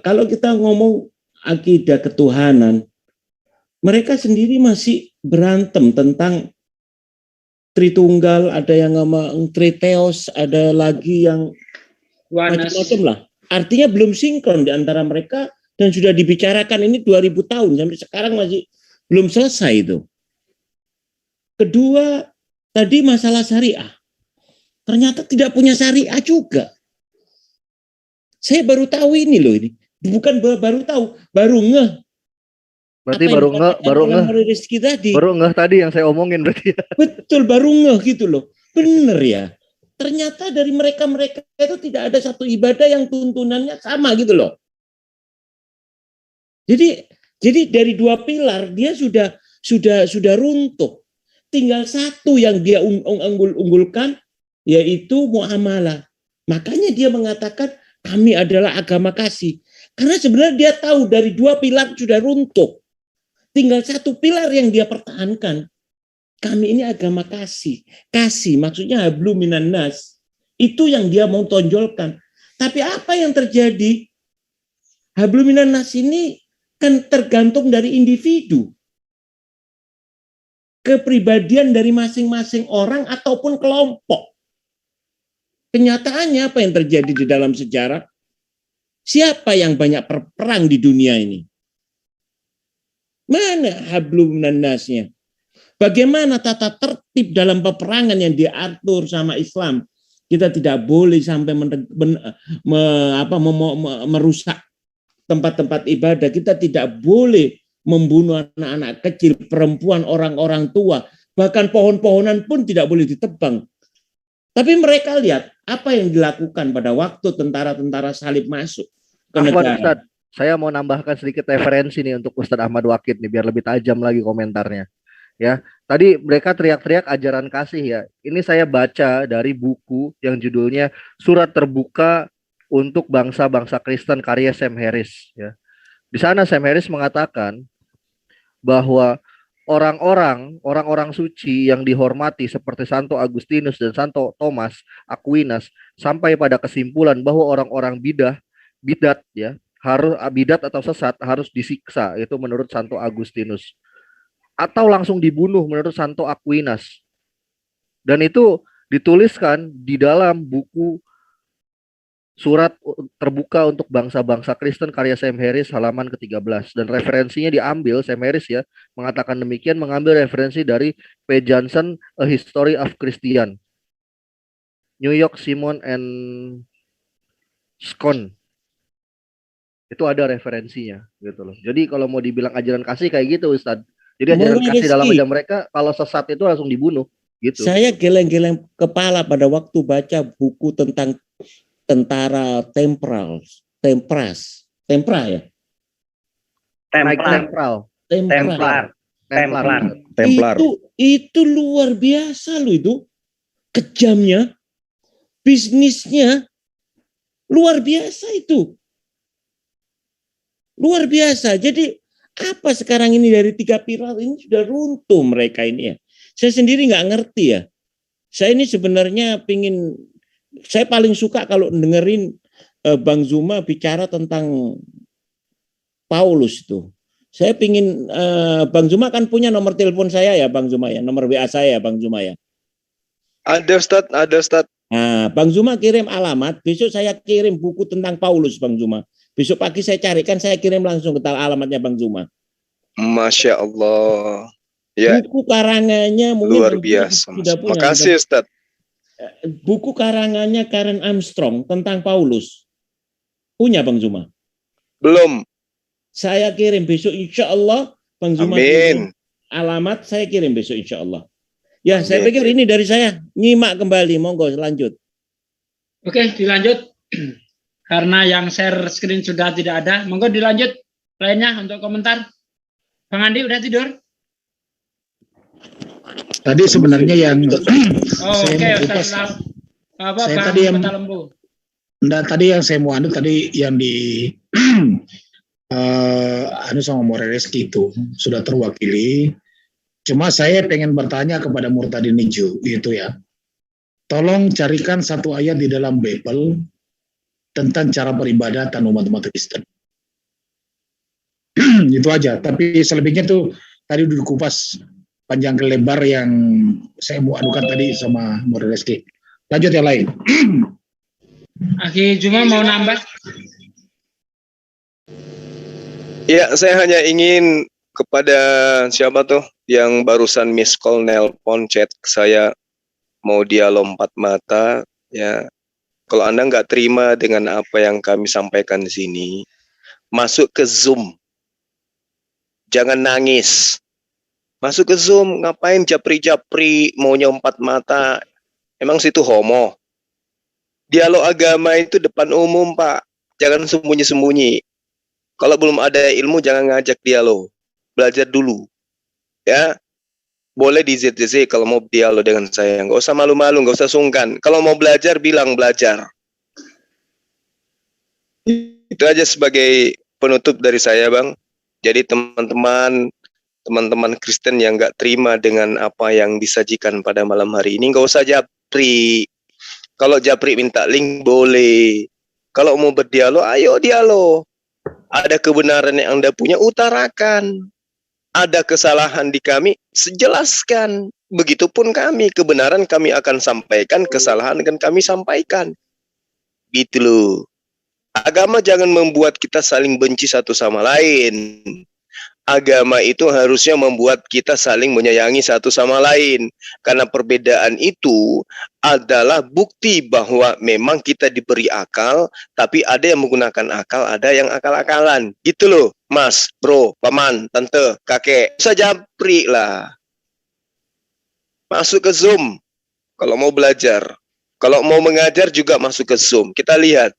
kalau kita ngomong akidah ketuhanan, mereka sendiri masih berantem tentang Tritunggal, ada yang ngomong Triteos, ada lagi yang macam-macam lah. Artinya belum sinkron di antara mereka dan sudah dibicarakan ini 2000 tahun sampai sekarang masih belum selesai itu. Kedua, tadi masalah syariah. Ternyata tidak punya syariah juga. Saya baru tahu ini loh ini. Bukan baru tahu, baru ngeh. Berarti baru ngeh tadi yang saya omongin berarti. Betul, baru ngeh gitu loh. Bener ya. Ternyata dari mereka itu tidak ada satu ibadah yang tuntunannya sama gitu loh. Jadi dari 2 pilar dia sudah runtuh. Tinggal satu yang dia unggulkan, yaitu muamalah. Makanya dia mengatakan kami adalah agama kasih. Karena sebenarnya dia tahu dari 2 pilar sudah runtuh. Tinggal satu pilar yang dia pertahankan. Kami ini agama kasih. Kasih maksudnya hablu minan nas. Itu yang dia mau tonjolkan. Tapi apa yang terjadi? Hablu minan nas ini kan tergantung dari individu. Kepribadian dari masing-masing orang ataupun kelompok. Kenyataannya apa yang terjadi di dalam sejarah? Siapa yang banyak perang di dunia ini? Mana hablum minan nasnya? Bagaimana tata tertib dalam peperangan yang diatur sama Islam? Kita tidak boleh sampai merusak tempat-tempat ibadah. Kita tidak boleh membunuh anak-anak kecil, perempuan, orang-orang tua. Bahkan pohon-pohonan pun tidak boleh ditebang. Tapi mereka lihat apa yang dilakukan pada waktu tentara-tentara salib masuk ke negara. Ustaz, saya mau nambahkan sedikit referensi nih untuk Ustadz Ahmad Wakid nih biar lebih tajam lagi komentarnya. Ya, tadi mereka teriak-teriak ajaran kasih ya. Ini saya baca dari buku yang judulnya Surat Terbuka untuk bangsa-bangsa Kristen karya Sam Harris ya. Di sana Sam Harris mengatakan bahwa orang-orang suci yang dihormati seperti Santo Agustinus dan Santo Thomas Aquinas sampai pada kesimpulan bahwa orang-orang bidat ya, harus bidat atau sesat harus disiksa, itu menurut Santo Agustinus, atau langsung dibunuh menurut Santo Aquinas. Dan itu dituliskan di dalam buku Surat Terbuka untuk Bangsa-Bangsa Kristen karya Sam Harris halaman ke-13, dan referensinya diambil, Sam Harris ya mengatakan demikian, mengambil referensi dari P. Johnson, A History of Christian, New York, Simon and Scone. Itu ada referensinya gitu loh. Jadi kalau mau dibilang ajaran kasih kayak gitu Ustadz. Jadi ajaran kasih dalam ajaran mereka kalau sesat itu langsung dibunuh gitu. Saya geleng-geleng kepala pada waktu baca buku tentang tentara Tempra ya. Templar. Itu luar biasa loh itu. Kejamnya, bisnisnya luar biasa itu. Luar biasa. Jadi apa sekarang ini dari 3 pilar ini sudah runtuh mereka ini ya. Saya sendiri nggak ngerti ya. Saya ini sebenarnya saya paling suka kalau dengerin Bang Zuma bicara tentang Paulus itu. Saya pingin Bang Zuma kan punya nomor telepon saya ya Bang Zuma ya, nomor WA saya ya Bang Zuma ya. Ada Ustadz. Nah, Bang Zuma kirim alamat, besok saya kirim buku tentang Paulus Bang Zuma. Besok pagi saya carikan, saya kirim langsung ke alamatnya Bang Zuma. Masya Allah. Ya. Buku karangannya mungkin luar biasa. Makasih Ustadz. Buku karangannya Karen Armstrong tentang Paulus. Punya Bang Zuma? Belum. Saya kirim besok insya Allah. Bang Zuma kirim alamat, saya kirim besok insya Allah. Ya, saya pikir ini dari saya. Nyimak kembali, monggo lanjut. Oke, dilanjut. Karena yang share screen sudah tidak ada, monggo dilanjut lainnya untuk komentar. Bang Andi udah tidur? Tadi sebenarnya yang tadi yang saya mau anu tadi yang di anu sama Morereski itu sudah terwakili. Cuma saya pengen bertanya kepada Murtadin Niju itu ya. Tolong carikan satu ayat di dalam Bible tentang cara beribadatan umat-umat Kristen. Itu aja. Tapi selebihnya tuh tadi udah dikupas panjang lebar yang saya mau adukan tadi sama Morereski. Lanjut yang lain. Aki Juma mau nambah? Ya, saya hanya ingin kepada siapa tuh yang barusan miss call nelpon chat saya mau dialog 4 mata ya. Kalau Anda nggak terima dengan apa yang kami sampaikan di sini, masuk ke Zoom. Jangan nangis. Masuk ke Zoom, ngapain japri-japri, maunya 4 mata. Emang situ homo? Dialog agama itu depan umum, Pak. Jangan sembunyi-sembunyi. Kalau belum ada ilmu, jangan ngajak dialog. Belajar dulu. Ya, boleh di ZZZ kalau mau dialog dengan saya. Nggak usah malu-malu, nggak usah sungkan. Kalau mau belajar, bilang belajar. Itu aja sebagai penutup dari saya, Bang. Jadi teman-teman Kristen yang nggak terima dengan apa yang disajikan pada malam hari ini, nggak usah japri. Kalau japri minta link boleh. Kalau mau berdialog, ayo dialog. Ada kebenaran yang Anda punya, utarakan. Ada kesalahan di kami, jelaskan. Begitupun kami, kebenaran kami akan sampaikan, kesalahan akan kami sampaikan. Gitu loh. Agama jangan membuat kita saling benci satu sama lain. Agama itu harusnya membuat kita saling menyayangi satu sama lain. Karena perbedaan itu adalah bukti bahwa memang kita diberi akal, tapi ada yang menggunakan akal, ada yang akal-akalan. Gitu loh, mas, bro, paman, tante, kakek. Usah japri lah. Masuk ke Zoom kalau mau belajar. Kalau mau mengajar juga masuk ke Zoom. Kita lihat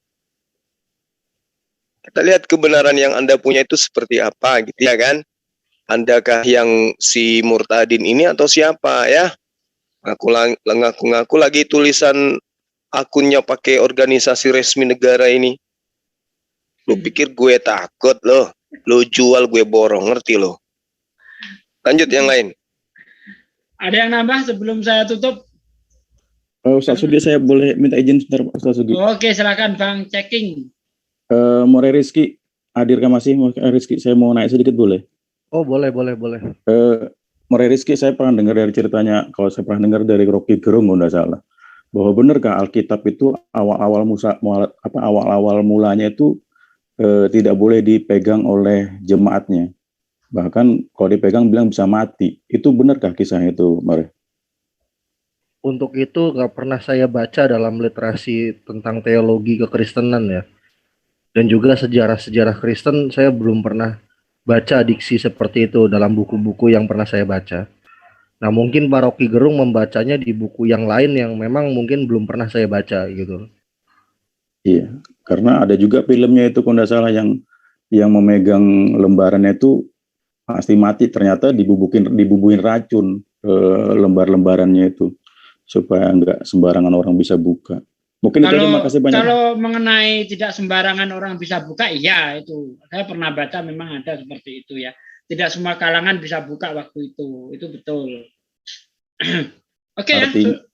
kebenaran yang Anda punya itu seperti apa gitu ya kan. Andakah yang si Murtadin ini atau siapa ya? Ngaku lagi tulisan akunnya pakai organisasi resmi negara ini. Lu pikir gue takut loh? Lu jual gue borong, ngerti lo? Lanjut yang lain. Ada yang nambah sebelum saya tutup? Ustaz Sudi, saya boleh minta izin sebentar, Ustaz Sudi? Oke, silakan Bang Checking. More Rizky, hadir kan masih? More Rizky, saya mau naik sedikit boleh? Oh boleh. More Rizky, saya pernah dengar dari ceritanya, kalau saya pernah dengar dari Rocky Gerung, nggak salah, bahwa benarkah Alkitab itu awal-awal mulanya itu tidak boleh dipegang oleh jemaatnya, bahkan kalau dipegang bilang bisa mati. Itu benarkah kisahnya itu, More? Untuk itu nggak pernah saya baca dalam literasi tentang teologi kekristenan ya. Dan juga sejarah-sejarah Kristen saya belum pernah baca diksi seperti itu dalam buku-buku yang pernah saya baca. Nah mungkin Pak Rocky Gerung membacanya di buku yang lain yang memang mungkin belum pernah saya baca gitu. Iya, karena ada juga filmnya itu kalau nggak salah yang memegang lembarannya itu pasti mati, ternyata dibubuhin racun lembar-lembarannya itu supaya nggak sembarangan orang bisa buka. Mungkin itu terima kasih banyak. Kalau mengenai tidak sembarangan orang bisa buka, iya itu. Saya pernah baca memang ada seperti itu ya. Tidak semua kalangan bisa buka waktu itu betul. Oke ya.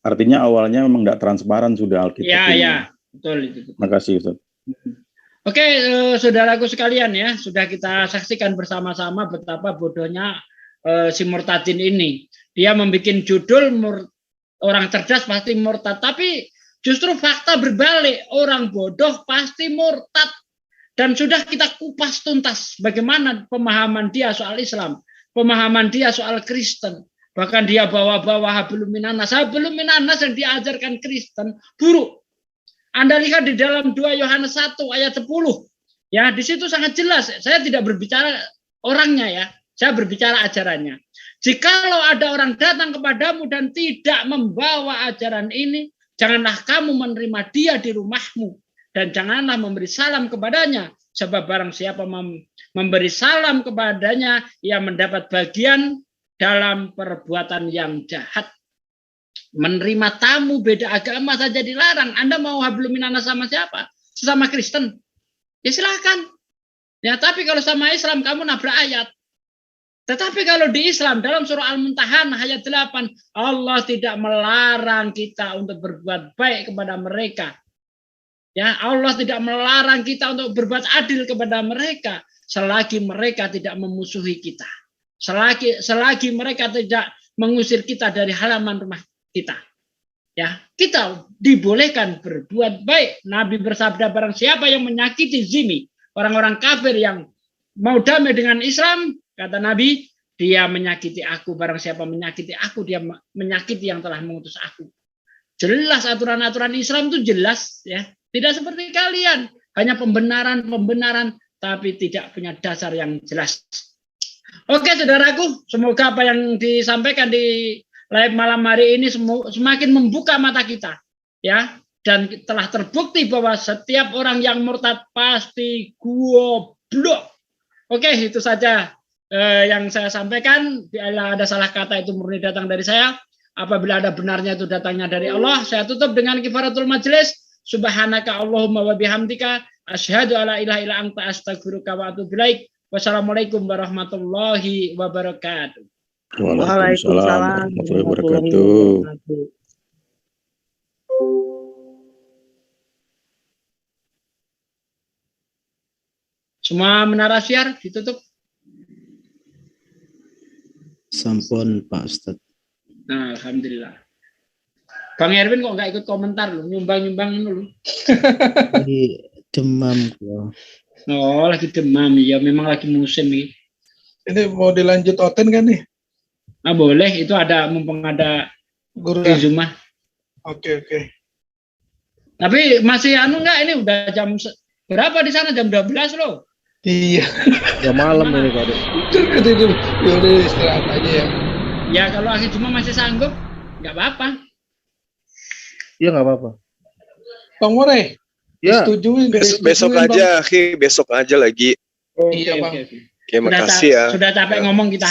Artinya awalnya memang tidak transparan sudah Alkitab. Iya, betul itu. Terima kasih Ustaz. Oke, saudaraku sekalian ya, sudah kita saksikan bersama-sama betapa bodohnya si Murtadin ini. Dia membuat judul orang cerdas pasti murtad, tapi justru fakta berbalik, orang bodoh pasti murtad. Dan sudah kita kupas tuntas bagaimana pemahaman dia soal Islam, pemahaman dia soal Kristen. Bahkan dia bawa-bawa hablum minanas yang diajarkan Kristen buruk. Anda lihat di dalam 2 Yohanes 1 ayat 10. Ya, di situ sangat jelas. Saya tidak berbicara orangnya ya, saya berbicara ajarannya. Jikalau ada orang datang kepadamu dan tidak membawa ajaran ini, janganlah kamu menerima dia di rumahmu, dan janganlah memberi salam kepadanya, sebab barang siapa memberi salam kepadanya, ia mendapat bagian dalam perbuatan yang jahat. Menerima tamu beda agama saja dilarang. Anda mau hablum minanas sama siapa? Sesama Kristen? Ya silakan. Ya, tapi kalau sama Islam kamu nabrak ayat. Tetapi kalau di Islam dalam surah Al-Muntahan ayat 8, Allah tidak melarang kita untuk berbuat baik kepada mereka. Ya, Allah tidak melarang kita untuk berbuat adil kepada mereka selagi mereka tidak memusuhi kita. Selagi mereka tidak mengusir kita dari halaman rumah kita. Ya, kita dibolehkan berbuat baik. Nabi bersabda, barang siapa yang menyakiti zimmi, orang-orang kafir yang mau damai dengan Islam, kata Nabi, dia menyakiti aku. Barang siapa menyakiti aku, dia menyakiti yang telah mengutus aku. Jelas aturan-aturan Islam itu jelas ya. Tidak seperti kalian, hanya pembenaran, tapi tidak punya dasar yang jelas. Oke, saudaraku, semoga apa yang disampaikan di live malam hari ini semakin membuka mata kita, ya. Dan telah terbukti bahwa setiap orang yang murtad pasti goblok. Oke, itu saja yang saya sampaikan. Bila ada salah kata itu murni datang dari saya. Apabila ada benarnya itu datangnya dari Allah. Saya tutup dengan kifaratul majelis. Subhanaka Allahumma wa bihamdika asyhadu alla ilaha illa anta astaghfiruka wa atubu ilaik. Wassalamualaikum warahmatullahi wabarakatuh. Waalaikumsalam warahmatullahi wabarakatuh. Semua menara siar ditutup. Sampun Pak Ustadz. Nah, alhamdulillah. Bang Erwin kok nggak ikut komentar lu, nyumbang dulu. Lagi demam kok. Oh, lagi demam ya, memang lagi musim nih. Ini mau dilanjut oten kan nih? Ah boleh, itu ada mumpung ada guru Zumah. Oke. Tapi masih enggak, ini udah jam berapa di sana? Jam 12 loh. Iya. Ya malam ini Pak. Tidur. Yaudah istirahat aja ya. Ya kalau akhir Jumat masih sanggup, nggak apa-apa. Iya nggak apa-apa. Bang More, ya. Disetujuin. Besok aja, Akhi. Besok aja lagi. Iya, Bang. Oke, makasih ya. Sudah capek ngomong kita.